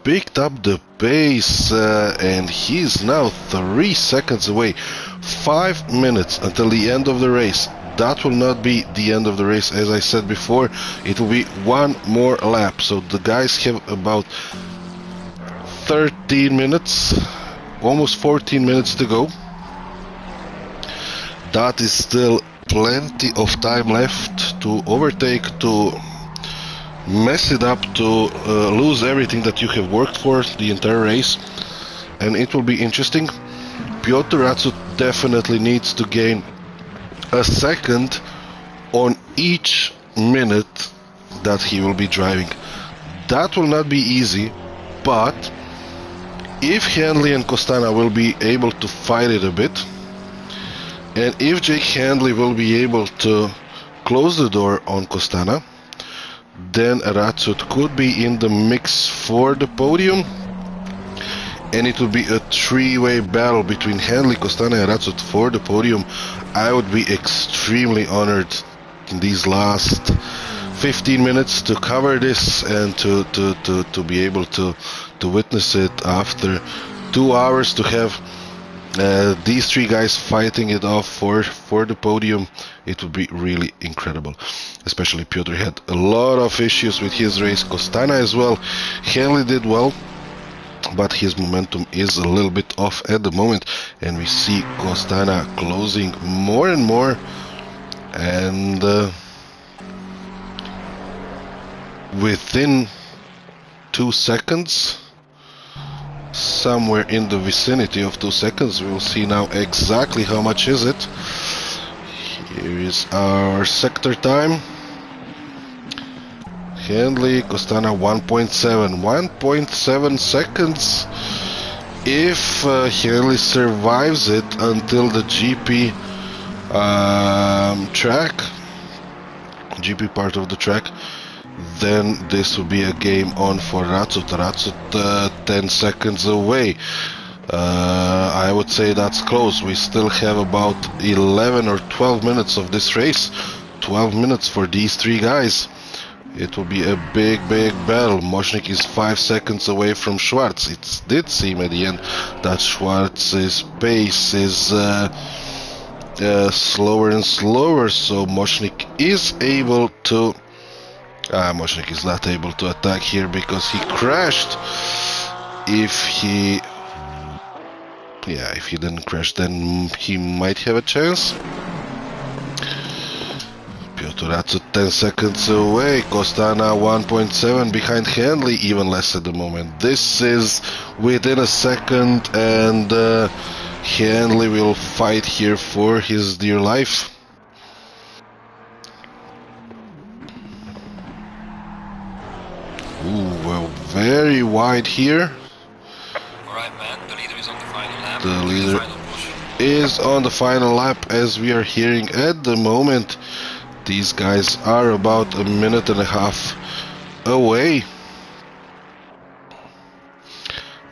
picked up the pace and he's now 3 seconds away. 5 minutes until the end of the race. That will not be the end of the race, as I said before. It will be one more lap, so the guys have about 13 minutes, almost 14 minutes to go. That is still plenty of time left to overtake, to mess it up, to lose everything that you have worked for the entire race, and it will be interesting. Piotr Ratzot definitely needs to gain a second on each minute that he will be driving. That will not be easy, but if Handley and Costana will be able to fight it a bit, and if Jake Handley will be able to close the door on Costana. Then Ratsut could be in the mix for the podium, and it would be a three-way battle between Handley, Costana and Ratsut for the podium. I would be extremely honored in these last 15 minutes to cover this and to be able to witness it after 2 hours, to have these three guys fighting it off for the podium. It would be really incredible. Especially Piotr had a lot of issues with his race, Costana as well. Henley did well, but his momentum is a little bit off at the moment, and we see Costana closing more and more, and within 2 seconds, somewhere in the vicinity of 2 seconds, we will see now exactly how much is it. Here is our sector time. Handley, Costana 1.7 seconds. If Handley survives it until the GP GP part of the track, then this will be a game on for Ratsut. Ratsut 10 seconds away. I would say that's close. We still have about 11 or 12 minutes of this race. 12 minutes for these three guys. It will be a big battle. Moshnik is 5 seconds away from Schwarz. It did seem at the end that Schwarz's pace is slower and slower, so Moshnik is able to... Moshnik is not able to attack here because he crashed. If he didn't crash, then he might have a chance. Piotr Ratsut 10 seconds away. Costana 1.7 behind Handley, even less at the moment. This is within a second, and Handley will fight here for his dear life. Ooh, well, very wide here. Alright, man, the leader is on the final lap. The leader is on the final lap, as we are hearing at the moment. These guys are about a minute and a half away.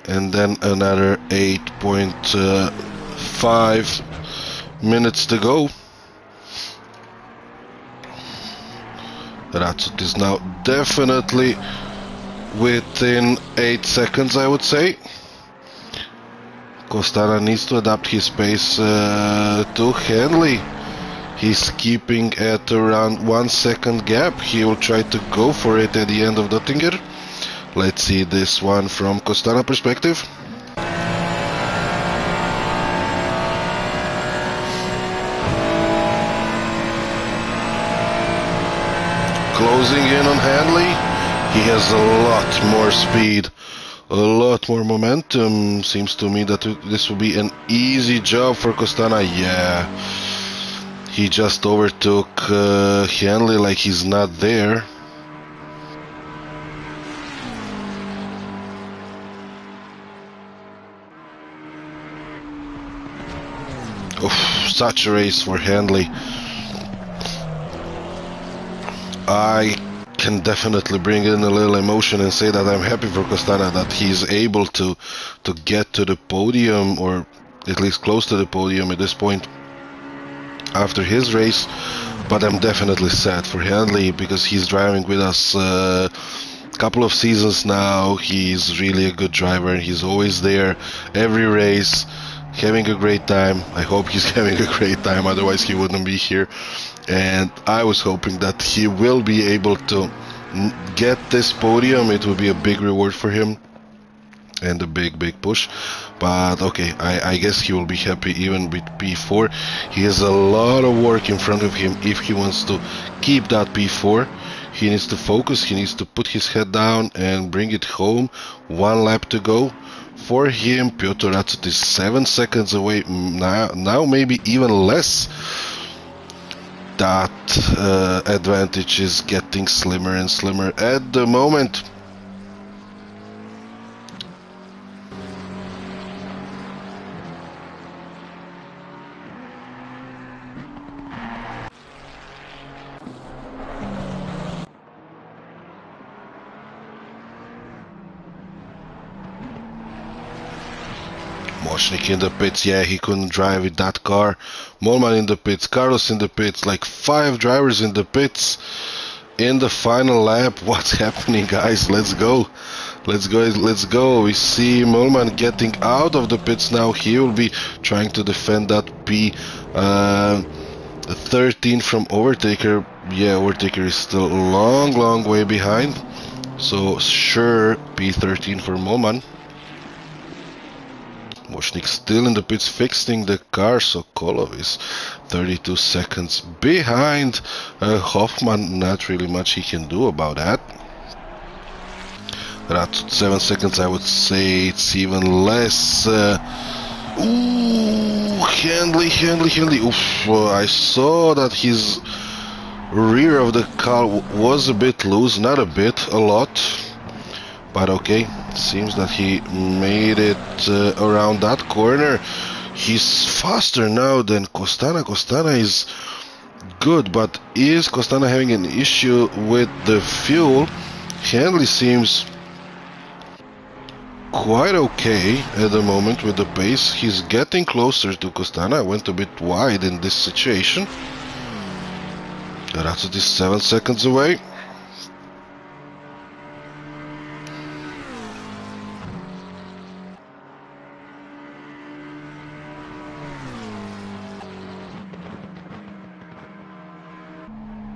And then another 8.5 minutes to go. Ratsut is now definitely within 8 seconds, I would say. Costana needs to adapt his pace to Handley. He's keeping at around 1 second gap. He will try to go for it at the end of Dottinger. Let's see this one from Costana perspective. Closing in on Handley. He has a lot more speed, a lot more momentum. Seems to me that this will be an easy job for Costana. Yeah. He just overtook Handley like he's not there. Oof, such a race for Handley. I can definitely bring in a little emotion and say that I'm happy for Costana that he's able to get to the podium, or at least close to the podium at this point after his race. But I'm definitely sad for Handley because he's driving with us a couple of seasons now. He's really a good driver. He's always there every race, having a great time. I hope he's having a great time, otherwise he wouldn't be here. And I was hoping that he will be able to get this podium. It will be a big reward for him and a big push. But okay, I guess he will be happy even with P4. He has a lot of work in front of him if he wants to keep that P4. He needs to focus, he needs to put his head down and bring it home. 1 lap to go for him. Piotr Ratsut is 7 seconds away now, maybe even less. That advantage is getting slimmer and slimmer at the moment. Moshnik in the pits, yeah, he couldn't drive with that car. Molman in the pits, Carlos in the pits, like 5 drivers in the pits in the final lap. What's happening, guys? Let's go. Let's go, let's go. We see Molman getting out of the pits now. He will be trying to defend that P13 from Overtaker. Yeah, Overtaker is still a long way behind. So sure, P13 for Molman. Moshnik still in the pits fixing the car, so Kolov is 32 seconds behind. Hoffman, not really much he can do about that. Ratsut 7 seconds, I would say it's even less. Handley. Oof, I saw that his rear of the car was a bit loose, not a bit, a lot. But okay, seems that he made it around that corner. He's faster now than Costana. Costana is good, but is Costana having an issue with the fuel? Handley seems quite okay at the moment with the pace. He's getting closer to Costana. Went a bit wide in this situation. Ratsut is 7 seconds away.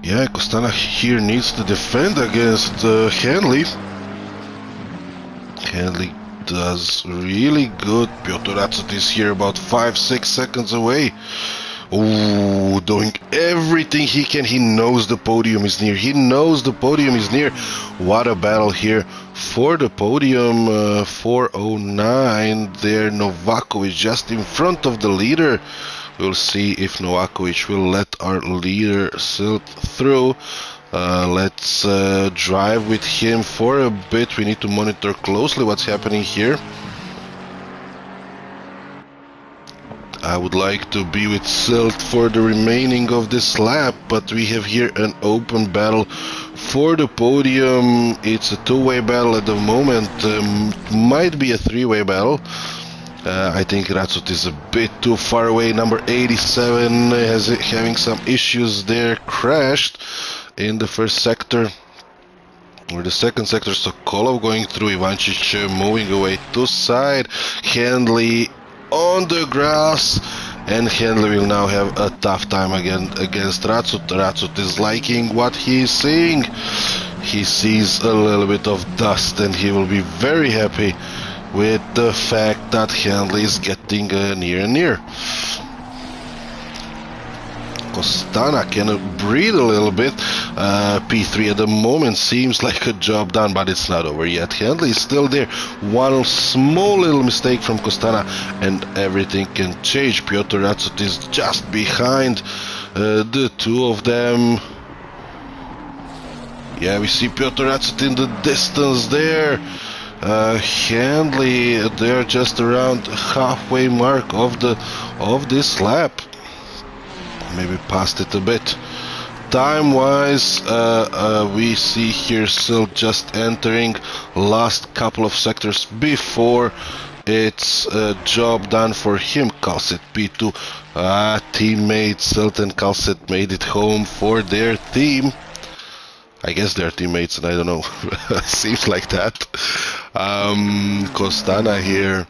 Yeah, Costana here needs to defend against Handley. Handley does really good. Piotr Ratsut is here about 5-6 seconds away. Ooh, doing everything he can. He knows the podium is near. What a battle here for the podium. 409 there. Novakovic just in front of the leader. We'll see if Novakovic will let our leader silt through. Let's drive with him for a bit. We need to monitor closely what's happening here. I would like to be with Silt for the remaining of this lap, but we have here an open battle for the podium. It's a 2-way battle at the moment. Might be a 3-way battle. I think Ratsut is a bit too far away. Number 87 has having some issues there. Crashed in the first sector or the second sector. Sokolov going through. Ivančić moving away to side. Handley on the grass, and Handley will now have a tough time again against Ratsut. Ratsut is liking what he's seeing. He sees a little bit of dust, and he will be very happy with the fact that Handley is getting near and near. Costana can breathe a little bit. P3 at the moment seems like a job done, but it's not over yet. Handley is still there. One small little mistake from Costana and everything can change. Piotr Ratsut is just behind the two of them. Yeah, we see Piotr Ratsut in the distance there. Handley, they're just around halfway mark of this lap. Maybe past it a bit. Time-wise, we see here Silt just entering last couple of sectors before it's a job done for him. Kalset P2, teammates Silt and Kalset made it home for their team. I guess they're teammates, and I don't know. Seems like that. Costana here.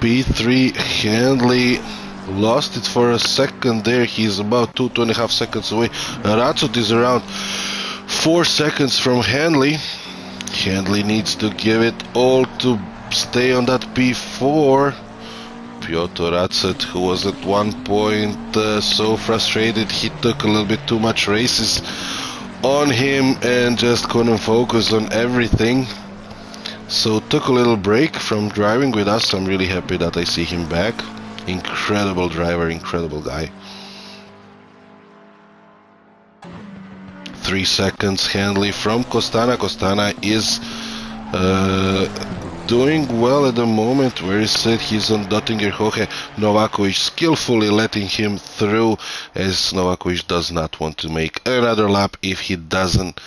P3 Handley lost it for a second there. He's about 2.5 seconds away. Ratsut is around 4 seconds from Handley. Handley needs to give it all to stay on that P4. Piotr Ratsut, who was at one point so frustrated, he took a little bit too much races on him and just couldn't focus on everything. So took a little break from driving with us. I'm really happy that I see him back. Incredible driver, incredible guy. 3 seconds Handley from Costana. Costana is doing well at the moment. Where is it? He's on Dottinger Hohe. Novakovic skillfully letting him through, as Novakovic does not want to make another lap if he doesn't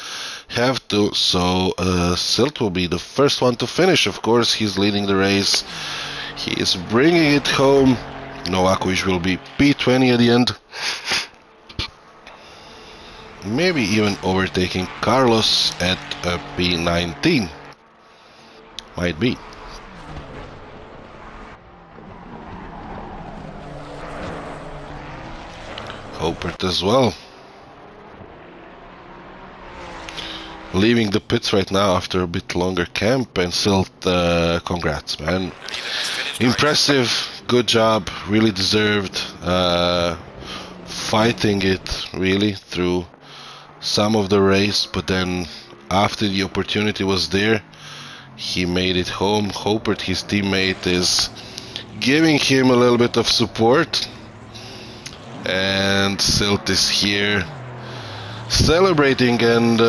have to. So Silt will be the first one to finish. Of course, he's leading the race. He is bringing it home. Novakovic will be P20 at the end. Maybe even overtaking Carlos at P19. Might be. Hopert as well. Leaving the pits right now after a bit longer camp, and Silt, congrats, man. Impressive, good job, really deserved. Fighting it really through some of the race, but then after the opportunity was there, he made it home. Hopert, his teammate, is giving him a little bit of support, and Silt is here celebrating and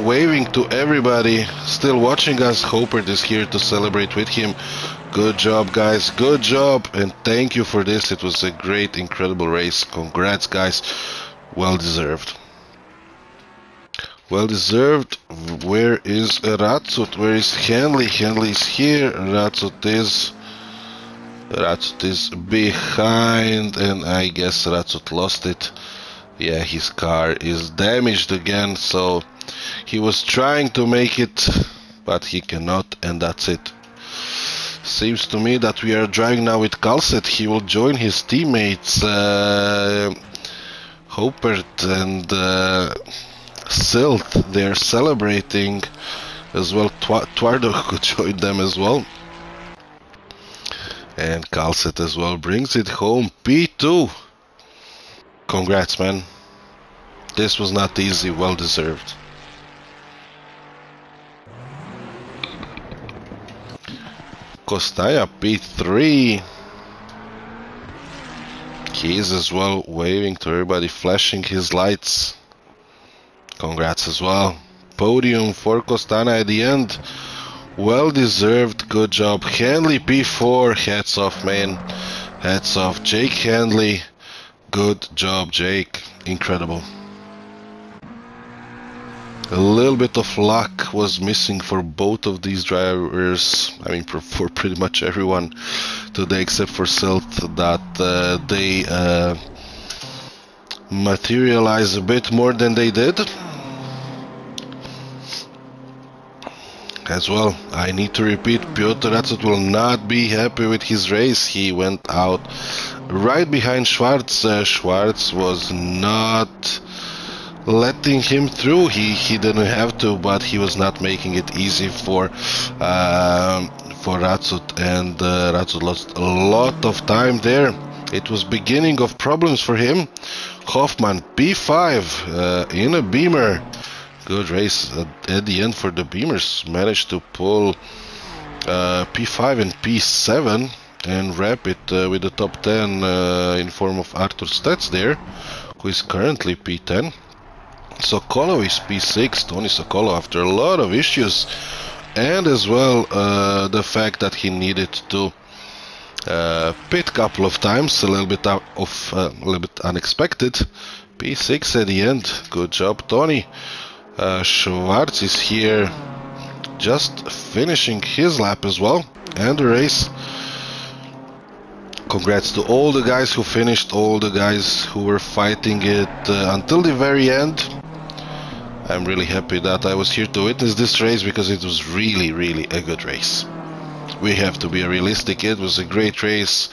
waving to everybody still watching us. Hopert is here to celebrate with him. Good job, guys, good job, and thank you for this. It was a great, incredible race. Congrats, guys, well deserved. Well deserved. Where is Ratsut? Where is Henley? Henley is here. Ratsut is behind, and I guess Ratsut lost it. Yeah, his car is damaged again, so he was trying to make it, but he cannot, and that's it. Seems to me that we are driving now with Kalset. He will join his teammates, Hopert and Silt. They're celebrating as well. Twardo could join them as well. And Kalset as well brings it home. P2. Congrats, man. This was not easy, well deserved. Kostaya P3. He's as well waving to everybody, flashing his lights. Congrats as well. Podium for Kostana at the end. Well deserved, good job. Henley P4, hats off, man. Hats off. Jake Henley. Good job, Jake. Incredible. A little bit of luck was missing for both of these drivers. I mean, for pretty much everyone today, except for Silt, that they materialize a bit more than they did. As well, I need to repeat, Piotr Ratsut will not be happy with his race. He went out right behind Schwarz. Schwarz was not letting him through. He didn't have to, but he was not making it easy for Ratsut, and Ratsut lost a lot of time there. It was beginning of problems for him. Hoffman P5 in a Beamer. Good race at the end for the Beamers. Managed to pull P5 and P7 and wrap it with the top 10 in form of Artur Stats there, who is currently P10. Sokolo is P6, Tony Sokolo, after a lot of issues, and as well the fact that he needed to pit a couple of times, a little bit unexpected. P6 at the end. Good job, Tony. Schwarz is here, just finishing his lap as well, and the race. Congrats to all the guys who finished, all the guys who were fighting it until the very end. I'm really happy that I was here to witness this race, because it was really, really a good race. We have to be realistic. It was a great race.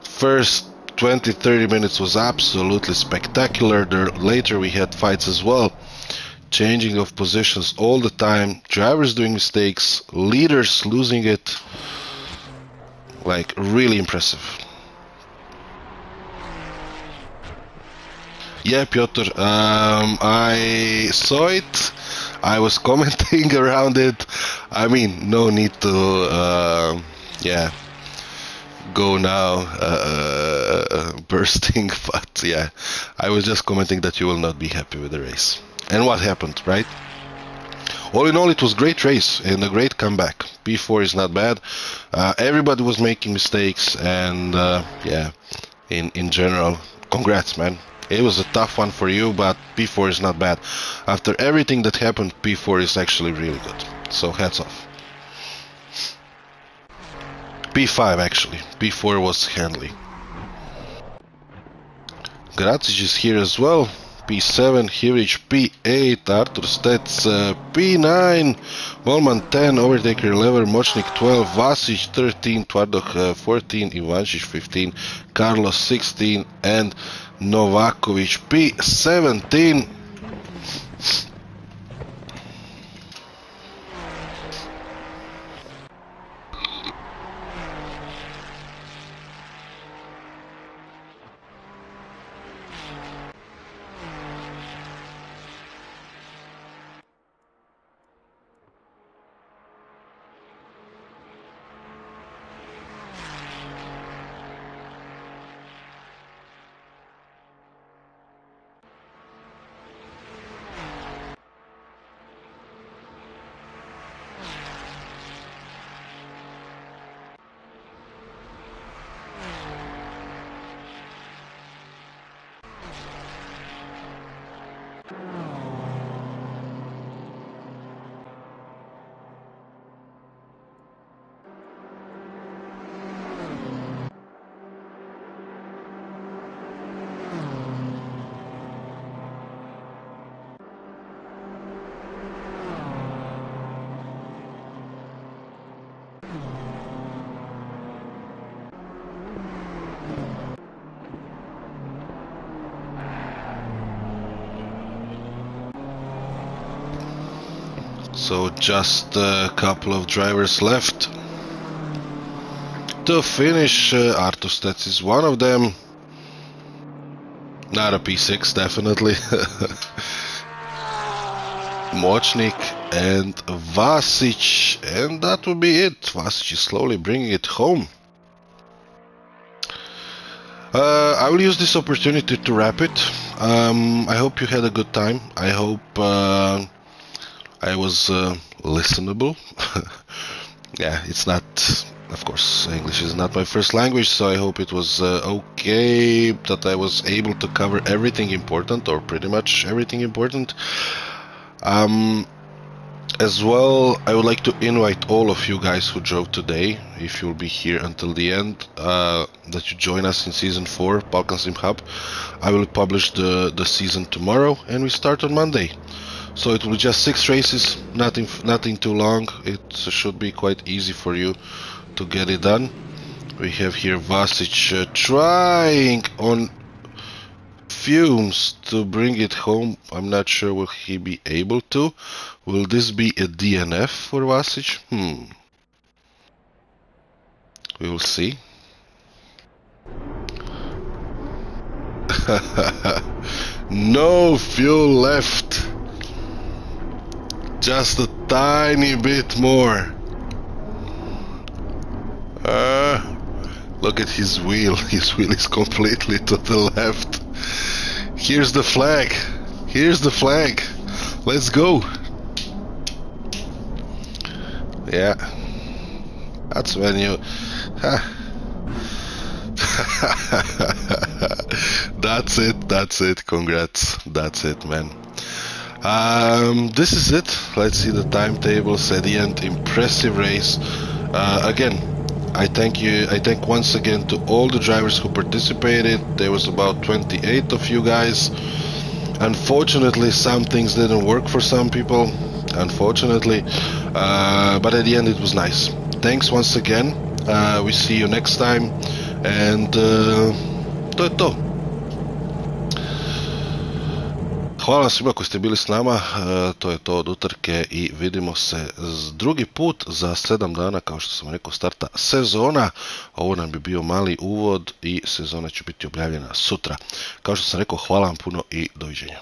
First 20-30 minutes was absolutely spectacular. Later we had fights as well. Changing of positions all the time, drivers doing mistakes, leaders losing it. Like, really impressive. Yeah, Piotr, I saw it. I was commenting around it. I mean, no need to, yeah, go now bursting, but yeah, I was just commenting that you will not be happy with the race. And what happened, right? All in all, it was a great race and a great comeback. P4 is not bad. Everybody was making mistakes, and yeah, in general, congrats, man. It was a tough one for you, but P4 is not bad. After everything that happened, P4 is actually really good. So hats off. P5 actually. P4 was handily. Gracic is here as well. P7, Hivric P8, Artur Stets P9, Volman 10, Overtaker 11, Mochnik 12, Vasic 13, Tvardok 14, Ivančić 15, Carlos 16 and Novakovic P17. So just a couple of drivers left to finish. Artur Stets is one of them. Not a P6, definitely. Mochnik and Vasic, and that will be it. Vasic is slowly bringing it home. I will use this opportunity to wrap it. I hope you had a good time. I hope I was listenable. Yeah, it's not, of course, English is not my first language, so I hope it was okay, that I was able to cover everything important, or pretty much everything important. As well, I would like to invite all of you guys who drove today, if you'll be here until the end, that you join us in Season 4, Balkan SimHub. I will publish the season tomorrow, and we start on Monday. So it will be just 6 races, nothing too long. It should be quite easy for you to get it done. We have here Vasic trying on fumes to bring it home. I'm not sure will he be able to. Will this be a DNF for Vasic? We will see. No fuel left. Just a tiny bit more. Look at his wheel. His wheel is completely to the left. Here's the flag. Here's the flag. Let's go. Yeah. That's when you... That's it. That's it. Congrats. That's it, man. This is it. Let's see the timetables at the end. Impressive race. Again, I thank once again to all the drivers who participated. There was about 28 of you guys. Unfortunately, some things didn't work for some people, unfortunately, but at the end it was nice. Thanks once again. We see you next time, and to je to. Hvala svima koji ste bili s nama, to je to od utrke i vidimo se drugi put za 7 dana, kao što sam rekao, starta sezona. Ovo nam bi bio mali uvod i sezona će biti objavljena sutra. Kao što sam rekao, hvala vam puno i doviđenja.